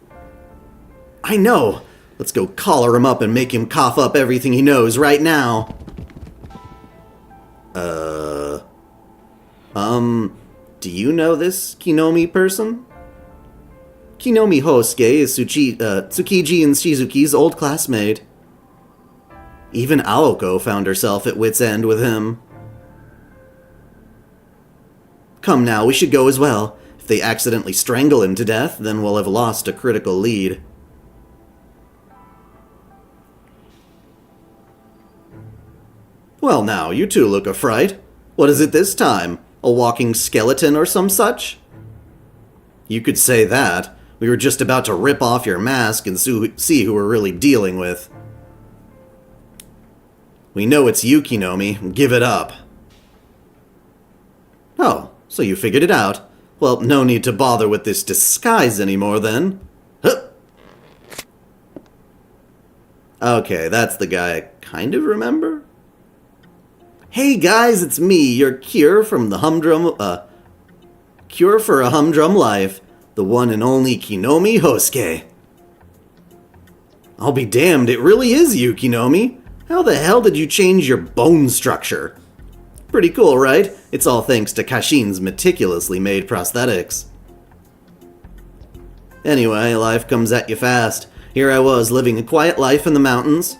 I know. Let's go collar him up and make him cough up everything he knows right now. Do you know this Kinomi person? Kinomi Hosuke is Tsukiji and Shizuki's old classmate. Even Aoko found herself at wit's end with him. Come now, we should go as well. If they accidentally strangle him to death, then we'll have lost a critical lead. Well now, you two look a fright. What is it this time? A walking skeleton or some such? You could say that. We were just about to rip off your mask and see who we're really dealing with. We know it's you, Kinomi. Give it up. Oh, so you figured it out. Well, no need to bother with this disguise anymore, then. Huh. Okay, that's the guy I kind of remember. Hey guys, it's me, your cure for a humdrum life. The one and only Kinomi Hosuke. I'll be damned, it really is you, Kinomi. How the hell did you change your bone structure? Pretty cool, right? It's all thanks to Kashin's meticulously made prosthetics. Anyway, life comes at you fast. Here I was, living a quiet life in the mountains.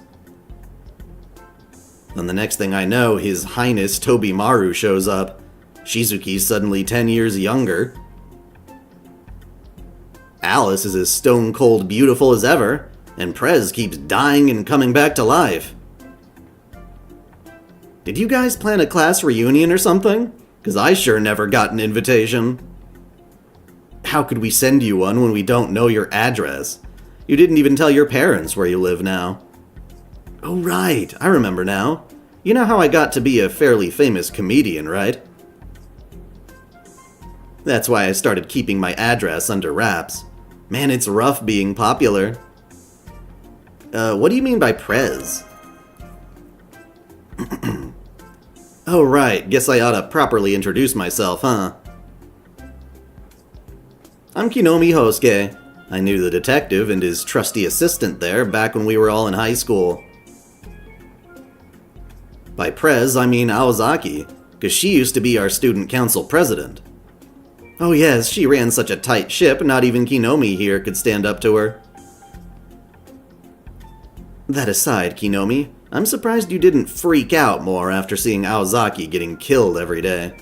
And the next thing I know, His Highness Tobimaru shows up. Shizuki's suddenly 10 years younger. Alice is as stone-cold beautiful as ever, and Prez keeps dying and coming back to life. Did you guys plan a class reunion or something? 'Cause I sure never got an invitation. How could we send you one when we don't know your address? You didn't even tell your parents where you live now. Oh right, I remember now. You know how I got to be a fairly famous comedian, right? That's why I started keeping my address under wraps. Man, it's rough being popular. What do you mean by Prez? Oh right, guess I ought to properly introduce myself, huh? I'm Kinomi Hosuke. I knew the detective and his trusty assistant there back when we were all in high school. By Prez, I mean Aozaki, because she used to be our student council president. Oh yes, she ran such a tight ship, not even Kinomi here could stand up to her. That aside, Kinomi, I'm surprised you didn't freak out more after seeing Aozaki getting killed every day.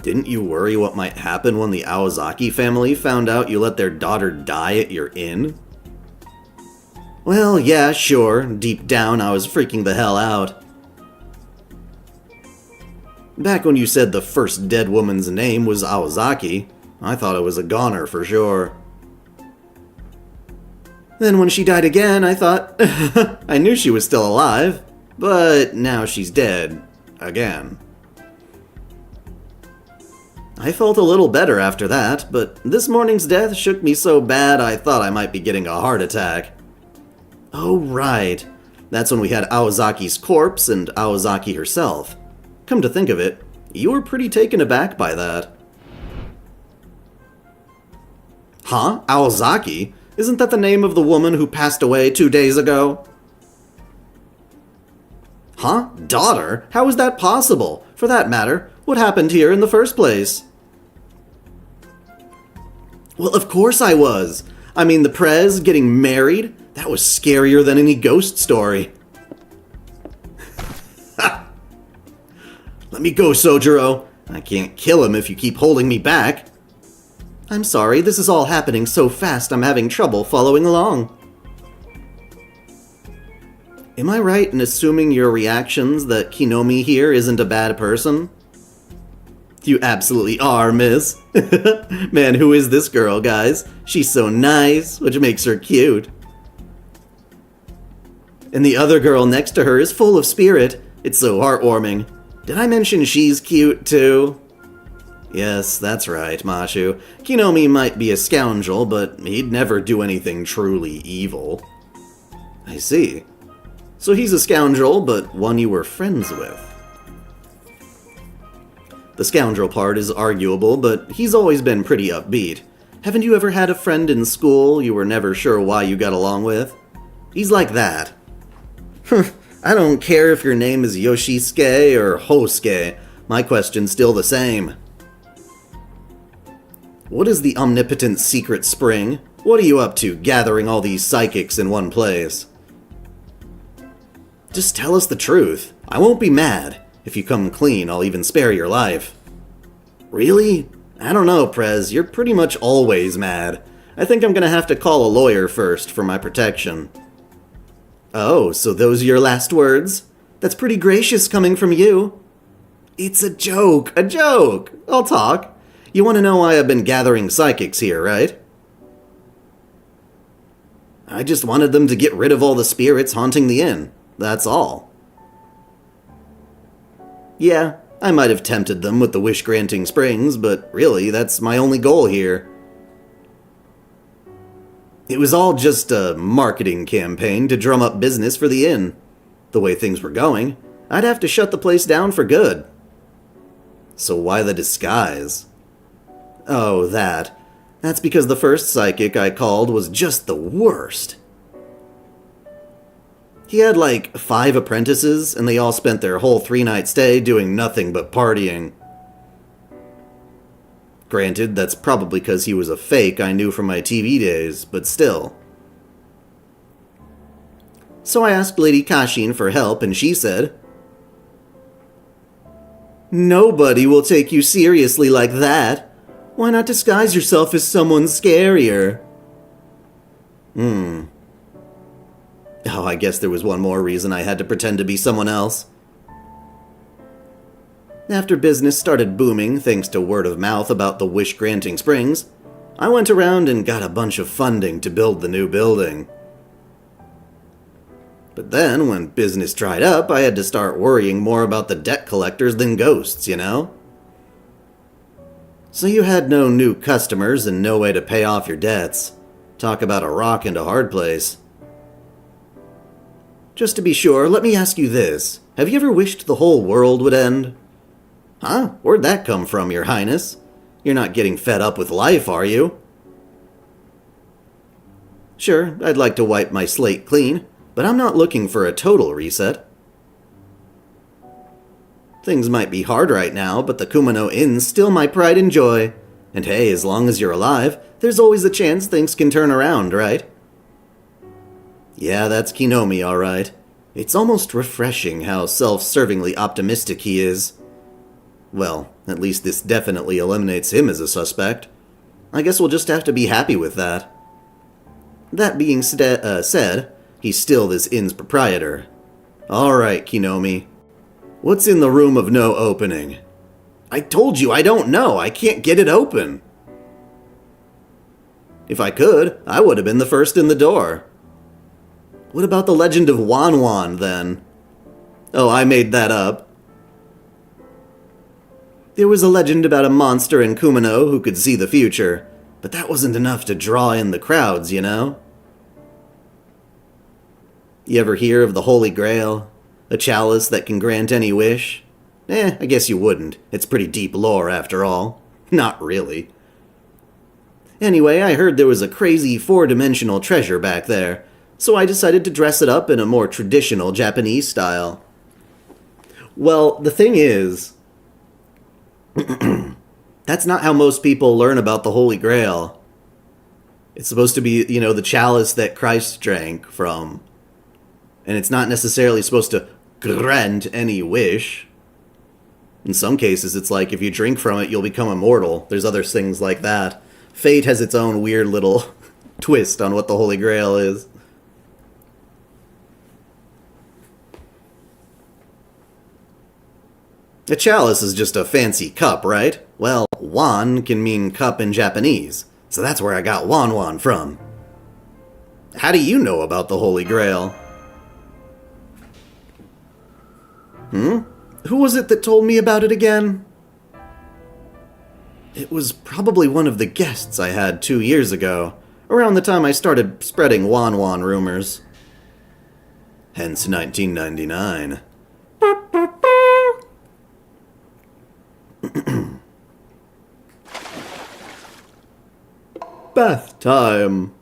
Didn't you worry what might happen when the Aozaki family found out you let their daughter die at your inn? Well, yeah, sure. Deep down, I was freaking the hell out. Back when you said the first dead woman's name was Aozaki, I thought it was a goner for sure. Then when she died again, I thought, I knew she was still alive, but now she's dead. Again. I felt a little better after that, but this morning's death shook me so bad I thought I might be getting a heart attack. Oh right, that's when we had Aozaki's corpse and Aozaki herself. Come to think of it, you were pretty taken aback by that. Huh? Aozaki? Isn't that the name of the woman who passed away 2 days ago? Huh? Daughter? How is that possible? For that matter, what happened here in the first place? Well, of course I was. I mean, the Prez getting married? That was scarier than any ghost story. Let me go, Sojiro. I can't kill him if you keep holding me back. I'm sorry, this is all happening so fast I'm having trouble following along. Am I right in assuming your reactions that Kinomi here isn't a bad person? You absolutely are, miss. Man, who is this girl, guys? She's so nice, which makes her cute. And the other girl next to her is full of spirit. It's so heartwarming. Did I mention she's cute, too? Yes, that's right, Mashu. Kinomi might be a scoundrel, but he'd never do anything truly evil. I see. So he's a scoundrel, but one you were friends with. The scoundrel part is arguable, but he's always been pretty upbeat. Haven't you ever had a friend in school you were never sure why you got along with? He's like that. I don't care if your name is Yoshisuke or Hosuke. My question's still the same. What is the omnipotent secret spring? What are you up to, gathering all these psychics in one place? Just tell us the truth. I won't be mad. If you come clean, I'll even spare your life. Really? I don't know, Prez. You're pretty much always mad. I think I'm gonna have to call a lawyer first for my protection. Oh, so those are your last words? That's pretty gracious coming from you. It's a joke, a joke. I'll talk. You want to know why I've been gathering psychics here, right? I just wanted them to get rid of all the spirits haunting the inn. That's all. Yeah, I might have tempted them with the wish-granting springs, but really, that's my only goal here. It was all just a marketing campaign to drum up business for the inn. The way things were going, I'd have to shut the place down for good. So why the disguise? Oh, that. That's because the first psychic I called was just the worst. He had like 5 apprentices, and they all spent their whole 3-night stay doing nothing but partying. Granted, that's probably because he was a fake I knew from my TV days, but still. So I asked Lady Kashin for help, and she said, "Nobody will take you seriously like that. Why not disguise yourself as someone scarier?" Oh, I guess there was one more reason I had to pretend to be someone else. After business started booming thanks to word of mouth about the wish-granting springs, I went around and got a bunch of funding to build the new building. But then, when business dried up, I had to start worrying more about the debt collectors than ghosts, you know? So you had no new customers and no way to pay off your debts. Talk about a rock and a hard place. Just to be sure, let me ask you this. Have you ever wished the whole world would end? Huh? Where'd that come from, Your Highness? You're not getting fed up with life, are you? Sure, I'd like to wipe my slate clean, but I'm not looking for a total reset. Things might be hard right now, but the Kumano Inn's still my pride and joy. And hey, as long as you're alive, there's always a chance things can turn around, right? Yeah, that's Kinomi, alright. It's almost refreshing how self-servingly optimistic he is. Well, at least this definitely eliminates him as a suspect. I guess we'll just have to be happy with that. That being said, he's still this inn's proprietor. Alright, Kinomi. What's in the room of no opening? I told you I don't know. I can't get it open. If I could, I would have been the first in the door. What about the legend of Wan Wan, then? Oh, I made that up. There was a legend about a monster in Kumano who could see the future, but that wasn't enough to draw in the crowds, you know? You ever hear of the Holy Grail? A chalice that can grant any wish? I guess you wouldn't. It's pretty deep lore, after all. Not really. Anyway, I heard there was a crazy four-dimensional treasure back there, so I decided to dress it up in a more traditional Japanese style. Well, the thing is, that's not how most people learn about the Holy Grail. It's supposed to be, the chalice that Christ drank from. And it's not necessarily supposed to grant any wish. In some cases, it's like if you drink from it, you'll become immortal. There's other things like that. Fate has its own weird little twist on what the Holy Grail is. A chalice is just a fancy cup, right? Well, wan can mean cup in Japanese, so that's where I got wan wan from. How do you know about the Holy Grail? Who was it that told me about it again? It was probably one of the guests I had 2 years ago, around the time I started spreading wan wan rumors. Hence 1999. Bath time.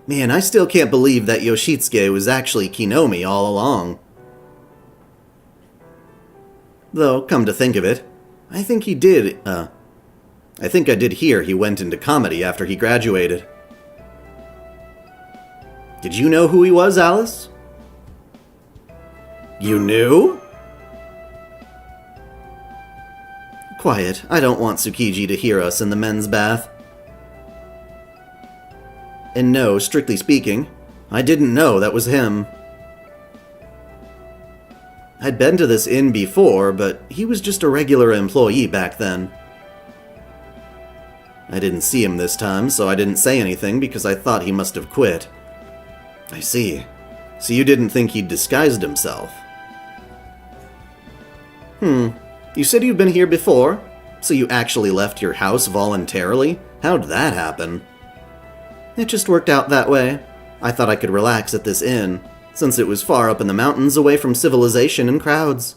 Man, I still can't believe that Yoshitsuke was actually Kinomi all along. Though, come to think of it, I think I did hear he went into comedy after he graduated. Did you know who he was, Alice? You knew? Quiet, I don't want Tsukiji to hear us in the men's bath. And no, strictly speaking, I didn't know that was him. I'd been to this inn before, but he was just a regular employee back then. I didn't see him this time, so I didn't say anything because I thought he must have quit. I see. So you didn't think he'd disguised himself? You said you've been here before? So you actually left your house voluntarily? How'd that happen? It just worked out that way. I thought I could relax at this inn, since it was far up in the mountains away from civilization and crowds.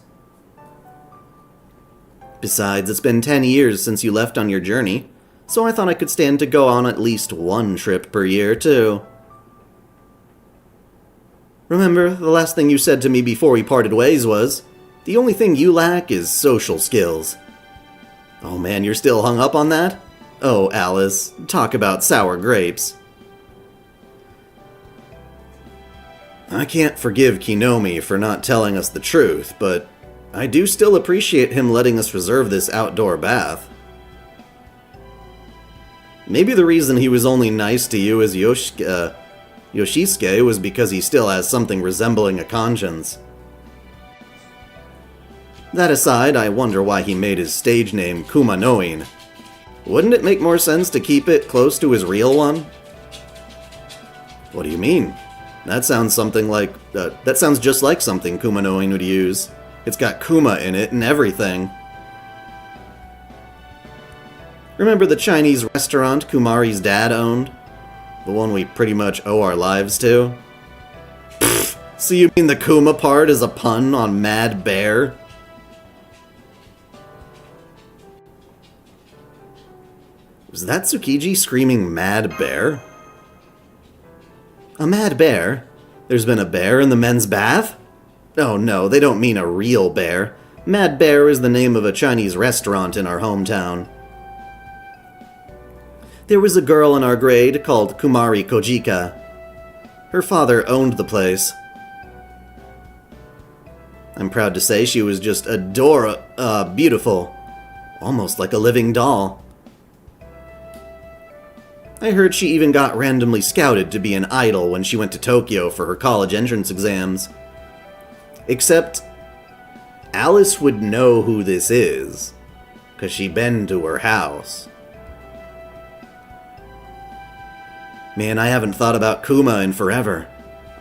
Besides, it's been 10 years since you left on your journey, so I thought I could stand to go on at least one trip per year, too. Remember, the last thing you said to me before we parted ways was, the only thing you lack is social skills. Oh man, you're still hung up on that? Oh, Alice, talk about sour grapes. I can't forgive Kinomi for not telling us the truth, but I do still appreciate him letting us reserve this outdoor bath. Maybe the reason he was only nice to you as Yoshisuke was because he still has something resembling a conscience. That aside, I wonder why he made his stage name Kumanoin. Wouldn't it make more sense to keep it close to his real one? What do you mean? That sounds just like something Kumanoin would use. It's got Kuma in it and everything. Remember the Chinese restaurant Kumari's dad owned? The one we pretty much owe our lives to? Pfft, so you mean the Kuma part is a pun on Mad Bear? Was that Tsukiji screaming mad bear? A mad bear? There's been a bear in the men's bath? Oh no, they don't mean a real bear. Mad Bear is the name of a Chinese restaurant in our hometown. There was a girl in our grade called Kumari Kojika. Her father owned the place. I'm proud to say she was just beautiful. Almost like a living doll. I heard she even got randomly scouted to be an idol when she went to Tokyo for her college entrance exams. Except, Alice would know who this is, 'cause she been to her house. Man, I haven't thought about Kuma in forever.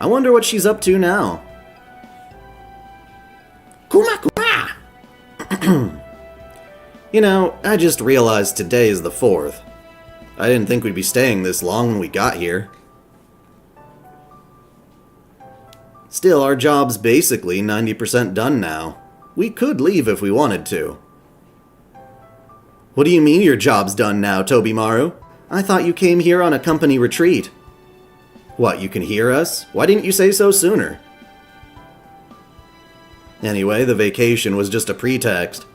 I wonder what she's up to now. Kuma! You know, I just realized today is the 4th. I didn't think we'd be staying this long when we got here. Still, our job's basically 90% done now. We could leave if we wanted to. What do you mean your job's done now, Tobimaru? I thought you came here on a company retreat. What, you can hear us? Why didn't you say so sooner? Anyway, the vacation was just a pretext.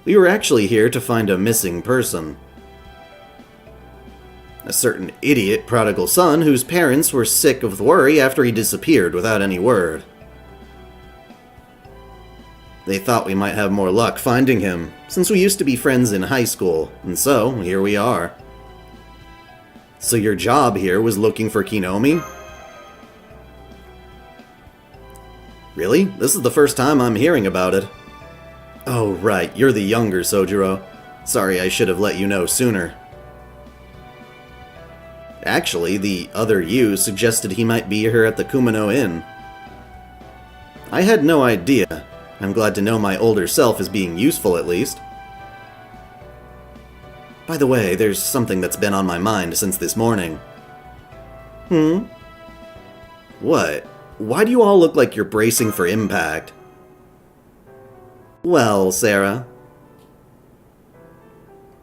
We were actually here to find a missing person. A certain idiot prodigal son whose parents were sick of worry after he disappeared without any word. They thought we might have more luck finding him, since we used to be friends in high school, and so, here we are. So your job here was looking for Kinomi? Really? This is the first time I'm hearing about it. Oh right, you're the younger Sojiro. Sorry, I should have let you know sooner. Actually, the other you suggested he might be here at the Kumano Inn. I had no idea. I'm glad to know my older self is being useful at least. By the way, there's something that's been on my mind since this morning. What? Why do you all look like you're bracing for impact? Well, Sarah.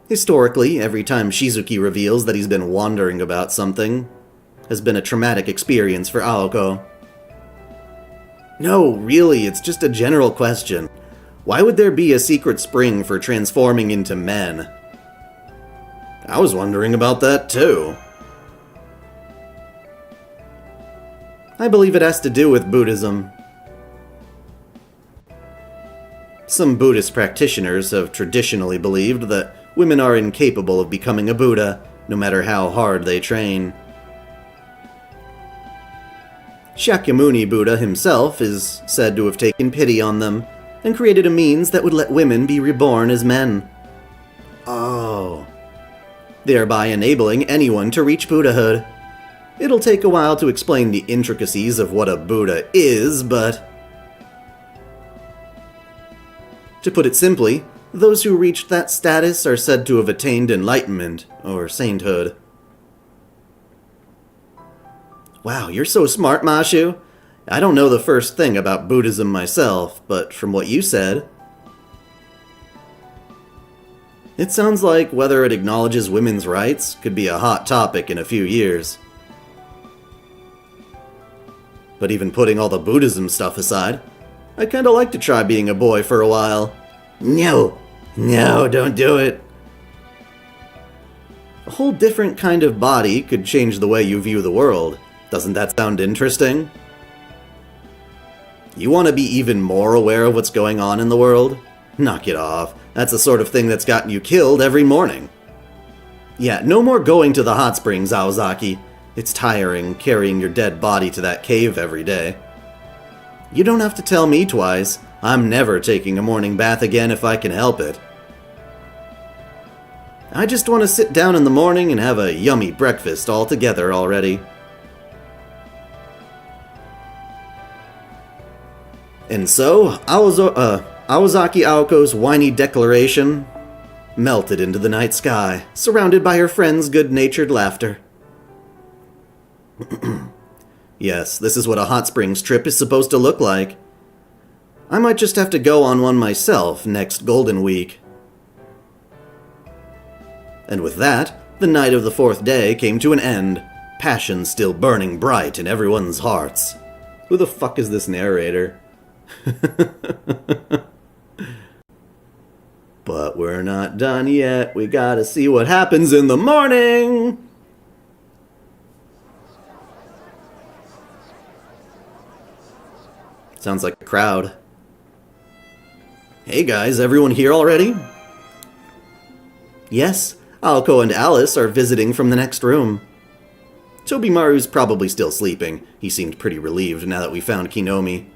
Historically, every time Shizuki reveals that he's been wondering about something, has been a traumatic experience for Aoko. No, really, it's just a general question. Why would there be a secret spring for transforming into men? I was wondering about that too. I believe it has to do with Buddhism. Some Buddhist practitioners have traditionally believed that women are incapable of becoming a Buddha, no matter how hard they train. Shakyamuni Buddha himself is said to have taken pity on them, and created a means that would let women be reborn as men. Oh. Thereby enabling anyone to reach Buddhahood. It'll take a while to explain the intricacies of what a Buddha is, but... To put it simply, those who reached that status are said to have attained enlightenment, or sainthood. Wow, you're so smart, Mashu. I don't know the first thing about Buddhism myself, but from what you said... It sounds like whether it acknowledges women's rights could be a hot topic in a few years. But even putting all the Buddhism stuff aside, I'd kinda like to try being a boy for a while. No, don't do it. A whole different kind of body could change the way you view the world. Doesn't that sound interesting? You want to be even more aware of what's going on in the world? Knock it off. That's the sort of thing that's gotten you killed every morning. Yeah, no more going to the hot springs, Aozaki. It's tiring carrying your dead body to that cave every day. You don't have to tell me twice. I'm never taking a morning bath again if I can help it. I just want to sit down in the morning and have a yummy breakfast all together already. And so, Aozaki Aoko's whiny declaration melted into the night sky, surrounded by her friends' good-natured laughter. Yes, this is what a hot springs trip is supposed to look like. I might just have to go on one myself next Golden Week. And with that, The night of the 4th day came to an end, passion still burning bright in everyone's hearts. Who the fuck is this narrator? But we're not done yet. We gotta see what happens in the morning! Sounds like a crowd. Hey guys, everyone here already? Yes, Aoko and Alice are visiting from the next room. Tobimaru's probably still sleeping. He seemed pretty relieved now that we found Kinomi.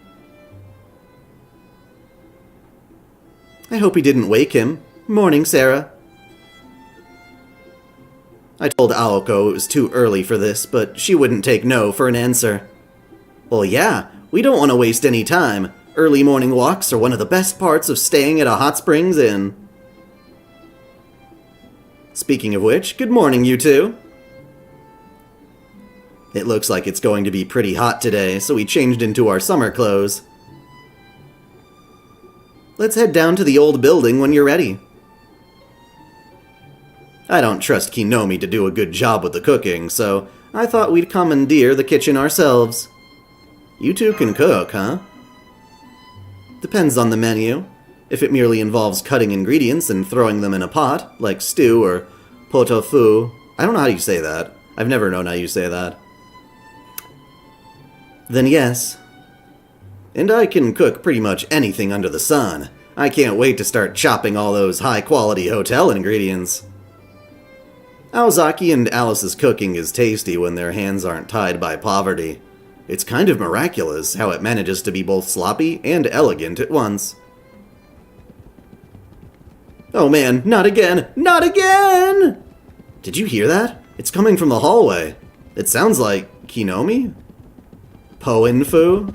I hope he didn't wake him. Morning, Sarah. I told Aoko it was too early for this, but she wouldn't take no for an answer. Well, yeah, we don't want to waste any time. Early morning walks are one of the best parts of staying at a hot springs inn. Speaking of which, good morning, you two. It looks like it's going to be pretty hot today, so we changed into our summer clothes. Let's head down to the old building when you're ready. I don't trust Kinomi to do a good job with the cooking, so I thought we'd commandeer the kitchen ourselves. You two can cook, huh? Depends on the menu. If it merely involves cutting ingredients and throwing them in a pot, like stew or pot-au-feu. I don't know how you say that. I've never known how you say that. Then yes. And I can cook pretty much anything under the sun. I can't wait to start chopping all those high-quality hotel ingredients. Aozaki and Alice's cooking is tasty when their hands aren't tied by poverty. It's kind of miraculous how it manages to be both sloppy and elegant at once. Oh man, not again! Not again! Did you hear that? It's coming from the hallway. It sounds like Kinomi? Po-infu?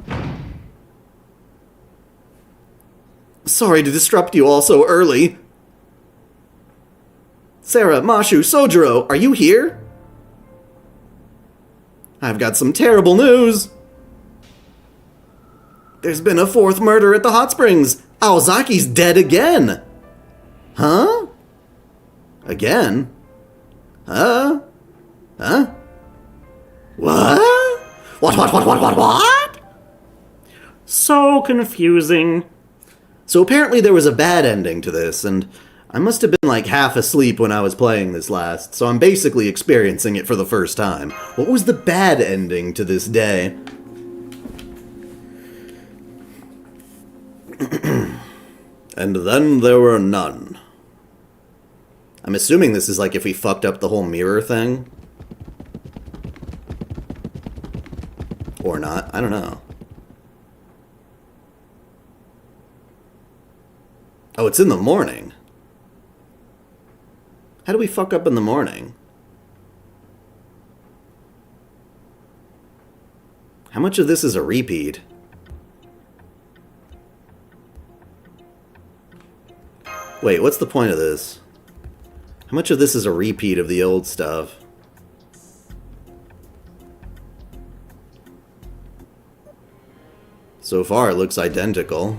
Sorry to disrupt you all so early. Sarah, Mashu, Sojiro, are you here? I've got some terrible news. There's been a 4th murder at the hot springs. Aozaki's dead again. Huh? Again? Huh? Huh? What? What? So confusing. So apparently there was a bad ending to this, and I must have been like half asleep when I was playing this last, so I'm basically experiencing it for the first time. What was the bad ending to this day? And then there were none. I'm assuming this is like if we fucked up the whole mirror thing. Or not, I don't know. Oh, it's in the morning. How do we fuck up in the morning? How much of this is a repeat? Wait, what's the point of this? How much of this is a repeat of the old stuff? So far, it looks identical.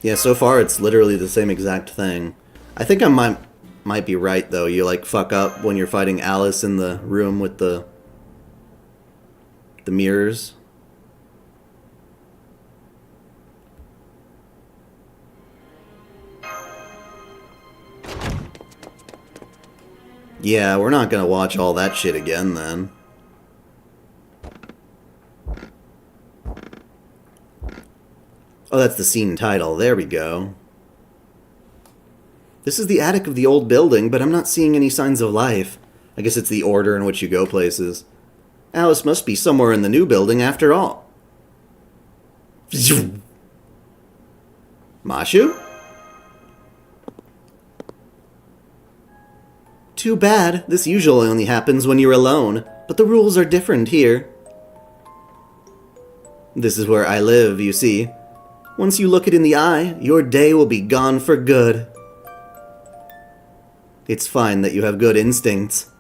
Yeah, so far it's literally the same exact thing. I think I might be right though. You like fuck up when you're fighting Alice in the room with the mirrors. Yeah, we're not gonna watch all that shit again then. Oh, that's the scene title. There we go. This is the attic of the old building, but I'm not seeing any signs of life. I guess it's the order in which you go places. Alice must be somewhere in the new building after all. Mashu? Too bad. This usually only happens when you're alone, but the rules are different here. This is where I live, you see. Once you look it in the eye, your day will be gone for good. It's fine that you have good instincts.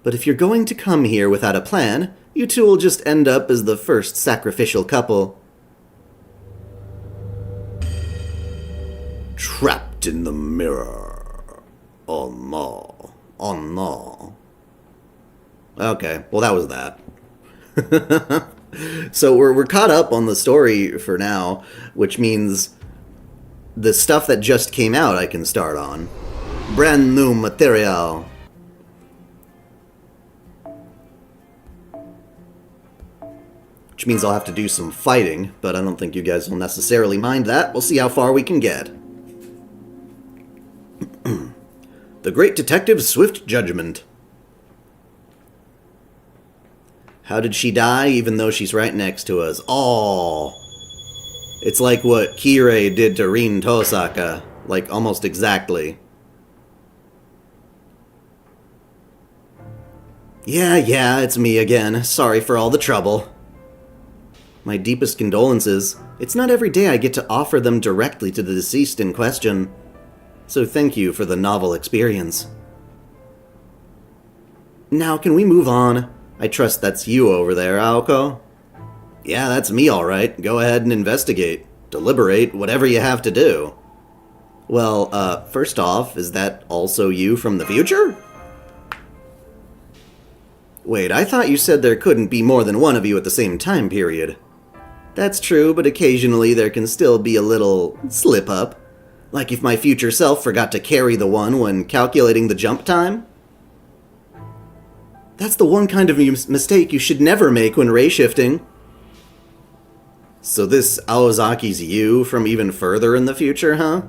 But if you're going to come here without a plan, you two will just end up as the first sacrificial couple. Trapped in the mirror. Oh no. Oh no. Okay, well that was that. So we're caught up on the story for now, which means the stuff that just came out I can start on. Brand new material. Which means I'll have to do some fighting, but I don't think you guys will necessarily mind that. We'll see how far we can get. The Great Detective's Swift Judgment. How did she die, even though she's right next to us? Oh, it's like what Kirei did to Rin Tosaka. Like, almost exactly. Yeah, it's me again. Sorry for all the trouble. My deepest condolences. It's not every day I get to offer them directly to the deceased in question. So thank you for the novel experience. Now, can we move on? I trust that's you over there, Aoko? Yeah, that's me, all right. Go ahead and investigate. Deliberate, whatever you have to do. Well, first off, is that also you from the future? Wait, I thought you said there couldn't be more than one of you at the same time period. That's true, but occasionally there can still be a little slip-up. Like if my future self forgot to carry the one when calculating the jump time? That's the one kind of mistake you should never make when ray-shifting. So this Aozaki's you from even further in the future, huh?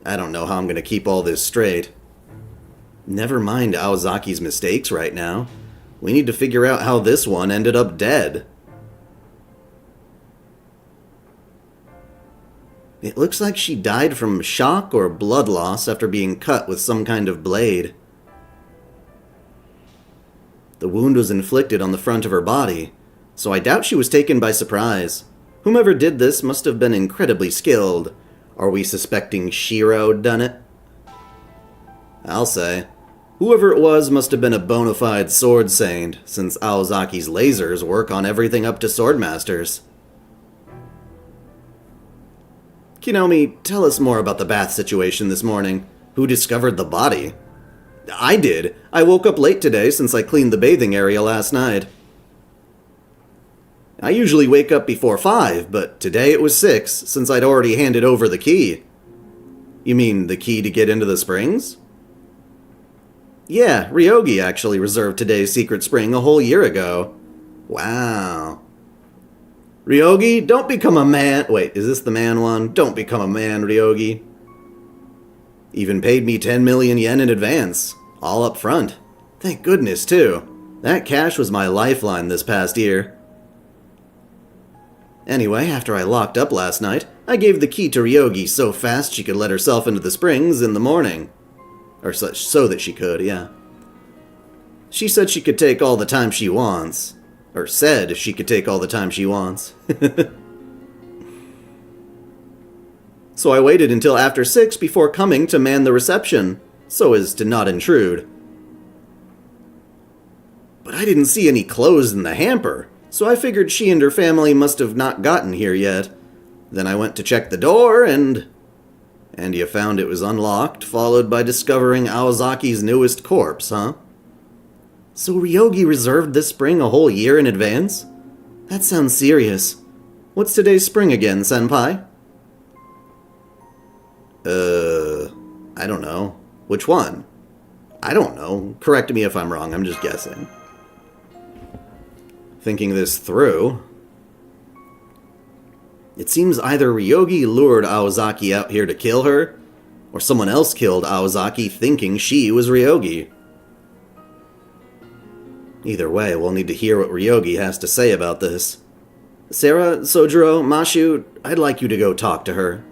I don't know how I'm gonna keep all this straight. Never mind Aozaki's mistakes right now. We need to figure out how this one ended up dead. It looks like she died from shock or blood loss after being cut with some kind of blade. The wound was inflicted on the front of her body, so I doubt she was taken by surprise. Whomever did this must have been incredibly skilled. Are we suspecting Shiro done it? I'll say. Whoever it was must have been a bona fide sword saint, since Aozaki's lasers work on everything up to swordmasters. Kinomi, tell us more about the bath situation this morning. Who discovered the body? I did. I woke up late today since I cleaned the bathing area last night. I usually wake up before 5, but today it was 6, since I'd already handed over the key. You mean the key to get into the springs? Yeah, Ryogi actually reserved today's secret spring a whole year ago. Wow. Ryogi, don't become a man. Wait, is this the man one? Don't become a man, Ryogi. Even paid me 10 million yen in advance. All up front. Thank goodness, too. That cash was my lifeline this past year. Anyway, after I locked up last night, I gave the key to Ryogi so fast she could let herself into the springs in the morning. Or so that she could, yeah. She said she could take all the time she wants. Or said she could take all the time she wants. So I waited until after 6 before coming to man the reception, so as to not intrude. But I didn't see any clothes in the hamper, so I figured she and her family must have not gotten here yet. Then I went to check the door, and you found it was unlocked, followed by discovering Aozaki's newest corpse, huh? So Ryogi reserved this spring a whole year in advance? That sounds serious. What's today's spring again, senpai? I don't know. Which one? I don't know. Correct me if I'm wrong, I'm just guessing. Thinking this through, it seems either Ryogi lured Aozaki out here to kill her, or someone else killed Aozaki thinking she was Ryogi. Either way, we'll need to hear what Ryogi has to say about this. Sarah, Sojiro, Mashu, I'd like you to go talk to her.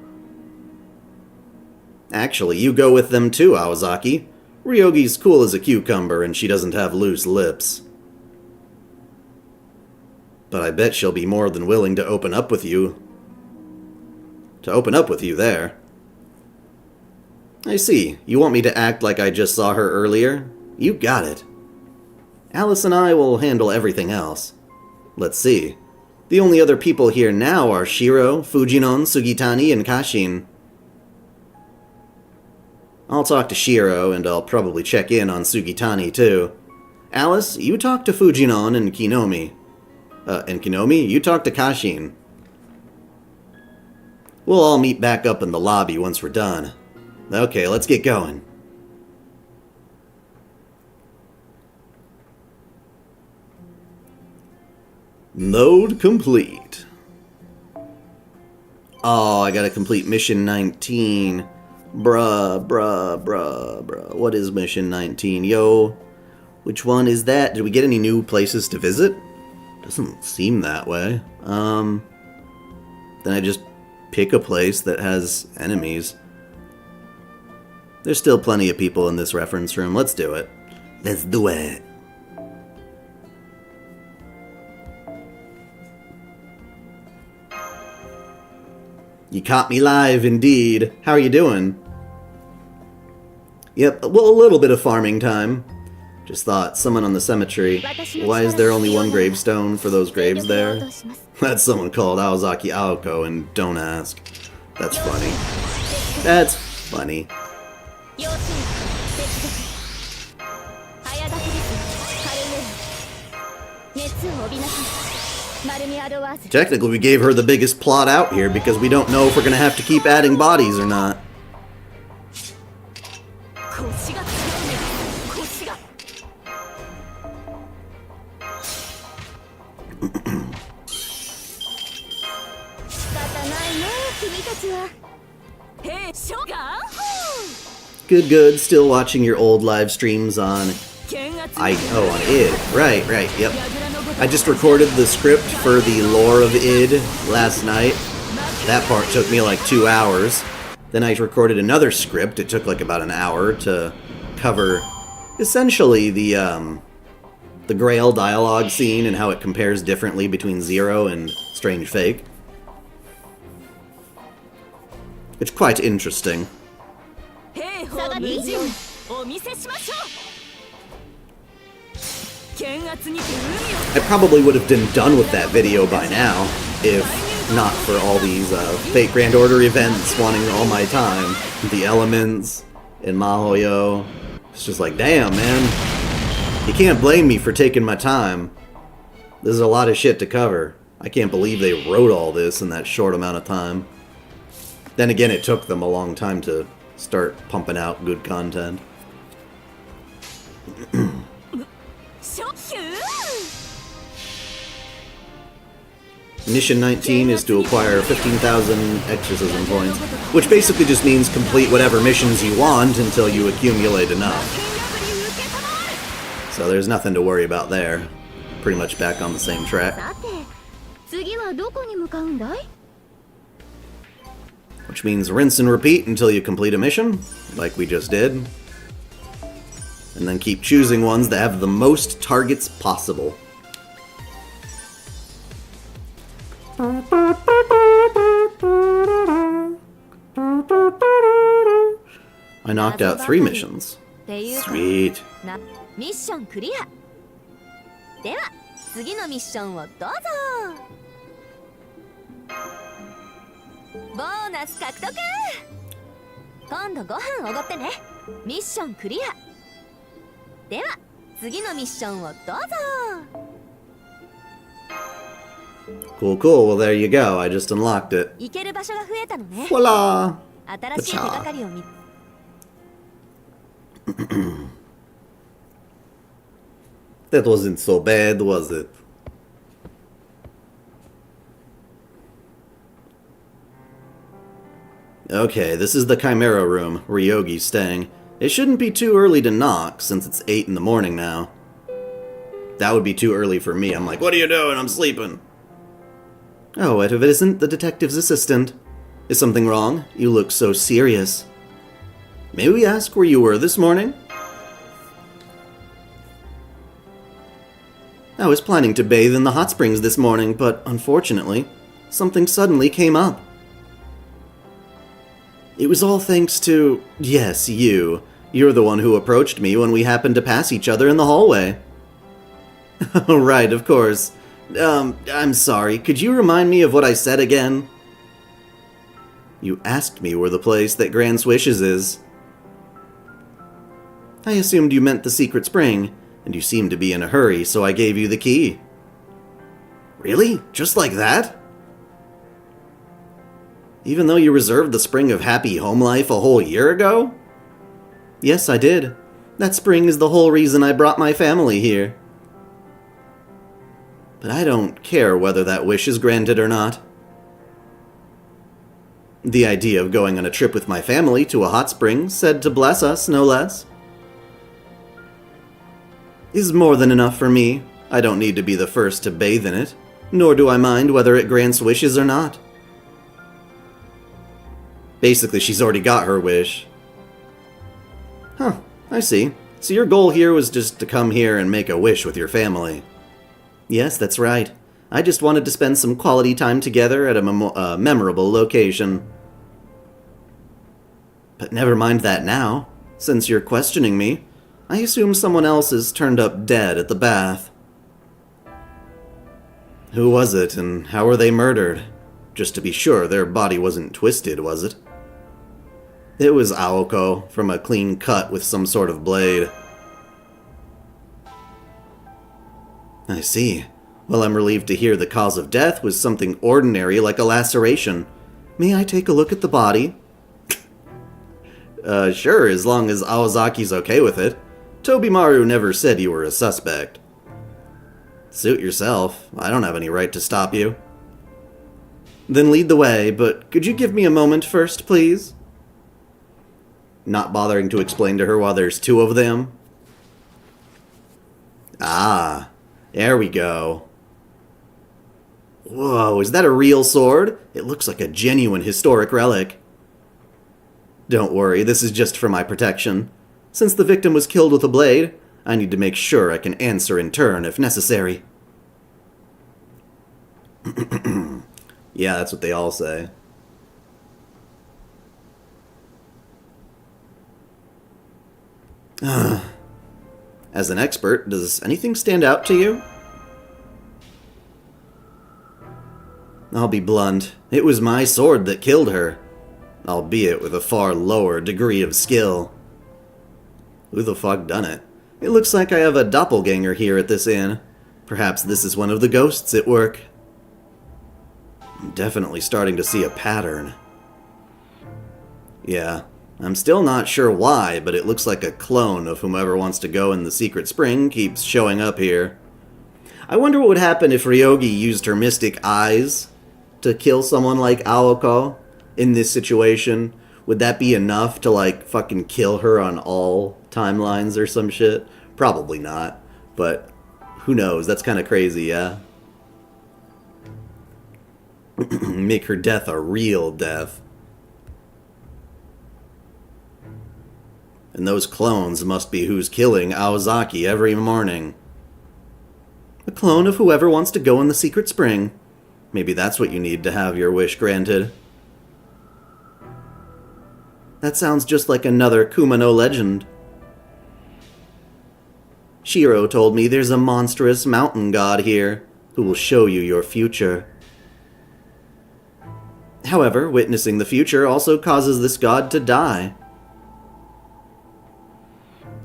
Actually, you go with them too, Aozaki. Ryogi's cool as a cucumber and she doesn't have loose lips. But I bet she'll be more than willing to open up with you. There. I see. You want me to act like I just saw her earlier? You got it. Alice and I will handle everything else. Let's see. The only other people here now are Shiro, Fujinon, Sugitani, and Kashin. I'll talk to Shiro, and I'll probably check in on Sugitani too. Alice, you talk to Fujinon and Kinomi. And Kinomi, you talk to Kashin. We'll all meet back up in the lobby once we're done. Okay, let's get going. Node complete. Oh, I gotta complete mission 19. Bruh. What is mission 19? Yo, which one is that? Did we get any new places to visit? Doesn't seem that way. Then I just pick a place that has enemies. There's still plenty of people in this reference room. Let's do it. Let's do it. You caught me live, indeed. How are you doing? Yep, well, a little bit of farming time. Just thought, someone on the cemetery. Why is there only one gravestone for those graves there? That's someone called Aoko, and don't ask. That's funny. That's funny. Technically, we gave her the biggest plot out here because we don't know if we're gonna have to keep adding bodies or not. Good. Still watching your old live streams on... on id. Right, yep. I just recorded the script for the lore of id last night. That part took me like 2 hours. Then I recorded another script. It took like about an hour to cover essentially the Grail dialogue scene and how it compares differently between Zero and Strange Fake. It's quite interesting. I probably would have been done with that video by now if not for all these fake Grand Order events wanting all my time. The elements in Mahoyo. It's just like, damn, man. You can't blame me for taking my time. This is a lot of shit to cover. I can't believe they wrote all this in that short amount of time. Then again, it took them a long time to start pumping out good content. Mission 19 is to acquire 15,000 exorcism points, which basically just means complete whatever missions you want until you accumulate enough. So there's nothing to worry about there. Pretty much back on the same track. Which means rinse and repeat until you complete a mission, like we just did. And then keep choosing ones that have the most targets possible. I knocked out 3 missions. Sweet. Mission clear. では次のミッションをどうぞ。ボーナス獲得。今度ご飯おごってね。ミッションクリア。では次のミッションをどうぞ。Cool. Well, there you go. I just unlocked it. 行ける場所が増えたのね。Voila! 新しい手がかりを見。That wasn't so bad, was it? Okay, this is the Chimera room, where Yogi's staying. It shouldn't be too early to knock, since it's 8 in the morning now. That would be too early for me. I'm like, what are you doing? I'm sleeping. Oh, it isn't the detective's assistant. Is something wrong? You look so serious. May we ask where you were this morning? I was planning to bathe in the hot springs this morning, but unfortunately, something suddenly came up. It was all thanks to... yes, you. You're the one who approached me when we happened to pass each other in the hallway. Oh, right, of course. I'm sorry. Could you remind me of what I said again? You asked me where the place that grants wishes is. I assumed you meant the secret spring, and you seemed to be in a hurry, so I gave you the key. Really? Just like that? Even though you reserved the spring of happy home life a whole year ago? Yes, I did. That spring is the whole reason I brought my family here. But I don't care whether that wish is granted or not. The idea of going on a trip with my family to a hot spring, said to bless us, no less, is more than enough for me. I don't need to be the first to bathe in it, nor do I mind whether it grants wishes or not. Basically, she's already got her wish. Huh, I see. So your goal here was just to come here and make a wish with your family. Yes, that's right. I just wanted to spend some quality time together at a memorable location. But never mind that now. Since you're questioning me, I assume someone else is turned up dead at the bath. Who was it, and how were they murdered? Just to be sure, their body wasn't twisted, was it? It was Aoko, from a clean cut with some sort of blade. I see. Well, I'm relieved to hear the cause of death was something ordinary like a laceration. May I take a look at the body? Sure, as long as Aozaki's okay with it. Tobimaru never said you were a suspect. Suit yourself. I don't have any right to stop you. Then lead the way, but could you give me a moment first, please? Not bothering to explain to her while there's two of them. Ah, there we go. Whoa, is that a real sword? It looks like a genuine historic relic. Don't worry, this is just for my protection. Since the victim was killed with a blade, I need to make sure I can answer in turn if necessary. Yeah, that's what they all say. As an expert, does anything stand out to you? I'll be blunt. It was my sword that killed her, albeit with a far lower degree of skill. Who the fuck done it? It looks like I have a doppelganger here at this inn. Perhaps this is one of the ghosts at work. I'm definitely starting to see a pattern. Yeah, I'm still not sure why, but it looks like a clone of whomever wants to go in the secret spring keeps showing up here. I wonder what would happen if Ryogi used her mystic eyes to kill someone like Aoko in this situation. Would that be enough to, like, fucking kill her on all timelines or some shit? Probably not, but who knows? That's kind of crazy, yeah? Make her death a real death. And those clones must be who's killing Aozaki every morning. A clone of whoever wants to go in the secret spring. Maybe that's what you need to have your wish granted. That sounds just like another Kumano legend. Shiro told me there's a monstrous mountain god here who will show you your future. However, witnessing the future also causes this god to die.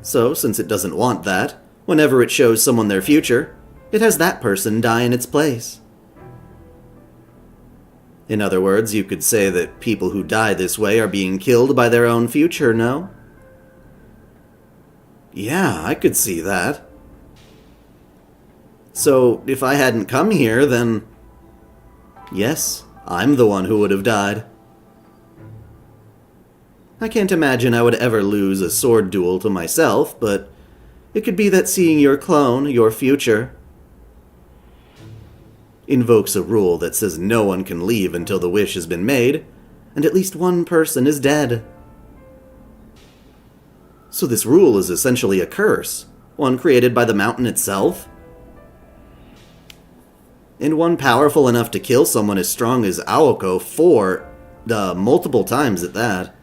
So, since it doesn't want that, whenever it shows someone their future, it has that person die in its place. In other words, you could say that people who die this way are being killed by their own future, no? Yeah, I could see that. So, if I hadn't come here, then... yes, I'm the one who would have died. I can't imagine I would ever lose a sword duel to myself, but it could be that seeing your clone, your future, invokes a rule that says no one can leave until the wish has been made, and at least one person is dead. So this rule is essentially a curse, one created by the mountain itself? And one powerful enough to kill someone as strong as Aoko multiple times at that.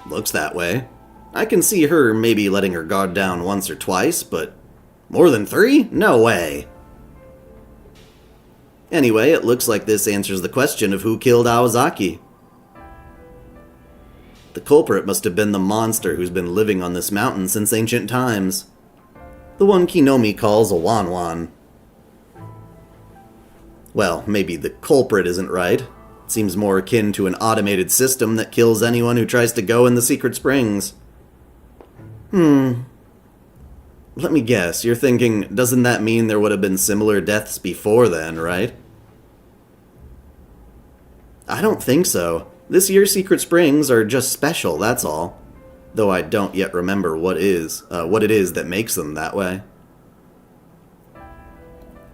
Looks that way. I can see her maybe letting her guard down once or twice, but more than 3? No way. Anyway, it looks like this answers the question of who killed Aozaki. The culprit must have been the monster who's been living on this mountain since ancient times. The one Kinomi calls a Wanwan. Well, maybe the culprit isn't right. It seems more akin to an automated system that kills anyone who tries to go in the secret springs. Let me guess, you're thinking, doesn't that mean there would have been similar deaths before then, right? I don't think so. This year's secret springs are just special, that's all. Though I don't yet remember what it is that makes them that way.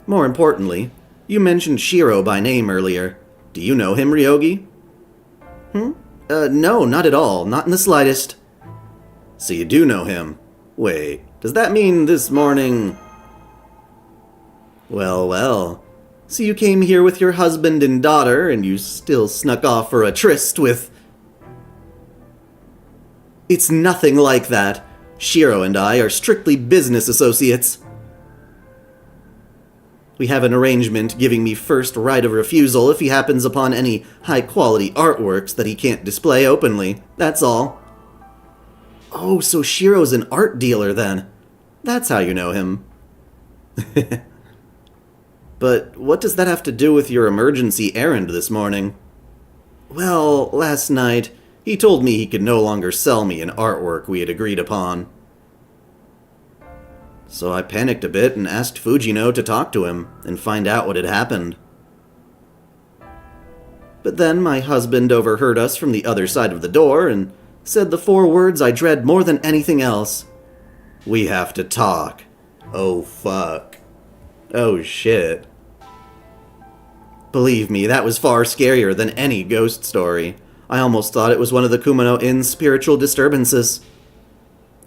More importantly, you mentioned Shiro by name earlier. Do you know him, Ryogi? No, not at all. Not in the slightest. So you do know him. Wait, does that mean this morning... Well. So you came here with your husband and daughter, and you still snuck off for a tryst with... It's nothing like that. Shiro and I are strictly business associates. We have an arrangement giving me first right of refusal if he happens upon any high-quality artworks that he can't display openly. That's all. Oh, so Shiro's an art dealer then. That's how you know him. But what does that have to do with your emergency errand this morning? Well, last night, he told me he could no longer sell me an artwork we had agreed upon. So I panicked a bit and asked Fujino to talk to him and find out what had happened. But then my husband overheard us from the other side of the door and said the 4 words I dread more than anything else. We have to talk. Oh, fuck. Oh, shit. Believe me, that was far scarier than any ghost story. I almost thought it was one of the Kumano Inn's spiritual disturbances.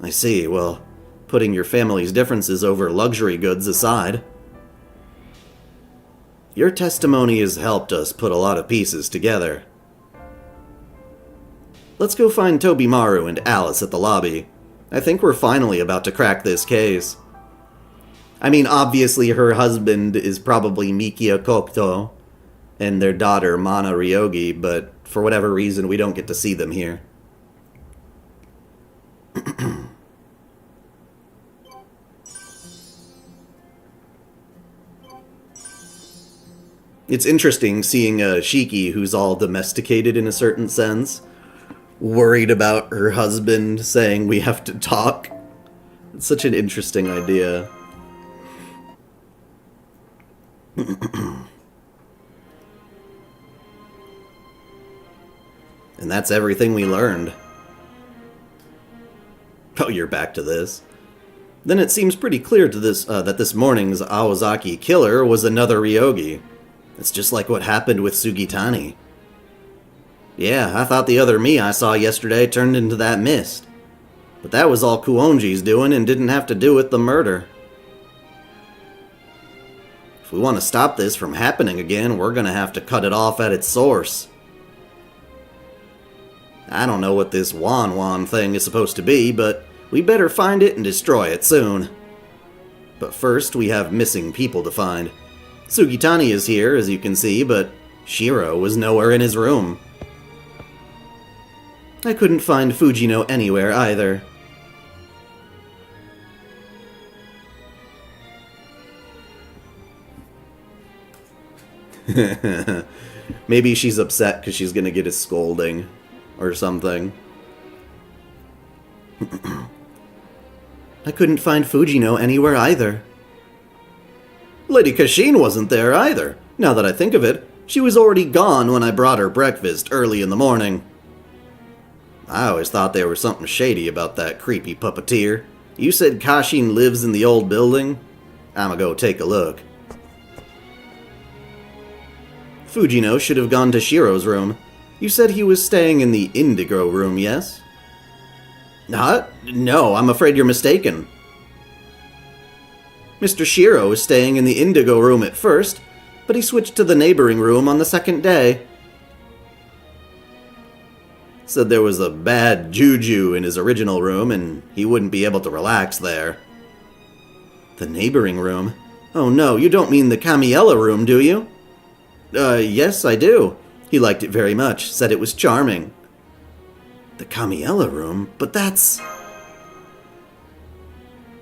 I see, well, putting your family's differences over luxury goods aside. Your testimony has helped us put a lot of pieces together. Let's go find Tobimaru and Alice at the lobby. I think we're finally about to crack this case. I mean, obviously her husband is probably Mikia Kokuto, and their daughter Mana Ryogi, but for whatever reason we don't get to see them here. It's interesting seeing a Shiki who's all domesticated in a certain sense, worried about her husband saying we have to talk. It's such an interesting idea. And that's everything we learned. Oh, you're back to this. Then it seems pretty clear to this that this morning's Aozaki killer was another Ryogi. It's just like what happened with Sugitani. Yeah, I thought the other me I saw yesterday turned into that mist. But that was all Kuonji's doing and didn't have to do with the murder. If we want to stop this from happening again, we're gonna have to cut it off at its source. I don't know what this Wanwan thing is supposed to be, but we better find it and destroy it soon. But first, we have missing people to find. Sugitani is here, as you can see, but Shiro was nowhere in his room. I couldn't find Fujino anywhere either. Maybe she's upset because she's gonna get a scolding or something. I couldn't find Fujino anywhere either. Lady Kashin wasn't there either. Now that I think of it, she was already gone when I brought her breakfast early in the morning. I always thought there was something shady about that creepy puppeteer. You said Kashin lives in the old building? I'ma go take a look. Fujino should have gone to Shiro's room. You said he was staying in the indigo room, yes? No, I'm afraid you're mistaken. Mr. Shiro was staying in the indigo room at first, but he switched to the neighboring room on the second day. Said there was a bad juju in his original room and he wouldn't be able to relax there. The neighboring room? Oh no, you don't mean the Camiella room, do you? Yes, I do. He liked it very much, said it was charming. The Camiella room? But that's...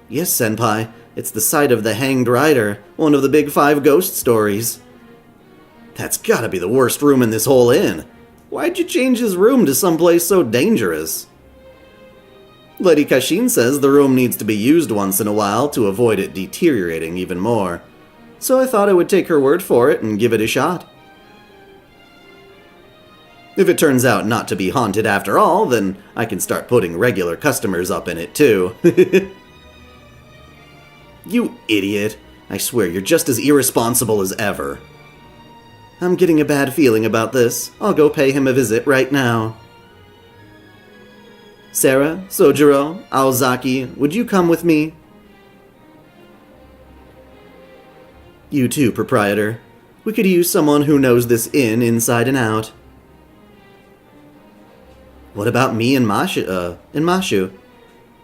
Yes, Senpai. It's the site of the Hanged Rider, one of the big 5 ghost stories. That's gotta be the worst room in this whole inn. Why'd you change his room to someplace so dangerous? Lady Kashin says the room needs to be used once in a while to avoid it deteriorating even more. So I thought I would take her word for it and give it a shot. If it turns out not to be haunted after all, then I can start putting regular customers up in it too. You idiot. I swear you're just as irresponsible as ever. I'm getting a bad feeling about this. I'll go pay him a visit right now. Sarah, Sojiro, Aozaki, would you come with me? You too, proprietor. We could use someone who knows this inn inside and out. What about me and Mashu?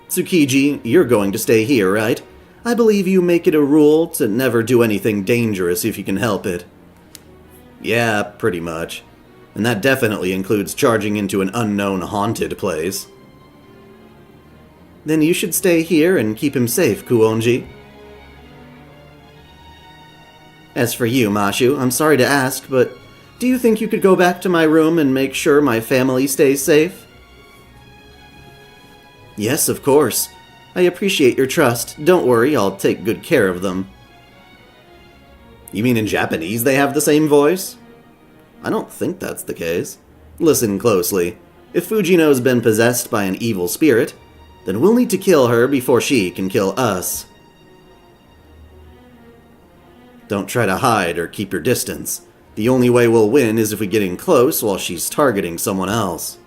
Tsukiji, you're going to stay here, right? I believe you make it a rule to never do anything dangerous if you can help it. Yeah, pretty much. And that definitely includes charging into an unknown haunted place. Then you should stay here and keep him safe, Kuonji. As for you, Mashu, I'm sorry to ask, but do you think you could go back to my room and make sure my family stays safe? Yes, of course. I appreciate your trust. Don't worry, I'll take good care of them. You mean in Japanese they have the same voice? I don't think that's the case. Listen closely. If Fujino's been possessed by an evil spirit, then we'll need to kill her before she can kill us. Don't try to hide or keep your distance. The only way we'll win is if we get in close while she's targeting someone else.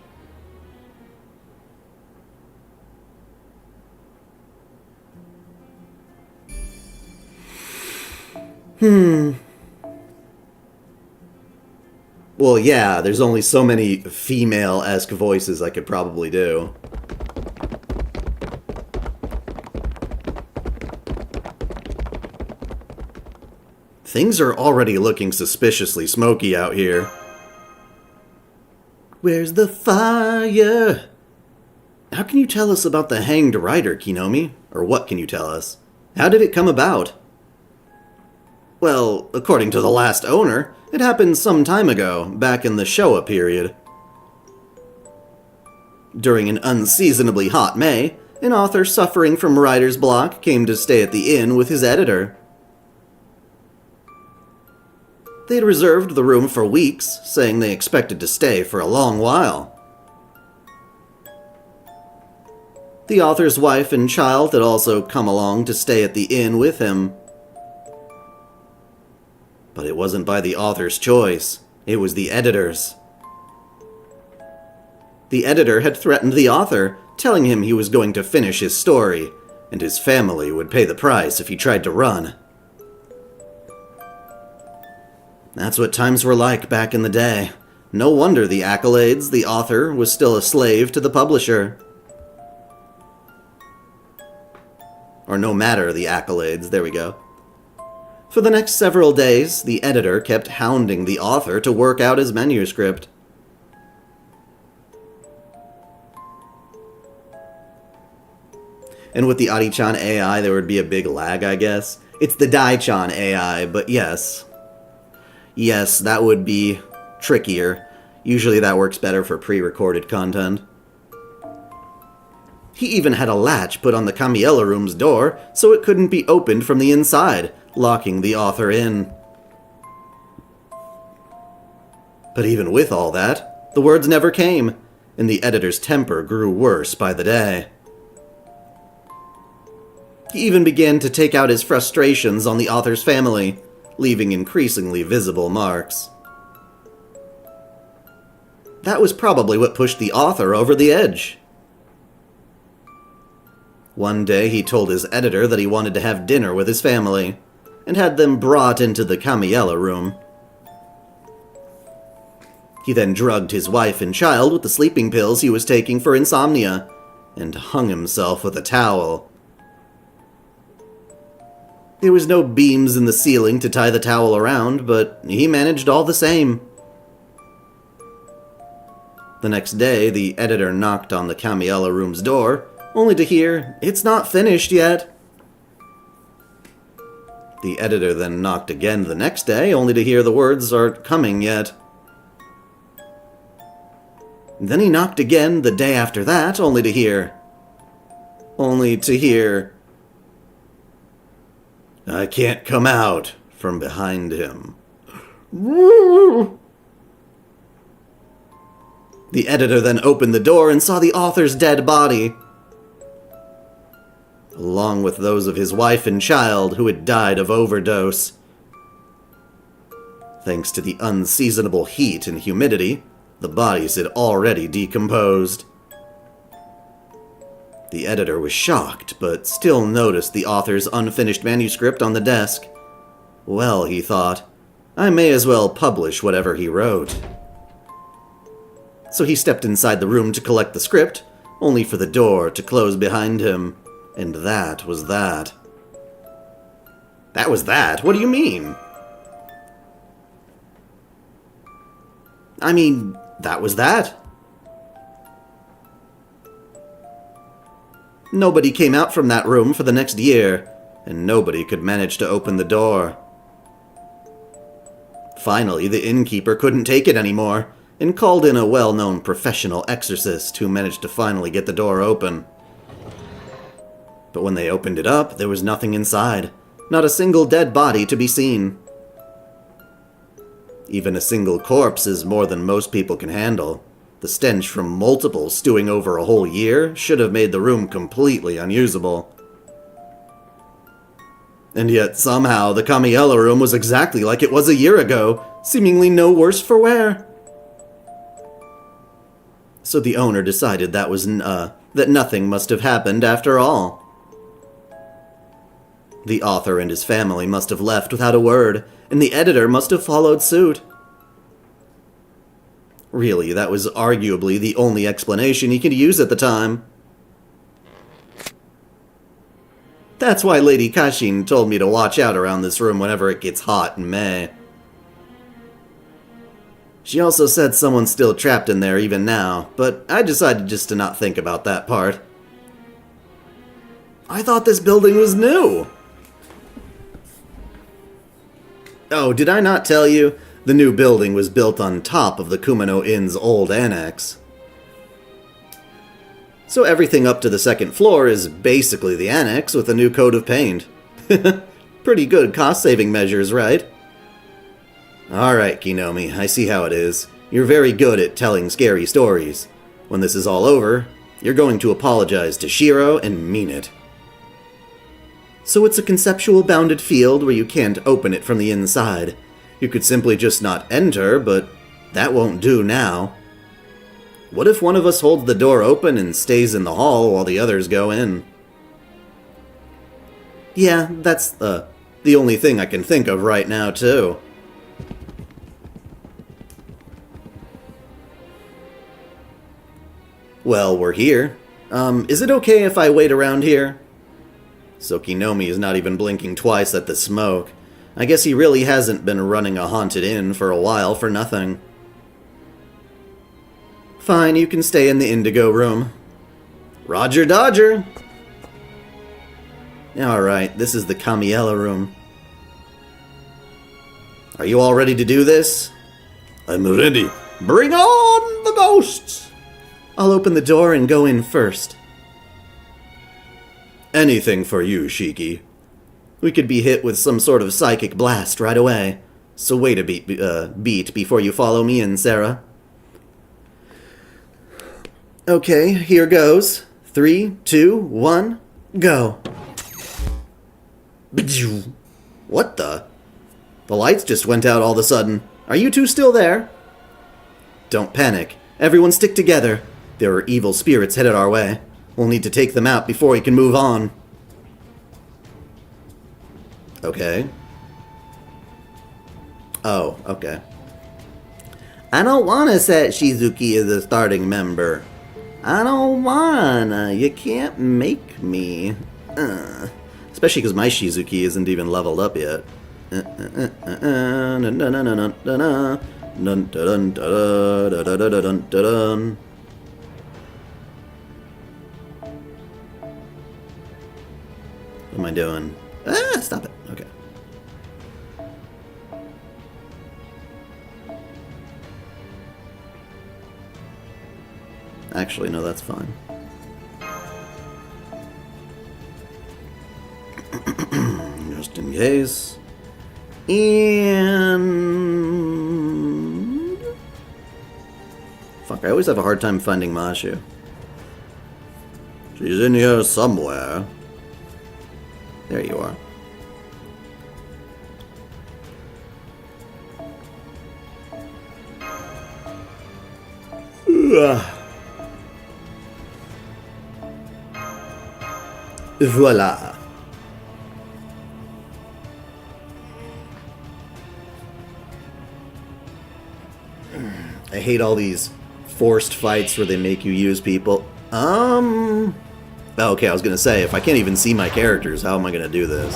Well, yeah, there's only so many female-esque voices I could probably do. Things are already looking suspiciously smoky out here. Where's the fire? How can you tell us about the Hanged Rider, Kinomi? Or what can you tell us? How did it come about? Well, according to the last owner, it happened some time ago, back in the Showa period. During an unseasonably hot May, an author suffering from writer's block came to stay at the inn with his editor. They'd reserved the room for weeks, saying they expected to stay for a long while. The author's wife and child had also come along to stay at the inn with him. But it wasn't by the author's choice. It was the editor's. The editor had threatened the author, telling him he was going to finish his story, and his family would pay the price if he tried to run. That's what times were like back in the day. No wonder the accolades, the author was still a slave to the publisher. Or no matter the accolades, there we go. For the next several days, the editor kept hounding the author to work out his manuscript. And with the Ari-chan AI, there would be a big lag, I guess. It's the dai-chan AI, but yes. Yes, that would be trickier. Usually that works better for pre-recorded content. He even had a latch put on the Camiella room's door so it couldn't be opened from the inside, locking the author in. But even with all that, the words never came, and the editor's temper grew worse by the day. He even began to take out his frustrations on the author's family, leaving increasingly visible marks. That was probably what pushed the author over the edge. One day he told his editor that he wanted to have dinner with his family, and had them brought into the Camiella room. He then drugged his wife and child with the sleeping pills he was taking for insomnia, and hung himself with a towel. There was no beams in the ceiling to tie the towel around, but he managed all the same. The next day, the editor knocked on the Kamiella room's door, only to hear, "It's not finished yet." The editor then knocked again the next day, only to hear the words, "Aren't coming yet." Then he knocked again the day after that, only to hear, "I can't come out," from behind him. The editor then opened the door and saw the author's dead body, along with those of his wife and child who had died of overdose. Thanks to the unseasonable heat and humidity, the bodies had already decomposed. The editor was shocked, but still noticed the author's unfinished manuscript on the desk. Well, he thought, I may as well publish whatever he wrote. So he stepped inside the room to collect the script, only for the door to close behind him. And that was that. That was that? What do you mean? I mean, that was that. Nobody came out from that room for the next year, and nobody could manage to open the door. Finally, the innkeeper couldn't take it anymore, and called in a well-known professional exorcist who managed to finally get the door open. But when they opened it up, there was nothing inside. Not a single dead body to be seen. Even a single corpse is more than most people can handle. The stench from multiple stewing over a whole year should have made the room completely unusable. And yet, somehow, the Kamiella room was exactly like it was a year ago, seemingly no worse for wear. So the owner decided that nothing must have happened after all. The author and his family must have left without a word, and the editor must have followed suit. Really, that was arguably the only explanation he could use at the time. That's why Lady Kashin told me to watch out around this room whenever it gets hot in May. She also said someone's still trapped in there even now, but I decided just to not think about that part. I thought this building was new! Oh, did I not tell you? The new building was built on top of the Kumano Inn's old annex. So everything up to the second floor is basically the annex with a new coat of paint. Pretty good cost-saving measures, right? Alright, Kinomi, I see how it is. You're very good at telling scary stories. When this is all over, you're going to apologize to Shiro and mean it. So it's a conceptual bounded field where you can't open it from the inside. You could simply just not enter, but that won't do now. What if one of us holds the door open and stays in the hall while the others go in? Yeah, that's the only thing I can think of right now, too. Well, we're here. Is it okay if I wait around here? So Kinomi is not even blinking twice at the smoke. I guess he really hasn't been running a haunted inn for a while for nothing. Fine, you can stay in the indigo room. Roger Dodger! Alright, this is the Kamiella room. Are you all ready to do this? I'm ready. Bring on the ghosts! I'll open the door and go in first. Anything for you, Shiki. We could be hit with some sort of psychic blast right away. So wait a beat before you follow me in, Sarah. Okay, here goes. 3, 2, 1, go. What the? The lights just went out all of a sudden. Are you two still there? Don't panic. Everyone stick together. There are evil spirits headed our way. We'll need to take them out before we can move on. Okay. Oh, okay. I don't wanna set Shizuki as a starting member. I don't wanna. You can't make me. Especially because my Shizuki isn't even leveled up yet. What am I doing? Ah, stop it. Okay. Actually, no, that's fine. Just in case. And... fuck, I always have a hard time finding Mashu. She's in here somewhere. There you are. Voila. I hate all these forced fights where they make you use people. Okay, I was gonna say, if I can't even see my characters, how am I gonna do this?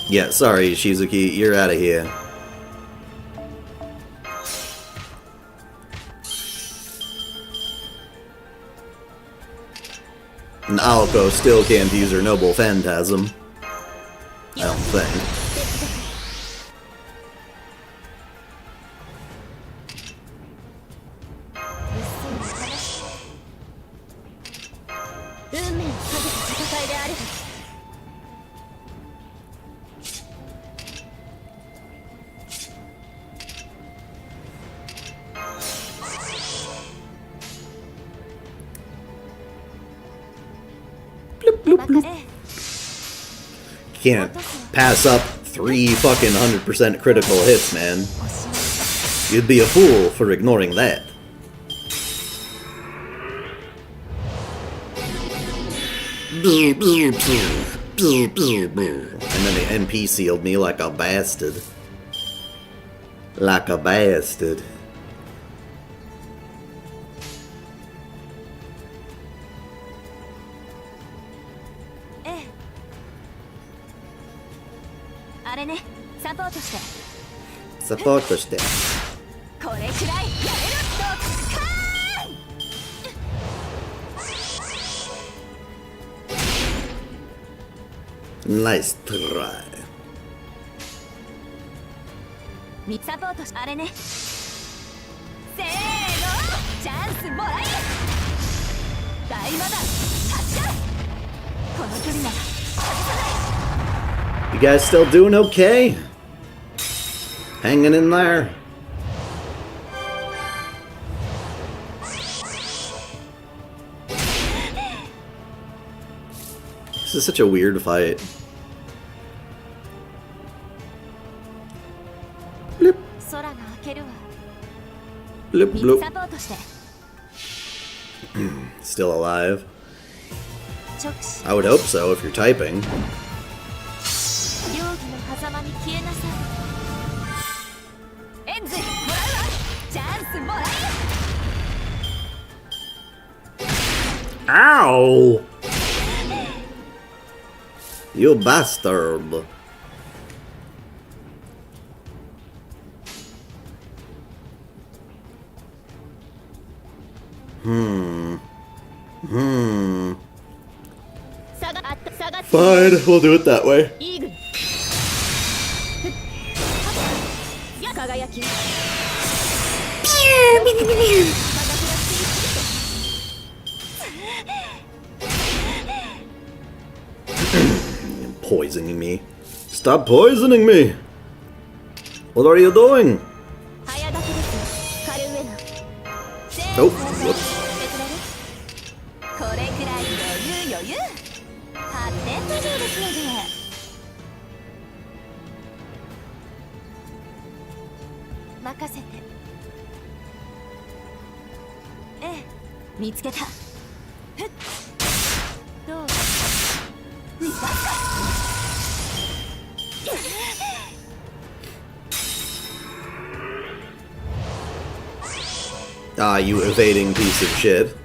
Yeah, sorry, Shizuki, you're out of here. And Aoko still can't use her noble phantasm. I don't think. Can't pass up 3 fucking 100% critical hits, man. You'd be a fool for ignoring that. And then the NP sealed me like a bastard. Like a bastard. Support として。Nice try. サポートしあれね。せーの、チャンスもらい。大魔弾発射。この距離なら外さない。You guys still doing okay? Hanging in there? This is such a weird fight. Blip. Blip, blip. Still alive? I would hope so if you're typing. Ow! You bastard. Fine, we'll do it that way. Poisoning me. Stop poisoning me! What are you doing? Oh, whoops. Ah, you evading piece of shit.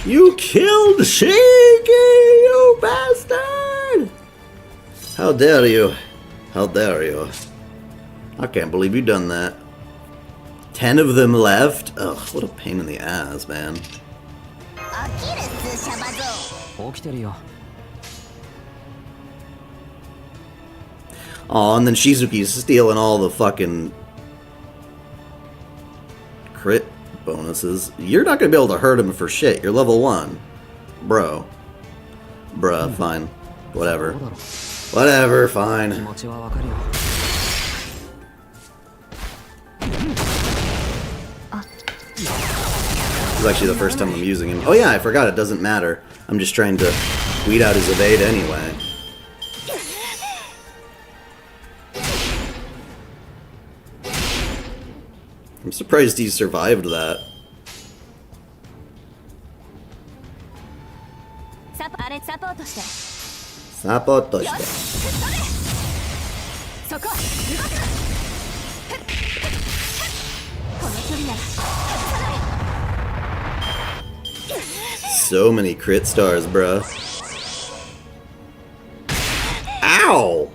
You killed Shiki, you bastard! How dare you? How dare you? I can't believe you done that. 10 of them left? Ugh, what a pain in the ass, man. Aw, and then Shizuki's stealing all the fucking crit bonuses. You're not gonna be able to hurt him for shit. You're level 1. Bruh, fine. Whatever. Whatever, fine. This is actually the first time I'm using him. Oh yeah, I forgot it doesn't matter. I'm just trying to weed out his evade anyway. I'm surprised he survived that. Support. So many crit stars, bruh. Ow!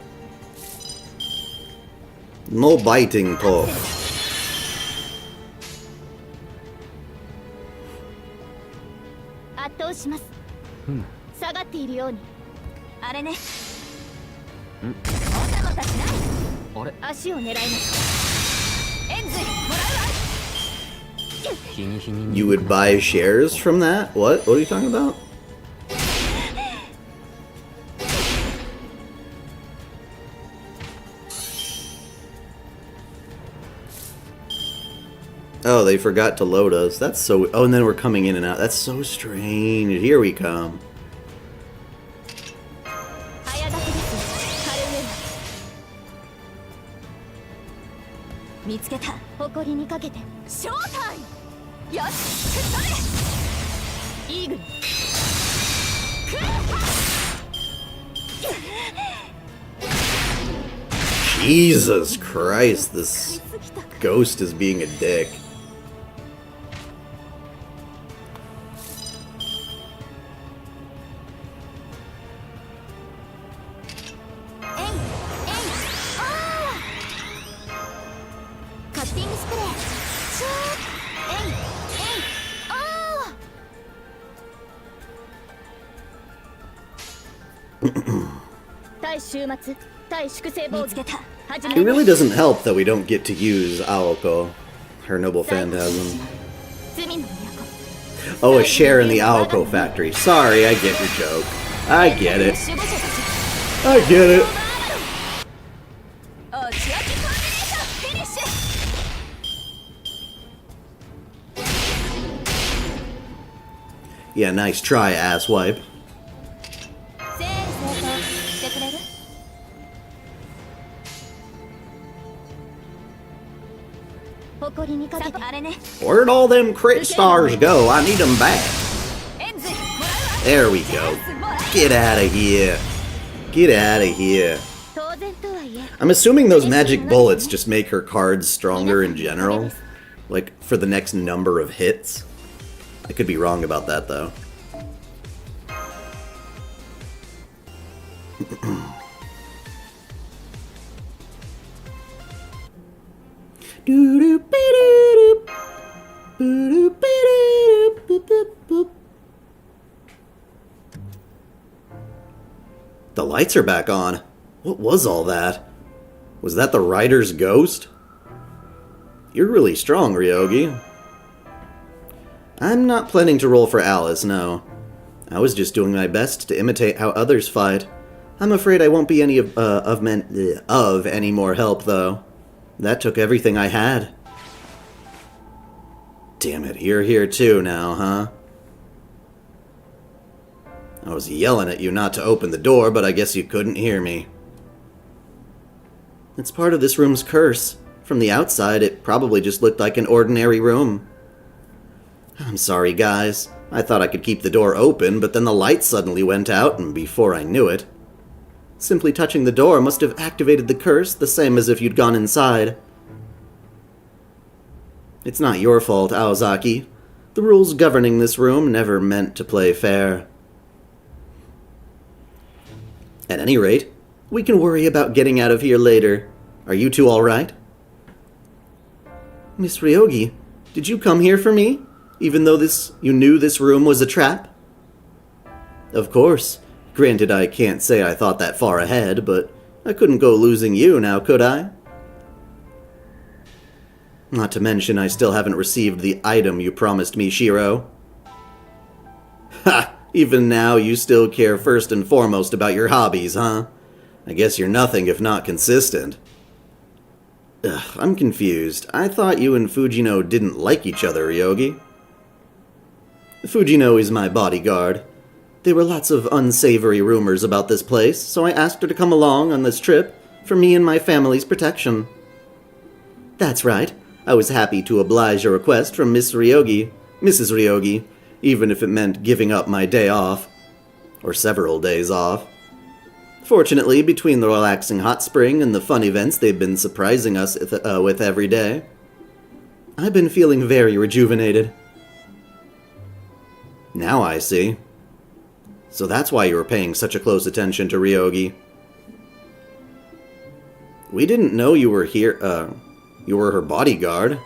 No biting, Paul. You would buy shares from that? What? What are you talking about? Oh, they forgot to load us. That's so... Oh, and then we're coming in and out. That's so strange. Here we come. Jesus Christ, this ghost is being a dick. It really doesn't help that we don't get to use Aoko, her noble phantasm. Oh, a share in the Aoko factory. Sorry, I get your joke. I get it. I get it. Yeah, nice try, asswipe. Where'd all them crit stars go? I need them back. There we go. Get out of here. Get out of here. I'm assuming those magic bullets just make her cards stronger in general. Like, for the next number of hits. I could be wrong about that, though. The lights are back on. What was all that? Was that the rider's ghost? You're really strong, Ryogi. I'm not planning to roll for Alice, no. I was just doing my best to imitate how others fight. I'm afraid I won't be any of any more help, though. That took everything I had. Damn it, you're here too now, huh? I was yelling at you not to open the door, but I guess you couldn't hear me. It's part of this room's curse. From the outside, it probably just looked like an ordinary room. I'm sorry, guys. I thought I could keep the door open, but then the light suddenly went out, and before I knew it... Simply touching the door must have activated the curse, the same as if you'd gone inside. It's not your fault, Aozaki. The rules governing this room never meant to play fair. At any rate, we can worry about getting out of here later. Are you two all right? Miss Ryogi, did you come here for me, even though you knew this room was a trap? Of course. Granted, I can't say I thought that far ahead, but I couldn't go losing you now, could I? Not to mention I still haven't received the item you promised me, Shiro. Ha! Even now you still care first and foremost about your hobbies, huh? I guess you're nothing if not consistent. Ugh, I'm confused. I thought you and Fujino didn't like each other, Ryogi. Fujino is my bodyguard. There were lots of unsavory rumors about this place, so I asked her to come along on this trip for me and my family's protection. That's right. I was happy to oblige a request from Mrs. Ryogi, even if it meant giving up my day off. Or several days off. Fortunately, between the relaxing hot spring and the fun events they've been surprising us with every day, I've been feeling very rejuvenated. Now I see. So that's why you were paying such a close attention to Ryogi. We didn't know you were here, you were her bodyguard,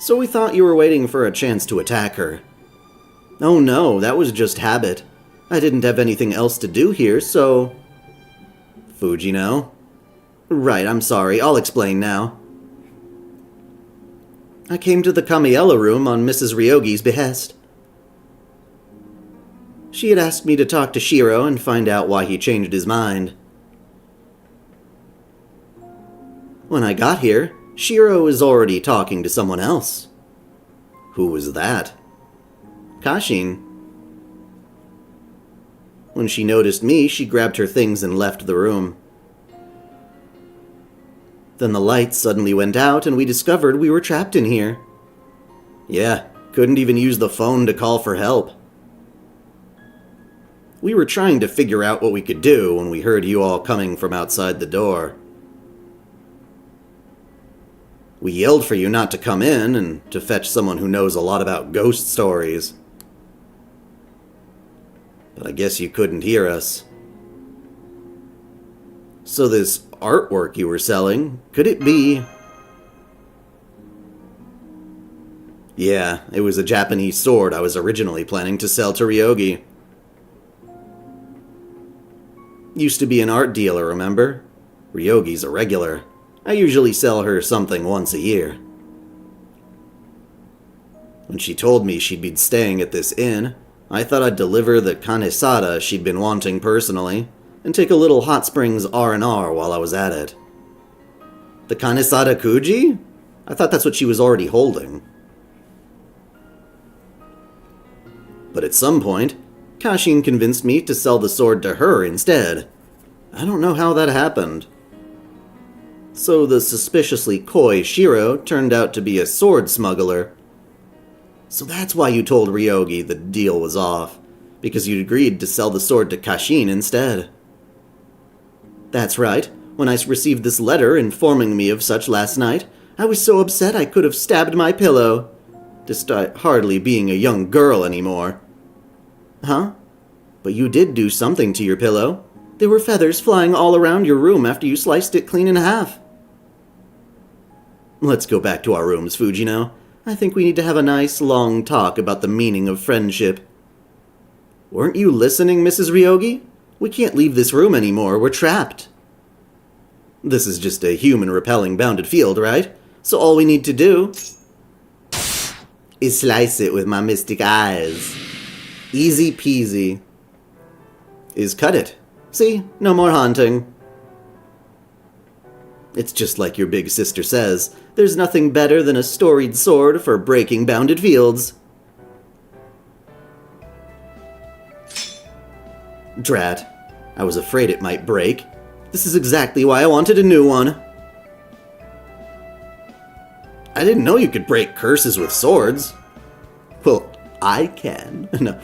so we thought you were waiting for a chance to attack her. Oh no, that was just habit. I didn't have anything else to do here, so... Fujino? Right, I'm sorry, I'll explain now. I came to the Kamiella room on Mrs. Ryogi's behest. She had asked me to talk to Shiro and find out why he changed his mind. When I got here, Shiro was already talking to someone else. Who was that? Kashin. When she noticed me, she grabbed her things and left the room. Then the lights suddenly went out and we discovered we were trapped in here. Yeah, couldn't even use the phone to call for help. We were trying to figure out what we could do when we heard you all coming from outside the door. We yelled for you not to come in and to fetch someone who knows a lot about ghost stories. But I guess you couldn't hear us. So this artwork you were selling, could it be... Yeah, it was a Japanese sword I was originally planning to sell to Ryogi. Used to be an art dealer, remember? Ryogi's a regular. I usually sell her something once a year. When she told me she'd be staying at this inn, I thought I'd deliver the kanesada she'd been wanting personally, and take a little hot springs R&R while I was at it. The kanesada kuji? I thought that's what she was already holding. But at some point, Kashin convinced me to sell the sword to her instead. I don't know how that happened. So the suspiciously coy Shiro turned out to be a sword smuggler. So that's why you told Ryogi the deal was off, because you'd agreed to sell the sword to Kashin instead. That's right. When I received this letter informing me of such last night, I was so upset I could have stabbed my pillow, despite hardly being a young girl anymore. Huh? But you did do something to your pillow. There were feathers flying all around your room after you sliced it clean in half. Let's go back to our rooms, Fujino. I think we need to have a nice, long talk about the meaning of friendship. Weren't you listening, Mrs. Ryogi? We can't leave this room anymore. We're trapped. This is just a human-repelling bounded field, right? So all we need to do is slice it with my mystic eyes. Easy peasy. Is cut it. See? No more haunting. It's just like your big sister says. There's nothing better than a storied sword for breaking bounded fields. Drat. I was afraid it might break. This is exactly why I wanted a new one. I didn't know you could break curses with swords. Well, I can. No.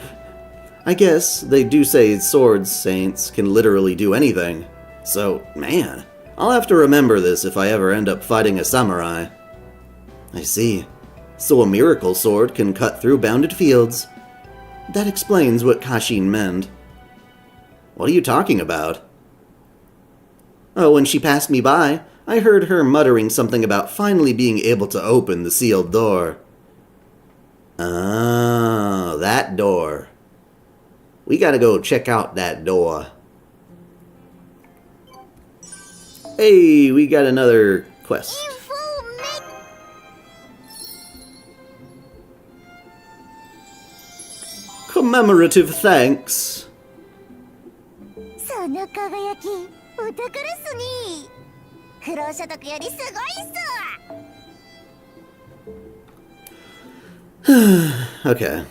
I guess they do say sword saints can literally do anything. So, man, I'll have to remember this if I ever end up fighting a samurai. I see. so a miracle sword can cut through bounded fields. That explains what Kashin meant. What are you talking about? Oh, when she passed me by, I heard her muttering something about finally being able to open the sealed door. Oh, that door. We gotta go check out that door. Hey, we got another quest. Commemorative thanks. その輝き、お宝っすね。不労所得よりすごいっすわ。Okay.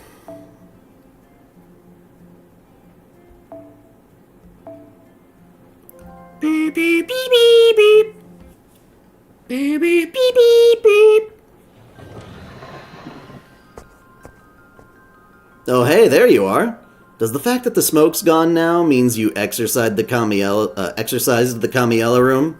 Beep, beep, beep, beep, beep. Beep, beep, beep, beep, beep. Oh, hey, there you are. Does the fact that the smoke's gone now means you exorcised the Kamiella room?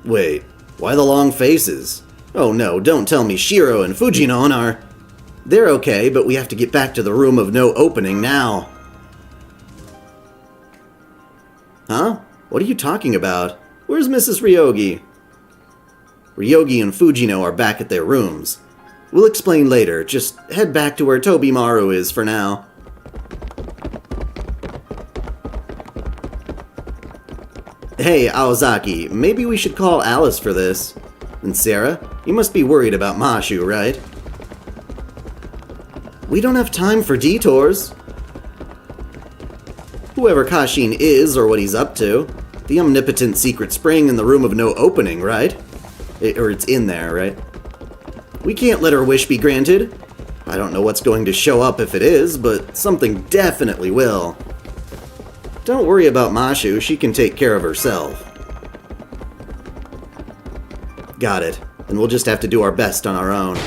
Wait, why the long faces? Oh no, don't tell me Shiro and Fujinon are... They're okay, but we have to get back to the room of no opening now. Huh? What are you talking about? Where's Mrs. Ryogi? Ryogi and Fujino are back at their rooms. We'll explain later, just head back to where Tobimaru is for now. Hey, Aozaki, maybe we should call Alice for this. And Sarah, you must be worried about Mashu, right? We don't have time for detours. Whoever Kashin is, or what he's up to. The omnipotent secret spring in the room of no opening, right? Or it's in there, right? We can't let her wish be granted. I don't know what's going to show up if it is, but something definitely will. Don't worry about Mashu, she can take care of herself. Got it. Then we'll just have to do our best on our own.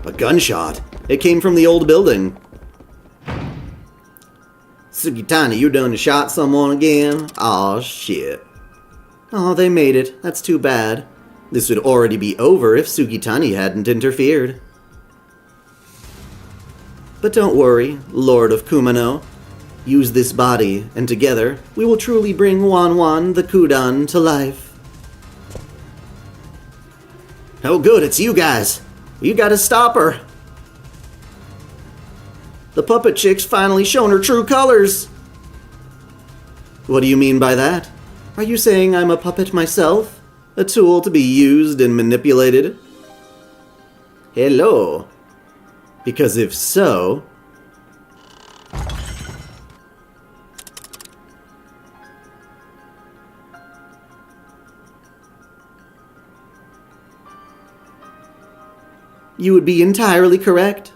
A gunshot. It came from the old building. Sugitani, you done shot someone again? Aw, shit. Oh, they made it. That's too bad. This would already be over if Sugitani hadn't interfered. But don't worry, Lord of Kumano. Use this body, and together, we will truly bring Wanwan the Kudan to life. Oh good, it's you guys. You gotta stop her. The puppet chick's finally shown her true colors. What do you mean by that? Are you saying I'm a puppet myself? A tool to be used and manipulated? Hello. Because if so... you would be entirely correct.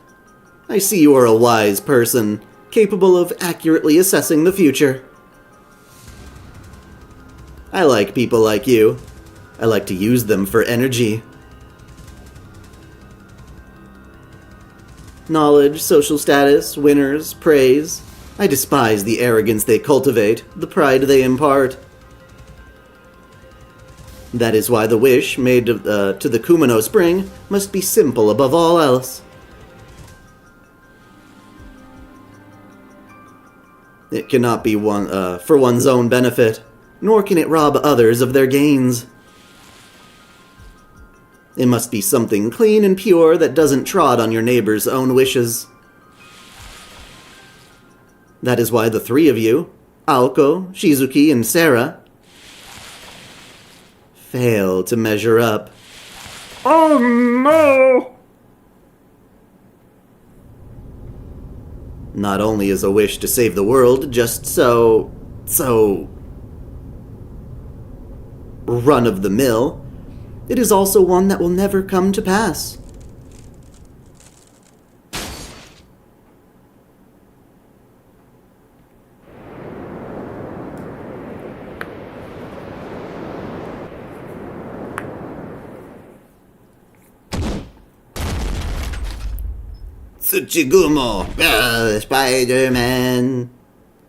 I see you are a wise person, capable of accurately assessing the future. I like people like you. I like to use them for energy. Knowledge, social status, winners, praise. I despise the arrogance they cultivate, the pride they impart. That is why the wish made to the Kumano Spring must be simple above all else. It cannot be for one's own benefit, nor can it rob others of their gains. It must be something clean and pure that doesn't trod on your neighbor's own wishes. That is why the three of you, Aoko, Shizuki, and Sarah, fail to measure up. Oh no! Not only is a wish to save the world just so run-of-the-mill, it is also one that will never come to pass. Tsuchigumo! Spider-Man!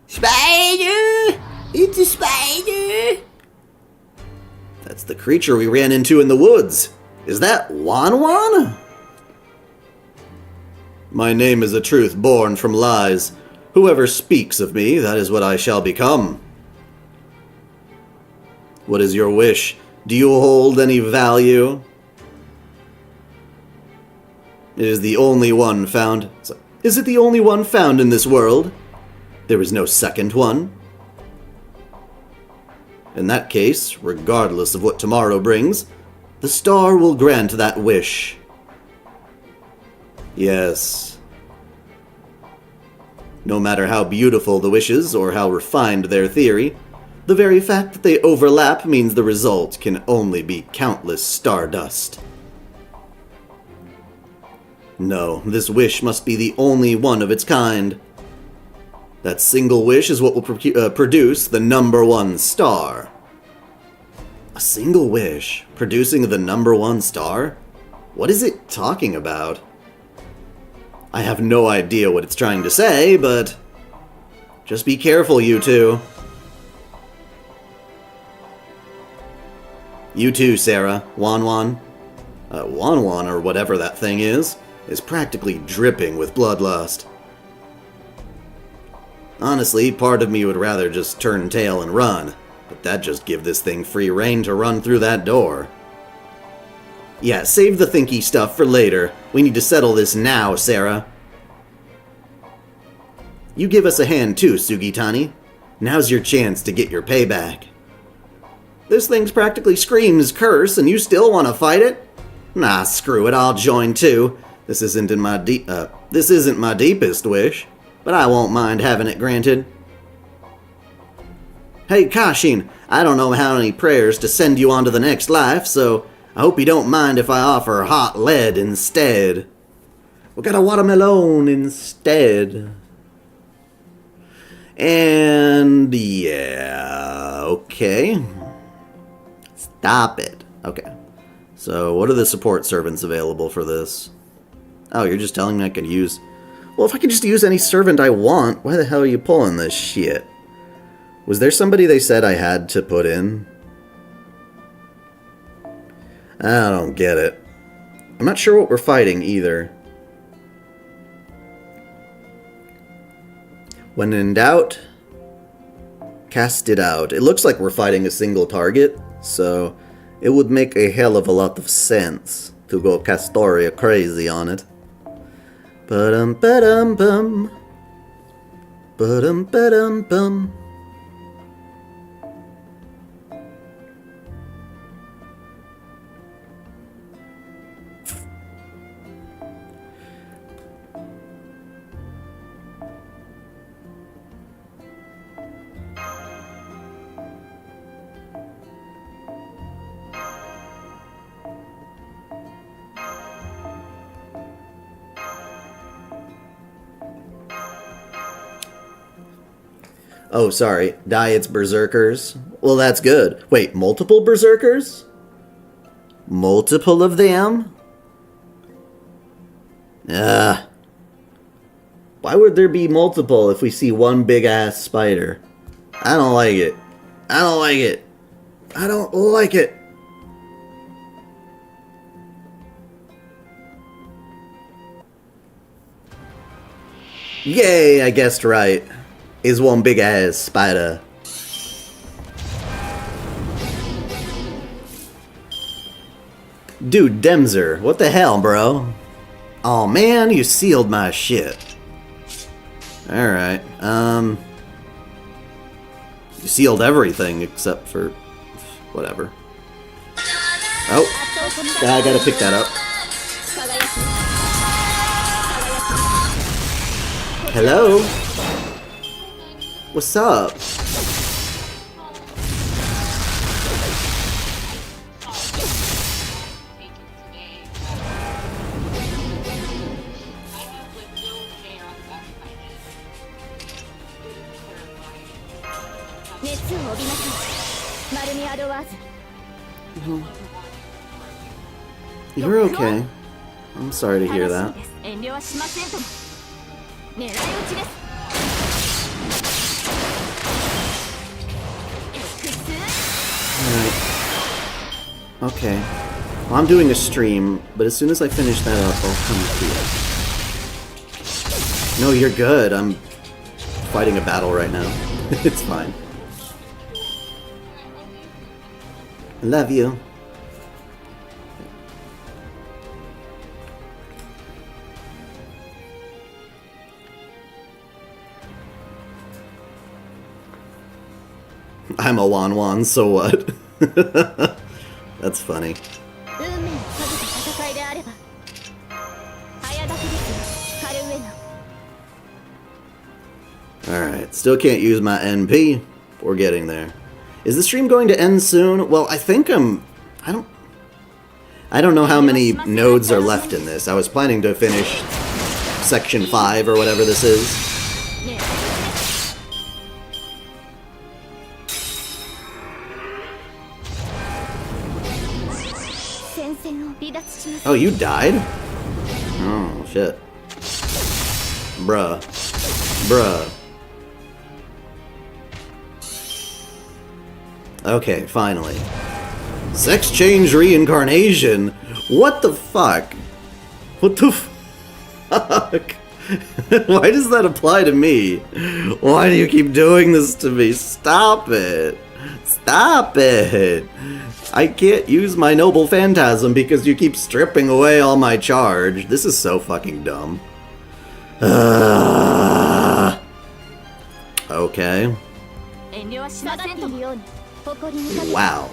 Spider! It's a spider! the creature we ran into in the woods. Is that Wan Wan? My name is a truth born from lies. Whoever speaks of me, that is what I shall become. What is your wish? Do you hold any value? It is the only one found. Is it the only one found in this world? There is no second one. In that case, regardless of what tomorrow brings, the star will grant that wish. Yes. No matter how beautiful the wishes or how refined their theory, the very fact that they overlap means the result can only be countless stardust. No, this wish must be the only one of its kind. That single wish is what will produce the #1 star. A single wish producing the #1 star? What is it talking about? I have no idea what it's trying to say, but just be careful, you two. You too, Sarah. Wan Wan. Wan Wan, or whatever that thing is practically dripping with bloodlust. Honestly, part of me would rather just turn tail and run, but that'd just give this thing free rein to run through that door. Yeah, save the thinky stuff for later. We need to settle this now, Sarah. You give us a hand too, Sugitani. Now's your chance to get your payback. This thing's practically screams curse, and you still want to fight it? Nah, screw it, I'll join too. This isn't my deepest wish, but I won't mind having it granted. Hey, Kashin, I don't know how many prayers to send you on to the next life, so I hope you don't mind if I offer hot lead instead. We got a watermelon instead. And yeah, okay. Stop it. Okay. So what are the support servants available for this? Oh, you're just telling me I could use... Well, if I could just use any servant I want, why the hell are you pulling this shit? Was there somebody they said I had to put in? I don't get it. I'm not sure what we're fighting either. When in doubt, cast it out. It looks like we're fighting a single target, so it would make a hell of a lot of sense to go Castoria crazy on it. Ba-dum-ba-dum-bum. Ba-dum-ba-dum-bum. Oh, sorry. Diet's berserkers. Well, that's good. Wait, multiple berserkers? Multiple of them? Why would there be multiple if we see one big-ass spider? I don't like it. I don't like it. I don't like it. Yay, I guessed right. Is one big ass spider. Dude, Demzer, what the hell, bro? Oh man, you sealed my shit. Alright, you sealed everything except for whatever. Oh, I gotta pick that up. Hello? What's up? You're okay. I'm sorry to hear that. Alright. Okay. Well, I'm doing a stream, but as soon as I finish that up, I'll come to you. No, you're good. I'm fighting a battle right now. It's fine. I love you. I'm a Wan, so what? That's funny. Alright, still can't use my NP. We're getting there. Is the stream going to end soon? Well, I think I don't know how many nodes are left in this. I was planning to finish section 5 or whatever this is. Oh, you died? Oh, shit. Bruh. Bruh. Okay, finally. Sex change reincarnation? What the fuck? What the fuck? Why does that apply to me? Why do you keep doing this to me? Stop it. Stop it. I can't use my noble phantasm because you keep stripping away all my charge. This is so fucking dumb. Okay. Wow.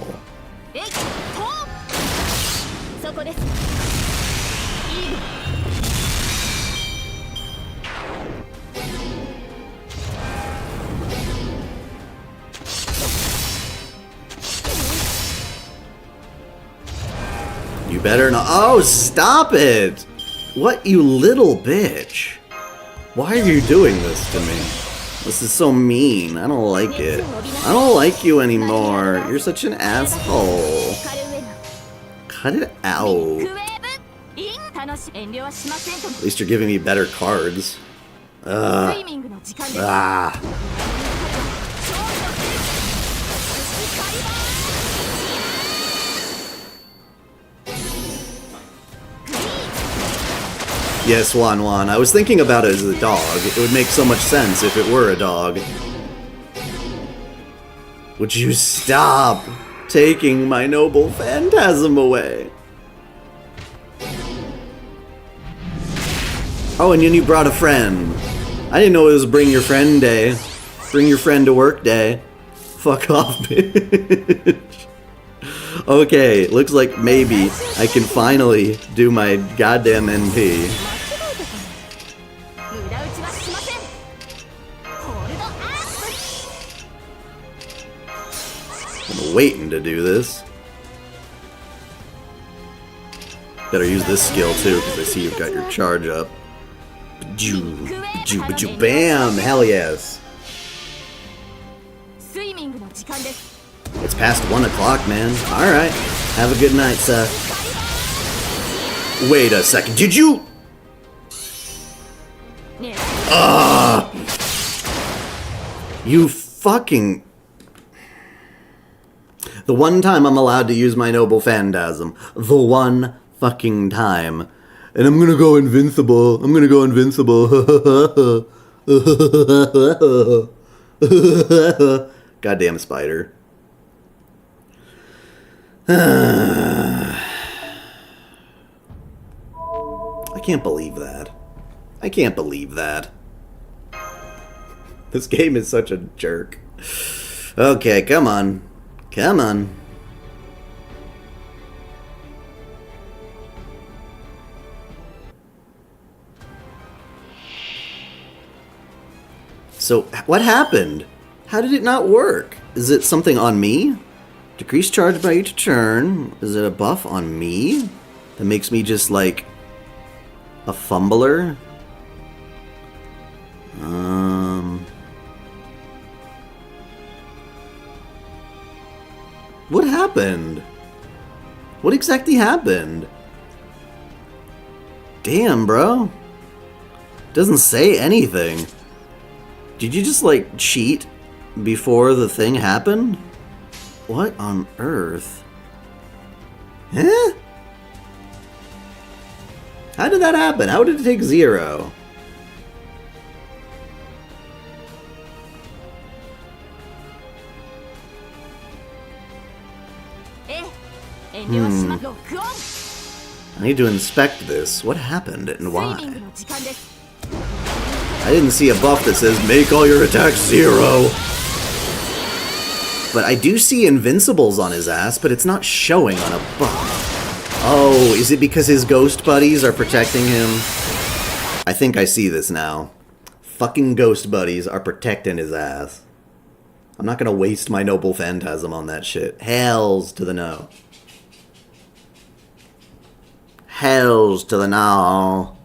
You better not. Oh, stop it! What, you little bitch? Why are you doing this to me? This is so mean. I don't like it. I don't like you anymore. You're such an asshole. Cut it out. At least you're giving me better cards. Yes, Wan. I was thinking about it as a dog. It would make so much sense if it were a dog. Would you stop taking my noble phantasm away? Oh, and then you brought a friend. I didn't know it was bring your friend day. Bring your friend to work day. Fuck off, bitch. Okay, looks like maybe I can finally do my goddamn NP. I'm waiting to do this. Better use this skill too, because I see you've got your charge up. Bam! Hell yes. It's past 1 o'clock, man. Alright. Have a good night, sir. Wait a second. Did you? You fucking... The one time I'm allowed to use my noble phantasm. The one fucking time. And I'm gonna go invincible. I'm gonna go invincible. Goddamn spider. I can't believe that. I can't believe that. This game is such a jerk. Okay, come on. Come on. So, what happened? How did it not work? Is it something on me? Decrease charge by each turn. Is it a buff on me? That makes me just like a fumbler? What happened? What exactly happened? Damn, bro. Doesn't say anything. Did you just like cheat before the thing happened? What on earth? Huh? How did that happen? How did it take 0? I need to inspect this. What happened and why? I didn't see a buff that says, make all your attacks 0. But I do see invincibles on his ass, but it's not showing on a buff. Oh, is it because his ghost buddies are protecting him? I think I see this now. Fucking ghost buddies are protecting his ass. I'm not gonna waste my noble phantasm on that shit. Hells to the no. Hells to the no.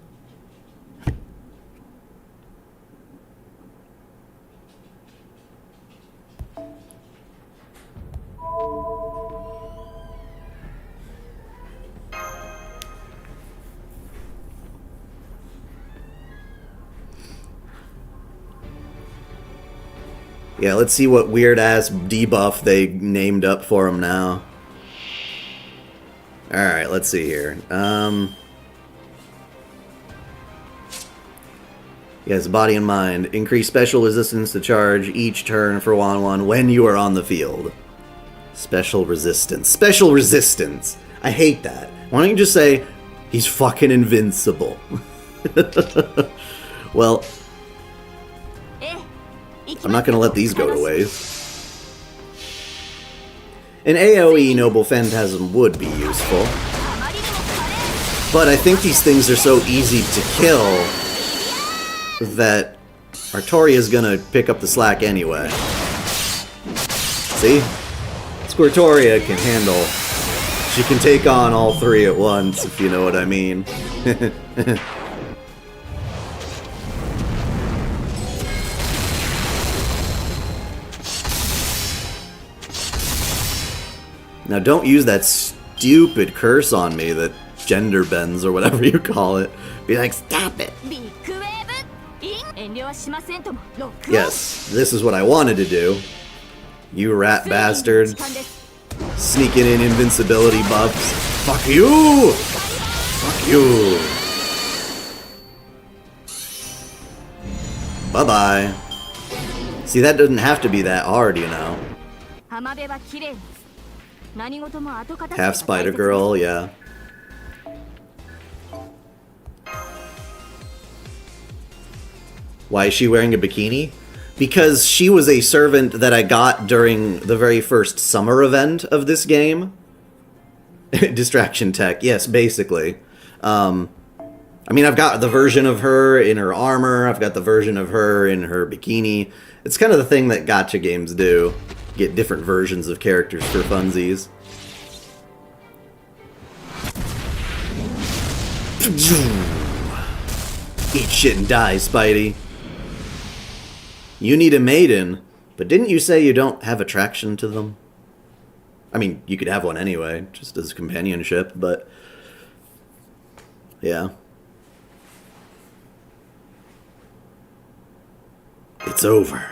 Yeah, let's see what weird-ass debuff they named up for him now. Alright, let's see here. Yes, body and mind. Increase special resistance to charge each turn for 1/1 when you are on the field. Special resistance. Special resistance! I hate that. Why don't you just say, he's fucking invincible? Well, I'm not gonna let these go to waste. An AoE Noble Phantasm would be useful. But I think these things are so easy to kill that Artoria's gonna pick up the slack anyway. See? Squirtoria can handle. She can take on all 3 at once, if you know what I mean. Now don't use that stupid curse on me that gender bends or whatever you call it. Be like, stop it! Yes, this is what I wanted to do. You rat bastard. Sneaking in invincibility buffs. Fuck you! Fuck you! Bye-bye. See, that doesn't have to be that hard, you know. Half Spider Girl, yeah. Why is she wearing a bikini? Because she was a servant that I got during the very first summer event of this game. Distraction tech, yes, basically. I mean, I've got the version of her in her armor, I've got the version of her in her bikini. It's kind of the thing that gacha games do. Get different versions of characters for funsies. Eat shit and die, Spidey. You need a maiden, but didn't you say you don't have attraction to them? I mean, you could have one anyway, just as companionship, but... yeah. It's over.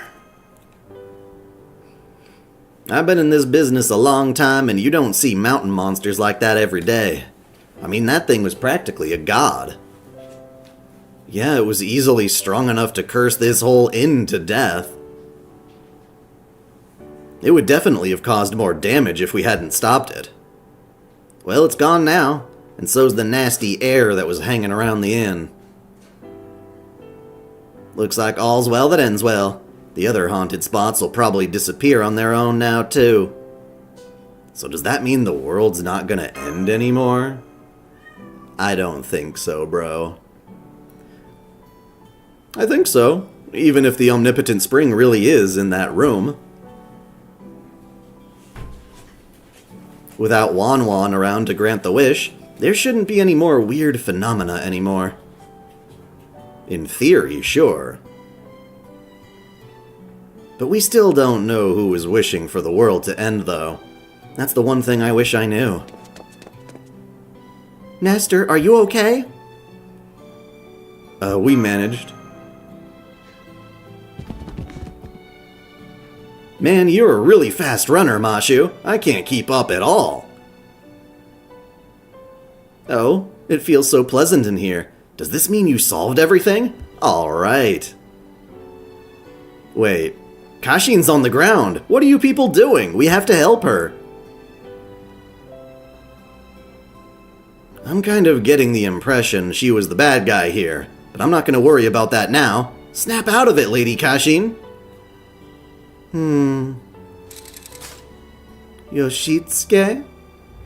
I've been in this business a long time, and you don't see mountain monsters like that every day. I mean, that thing was practically a god. Yeah, it was easily strong enough to curse this whole inn to death. It would definitely have caused more damage if we hadn't stopped it. Well, it's gone now, and so's the nasty air that was hanging around the inn. Looks like all's well that ends well. The other haunted spots will probably disappear on their own now, too. So does that mean the world's not gonna end anymore? I don't think so, bro. I think so, even if the omnipotent spring really is in that room. Without Wan around to grant the wish, there shouldn't be any more weird phenomena anymore. In theory, sure. But we still don't know who is wishing for the world to end, though. That's the one thing I wish I knew. Nestor, are you okay? We managed. Man, you're a really fast runner, Mashu. I can't keep up at all. Oh, it feels so pleasant in here. Does this mean you solved everything? Alright. Wait, Kashin's on the ground. What are you people doing? We have to help her. I'm kind of getting the impression she was the bad guy here, but I'm not going to worry about that now. Snap out of it, Lady Kashin. Yoshitsuke?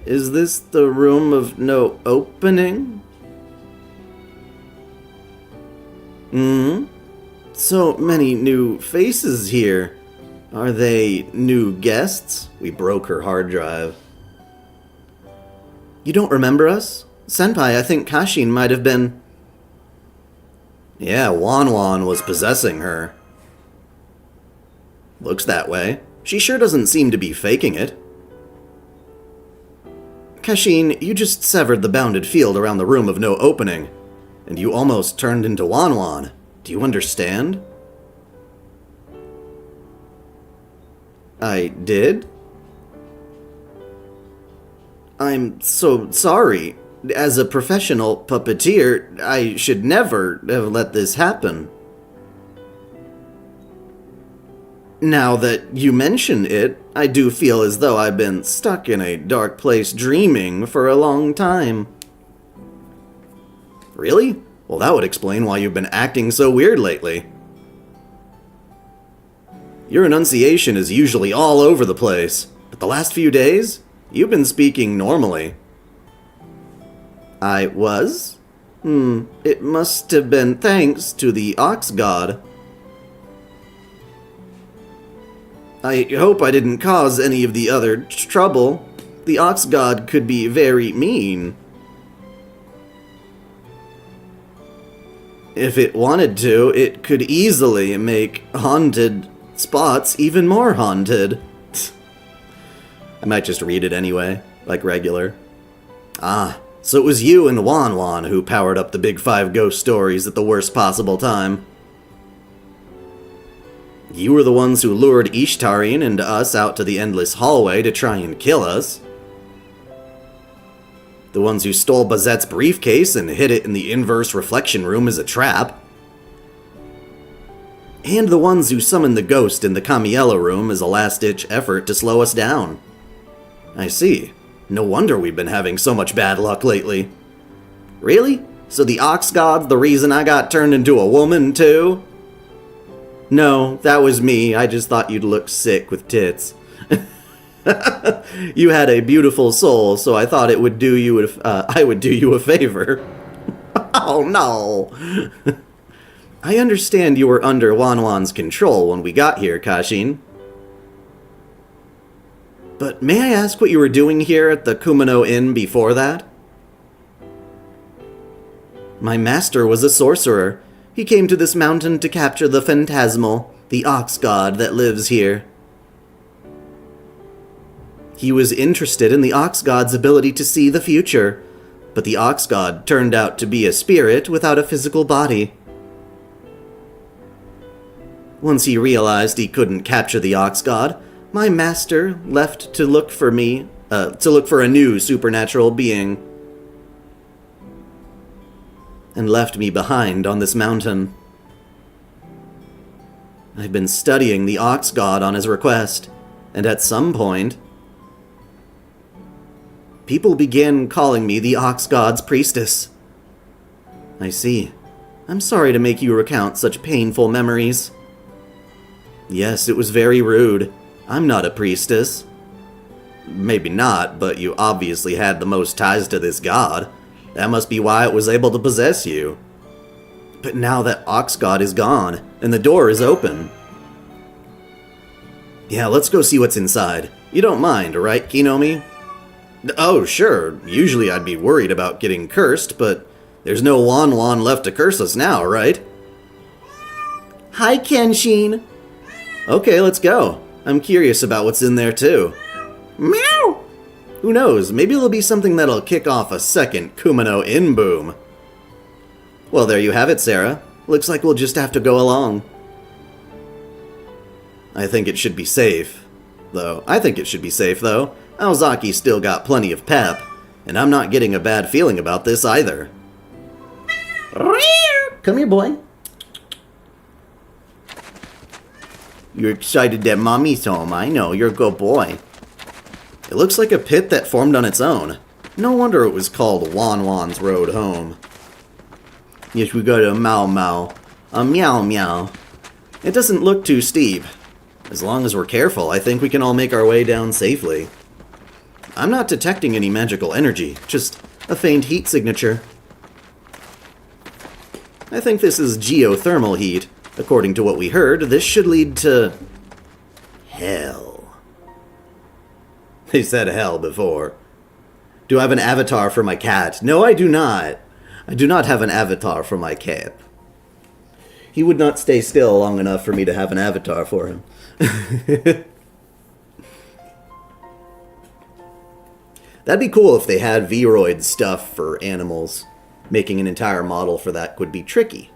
Is this the room of no opening? So many new faces here. Are they new guests? We broke her hard drive. You don't remember us? Senpai, I think Kashin might have been... Yeah, Wan was possessing her. Looks that way. She sure doesn't seem to be faking it. Kashin, you just severed the bounded field around the room of no opening, and you almost turned into Wan. Do you understand? I did? I'm so sorry. As a professional puppeteer, I should never have let this happen. Now that you mention it, I do feel as though I've been stuck in a dark place dreaming for a long time. Really? Well, that would explain why you've been acting so weird lately. Your enunciation is usually all over the place, but the last few days, you've been speaking normally. I was? It must have been thanks to the Ox God. I hope I didn't cause any of the other trouble. The Ox God could be very mean. If it wanted to, it could easily make haunted spots even more haunted. I might just read it anyway, like regular. Ah, so it was you and Wan who powered up the Big Five ghost stories at the worst possible time. You were the ones who lured Ishtarin and us out to the endless hallway to try and kill us. The ones who stole Bazette's briefcase and hid it in the inverse reflection room as a trap. And the ones who summoned the ghost in the Kamiella room as a last-ditch effort to slow us down. I see. No wonder we've been having so much bad luck lately. Really? So the Ox God's the reason I got turned into a woman, too? No, that was me. I just thought you'd look sick with tits. You had a beautiful soul, so I thought it would do you I would do you a favor. Oh no. I understand you were under Wan's control when we got here, Kashin. But may I ask what you were doing here at the Kumano Inn before that? My master was a sorcerer. He came to this mountain to capture the phantasmal, the Ox God that lives here. He was interested in the Ox God's ability to see the future, but the Ox God turned out to be a spirit without a physical body. Once he realized he couldn't capture the Ox God, my master left to look for a new supernatural being, and left me behind on this mountain. I've been studying the Ox God on his request, and at some point, people began calling me the Ox God's priestess. I see. I'm sorry to make you recount such painful memories. Yes, it was very rude. I'm not a priestess. Maybe not, but you obviously had the most ties to this god. That must be why it was able to possess you. But now that Ox God is gone, and the door is open. Yeah, let's go see what's inside. You don't mind, right, Kinomi? Oh, sure. Usually I'd be worried about getting cursed, but there's no Wan left to curse us now, right? Hi, Kenshin. Okay, let's go. I'm curious about what's in there, too. Meow! Who knows, maybe it'll be something that'll kick off a second Kumano Inn boom. Well, there you have it, Sarah. Looks like we'll just have to go along. I think it should be safe, though. Aozaki's still got plenty of pep, And I'm not getting a bad feeling about this either. Come here, boy. You're excited that Mommy's home. I know, you're a good boy. It looks like a pit that formed on its own. No wonder it was called Wan Wan's Road Home. Yes, we got a Mau Mau. A Meow Meow. It doesn't look too steep. As long as we're careful, I think we can all make our way down safely. I'm not detecting any magical energy, just a faint heat signature. I think this is geothermal heat. According to what we heard, this should lead to... hell. They said hell before. Do I have an avatar for my cat? No, I do not. I do not have an avatar for my cat. He would not stay still long enough for me to have an avatar for him. That'd be cool if they had Vroid stuff for animals. Making an entire model for that would be tricky.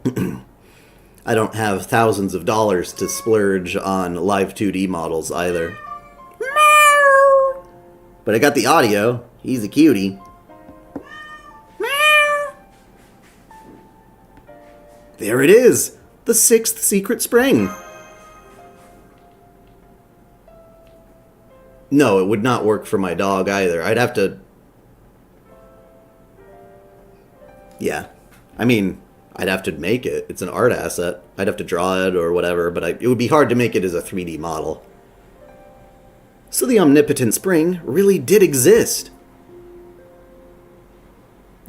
I don't have thousands of dollars to splurge on live 2D models either. Meow. But I got the audio. He's a cutie. Meow. There it is! The 6th secret spring! No, it would not work for my dog either. I'd have to... Yeah. I mean, I'd have to make it. It's an art asset. I'd have to draw it or whatever, but it would be hard to make it as a 3D model. So the omnipotent spring really did exist.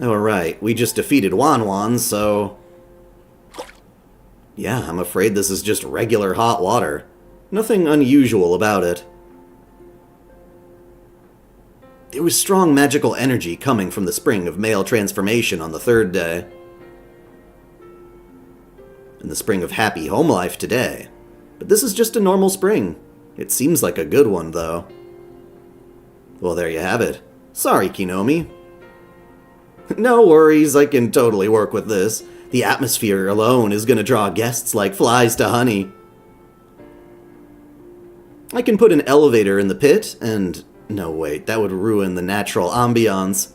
Alright, we just defeated Wan Wan, so... yeah, I'm afraid this is just regular hot water. Nothing unusual about it. There was strong magical energy coming from the spring of male transformation on the 3rd day. And the spring of happy home life today. But this is just a normal spring. It seems like a good one, though. Well, there you have it. Sorry, Kinomi. No worries, I can totally work with this. The atmosphere alone is gonna draw guests like flies to honey. I can put an elevator in the pit, and... no, wait, that would ruin the natural ambiance.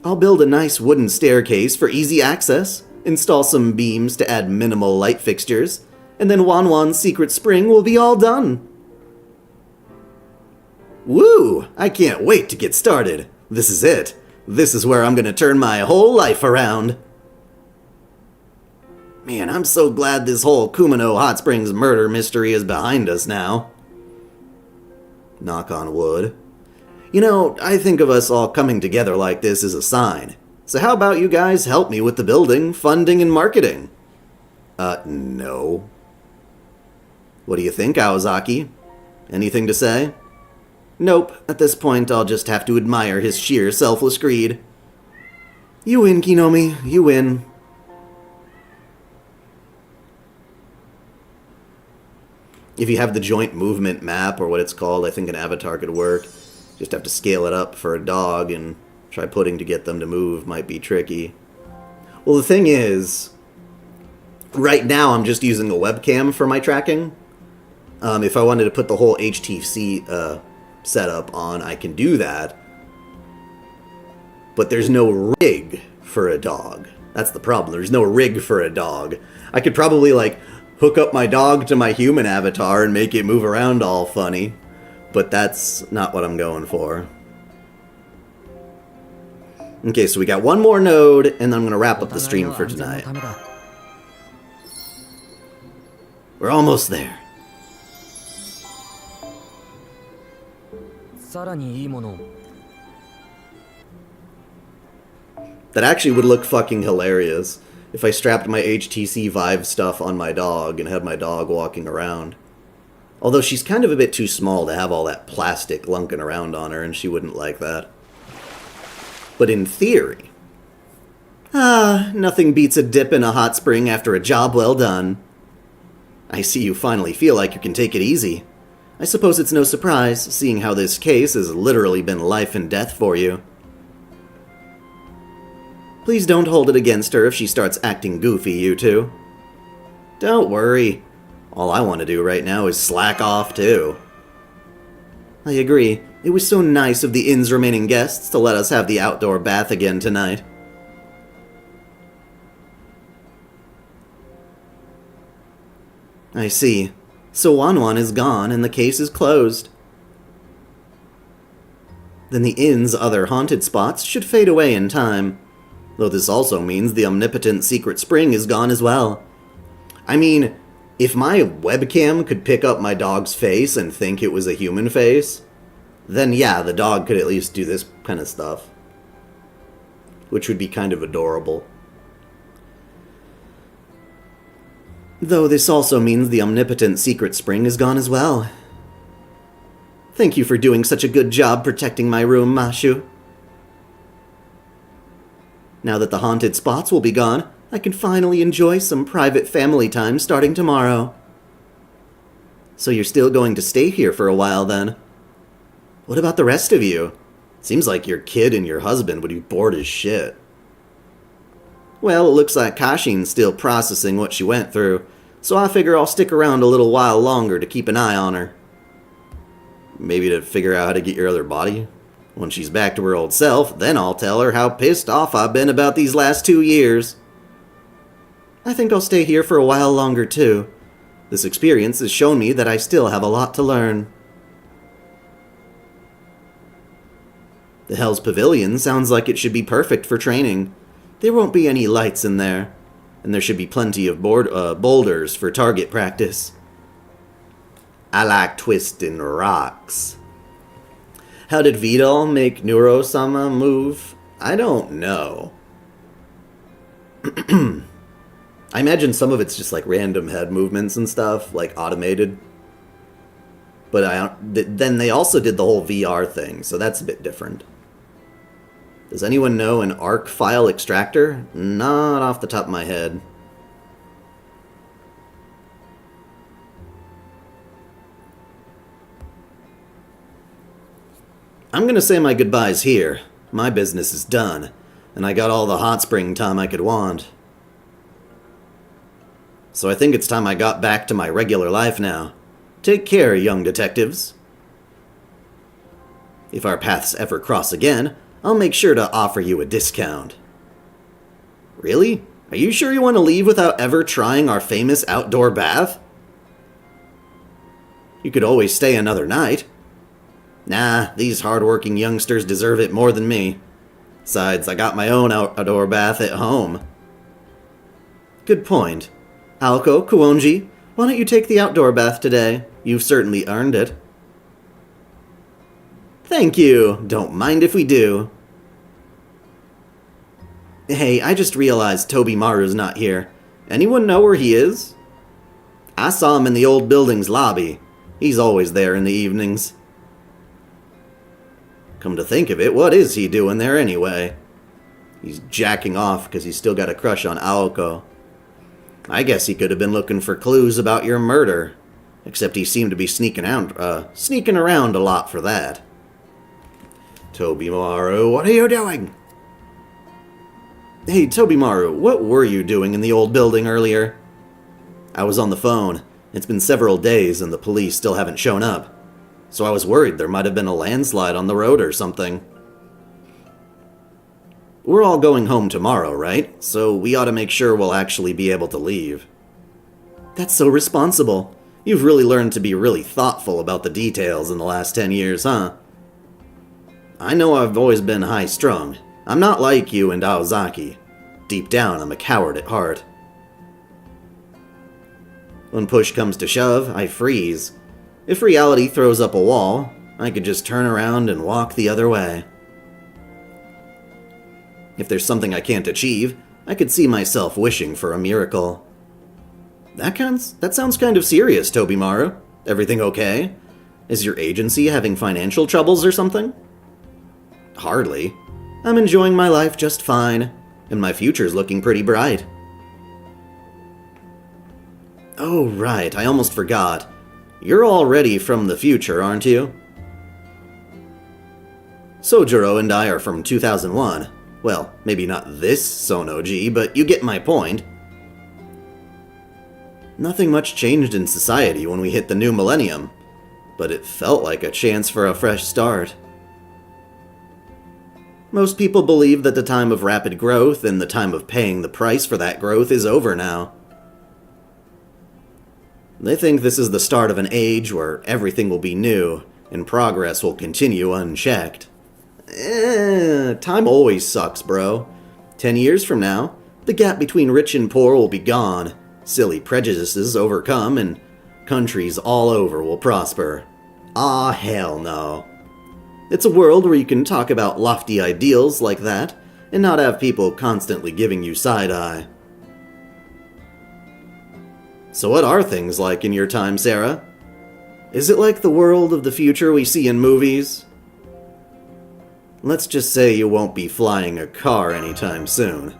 I'll build a nice wooden staircase for easy access, install some beams to add minimal light fixtures, and then Wan Wan's secret spring will be all done. Woo! I can't wait to get started. This is it. This is where I'm gonna turn my whole life around. Man, I'm so glad this whole Kumino Hot Springs murder mystery is behind us now. Knock on wood. You know, I think of us all coming together like this as a sign. So how about you guys help me with the building, funding, and marketing? No. What do you think, Aozaki? Anything to say? Nope. At this point, I'll just have to admire his sheer selfless greed. You win, Kinomi. You win. If you have the joint movement map, or what it's called, I think an avatar could work. Just have to scale it up for a dog, and try putting to get them to move might be tricky. Well, the thing is, right now I'm just using a webcam for my tracking. If I wanted to put the whole HTC setup on, I can do that. But there's no rig for a dog. That's the problem. There's no rig for a dog. I could probably, like, hook up my dog to my human avatar and make it move around all funny. But that's not what I'm going for. Okay, so we got one more node, and then I'm going to wrap up the stream for tonight. We're almost there. That actually would look fucking hilarious if I strapped my HTC Vive stuff on my dog and had my dog walking around. Although she's kind of a bit too small to have all that plastic lunking around on her, and she wouldn't like that. But in theory... nothing beats a dip in a hot spring after a job well done. I see you finally feel like you can take it easy. I suppose it's no surprise, seeing how this case has literally been life and death for you. Please don't hold it against her if she starts acting goofy, you two. Don't worry. All I want to do right now is slack off, too. I agree. It was so nice of the inn's remaining guests to let us have the outdoor bath again tonight. I see. So Wanwan is gone and the case is closed. Then the inn's other haunted spots should fade away in time. Though this also means the omnipotent secret spring is gone as well. I mean, if my webcam could pick up my dog's face and think it was a human face, then yeah, the dog could at least do this kind of stuff. Which would be kind of adorable. Though this also means the omnipotent secret spring is gone as well. Thank you for doing such a good job protecting my room, Mashu. Now that the haunted spots will be gone, I can finally enjoy some private family time starting tomorrow. So you're still going to stay here for a while then? What about the rest of you? Seems like your kid and your husband would be bored as shit. Well, it looks like Kashin's still processing what she went through, so I figure I'll stick around a little while longer to keep an eye on her. Maybe to figure out how to get your other body? When she's back to her old self, then I'll tell her how pissed off I've been about these last 2 years. I think I'll stay here for a while longer too. This experience has shown me that I still have a lot to learn. The Hell's Pavilion sounds like it should be perfect for training. There won't be any lights in there, and there should be plenty of boulders for target practice. I like twisting rocks. How did Vidal make Neuro-sama move? I don't know. I imagine some of it's just like random head movements and stuff, like automated. But then they also did the whole VR thing, so that's a bit different. Does anyone know an ARC file extractor? Not off the top of my head. I'm gonna say my goodbyes here. My business is done, and I got all the hot spring time I could want. So I think it's time I got back to my regular life now. Take care, young detectives. If our paths ever cross again, I'll make sure to offer you a discount. Really? Are you sure you want to leave without ever trying our famous outdoor bath? You could always stay another night. Nah, these hard-working youngsters deserve it more than me. Besides, I got my own outdoor bath at home. Good point. Aoko, Kuonji, why don't you take the outdoor bath today? You've certainly earned it. Thank you. Don't mind if we do. Hey, I just realized Tobimaru's not here. Anyone know where he is? I saw him in the old building's lobby. He's always there in the evenings. Come to think of it, what is he doing there anyway? He's jacking off because he's still got a crush on Aoko. I guess he could have been looking for clues about your murder. Except he seemed to be sneaking around a lot for that. Tobimaru, what are you doing? Hey, Tobimaru, what were you doing in the old building earlier? I was on the phone. It's been several days and the police still haven't shown up. So I was worried there might have been a landslide on the road or something. We're all going home tomorrow, right? So we ought to make sure we'll actually be able to leave. That's so responsible. You've really learned to be really thoughtful about the details in the last 10 years, huh? I know I've always been high-strung. I'm not like you and Aozaki. Deep down, I'm a coward at heart. When push comes to shove, I freeze. If reality throws up a wall, I could just turn around and walk the other way. If there's something I can't achieve, I could see myself wishing for a miracle. That sounds kind of serious, Tobimaru. Everything okay? Is your agency having financial troubles or something? Hardly. I'm enjoying my life just fine, and my future's looking pretty bright. Oh, right, I almost forgot. You're already from the future, aren't you? Sojiro and I are from 2001. Well, maybe not this Sonoji, but you get my point. Nothing much changed in society when we hit the new millennium. but it felt like a chance for a fresh start. Most people believe that the time of rapid growth and the time of paying the price for that growth is over now. They think this is the start of an age where everything will be new and progress will continue unchecked. Time always sucks, bro. 10 years from now, the gap between rich and poor will be gone, silly prejudices overcome, and countries all over will prosper. Ah, hell no. It's a world where you can talk about lofty ideals like that and not have people constantly giving you side-eye. So what are things like in your time, Sarah? Is it like the world of the future we see in movies? Let's just say you won't be flying a car anytime soon.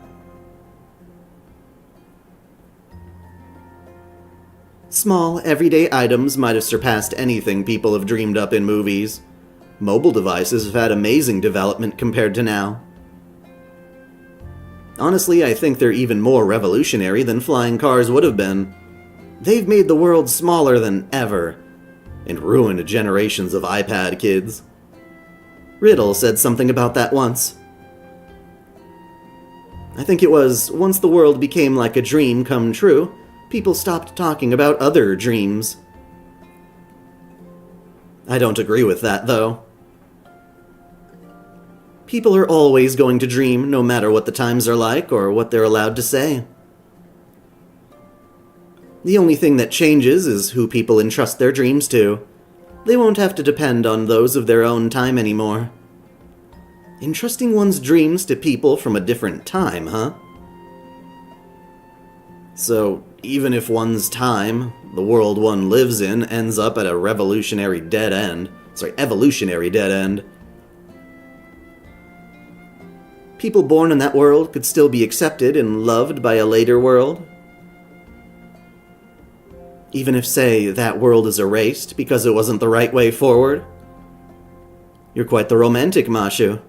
Small, everyday items might have surpassed anything people have dreamed up in movies. Mobile devices have had amazing development compared to now. Honestly, I think they're even more revolutionary than flying cars would have been. They've made the world smaller than ever, and ruined generations of iPad kids. Riddle said something about that once. I think it was, once the world became like a dream come true, people stopped talking about other dreams. I don't agree with that, though. People are always going to dream, no matter what the times are like or what they're allowed to say. The only thing that changes is who people entrust their dreams to. They won't have to depend on those of their own time anymore. Entrusting one's dreams to people from a different time, huh? So, even if one's time, the world one lives in, ends up at a evolutionary dead end, people born in that world could still be accepted and loved by a later world. Even if, say, that world is erased because it wasn't the right way forward. You're quite the romantic, Mashu.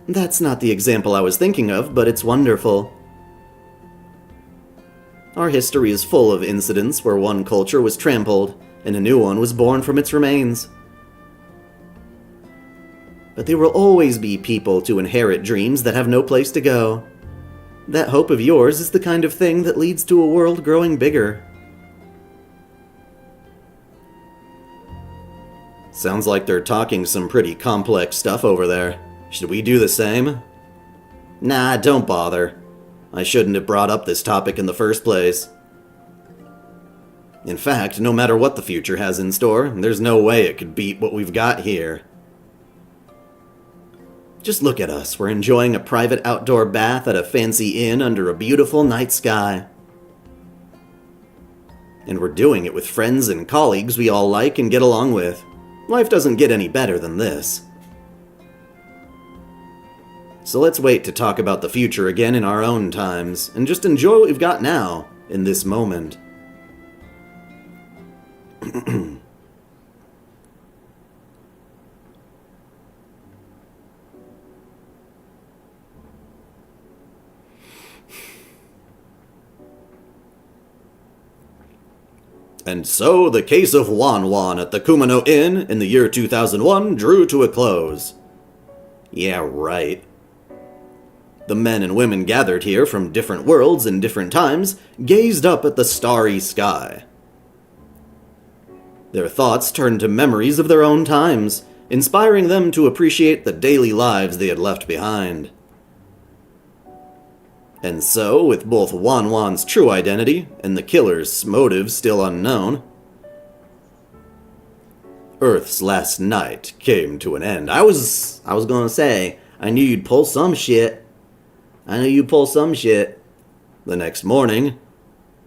That's not the example I was thinking of, but it's wonderful. Our history is full of incidents where one culture was trampled, and a new one was born from its remains. But there will always be people to inherit dreams that have no place to go. That hope of yours is the kind of thing that leads to a world growing bigger. Sounds like they're talking some pretty complex stuff over there. Should we do the same? Nah, don't bother. I shouldn't have brought up this topic in the first place. In fact, no matter what the future has in store, there's no way it could beat what we've got here. Just look at us, we're enjoying a private outdoor bath at a fancy inn under a beautiful night sky. And we're doing it with friends and colleagues we all like and get along with. Life doesn't get any better than this. So let's wait to talk about the future again in our own times, and just enjoy what we've got now, in this moment. And so, the case of Wan Wan at the Kumano Inn in the year 2001 drew to a close. Yeah, right. The men and women gathered here from different worlds and different times gazed up at the starry sky. Their thoughts turned to memories of their own times, inspiring them to appreciate the daily lives they had left behind. And so, with both Wan Wan's true identity and the killer's motive still unknown, Earth's last night came to an end. I was gonna say, I knew you'd pull some shit. The next morning,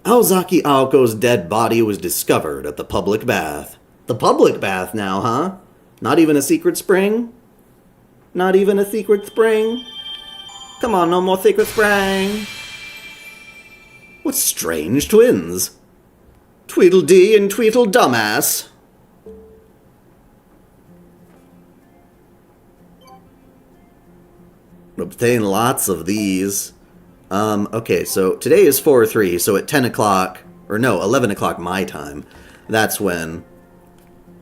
Aozaki Aoko's dead body was discovered at the public bath. The public bath now, huh? Not even a secret spring? Come on, no more secret spring. What strange twins. Tweedledee and Tweedle Dumbass. Obtain lots of these. Okay, so today is 4/3, so at 10 o'clock, or no, 11 o'clock my time, that's when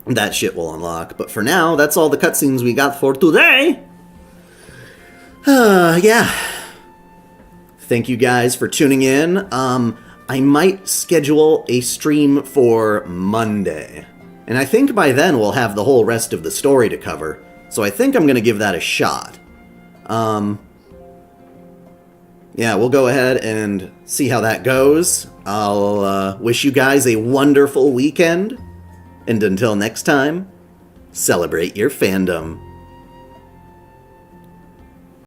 that shit will unlock. But for now, that's all the cutscenes we got for today. Yeah. Thank you guys for tuning in. I might schedule a stream for Monday. And I think by then we'll have the whole rest of the story to cover. So I think I'm going to give that a shot. Yeah, we'll go ahead and see how that goes. I'll wish you guys a wonderful weekend. And until next time, celebrate your fandom.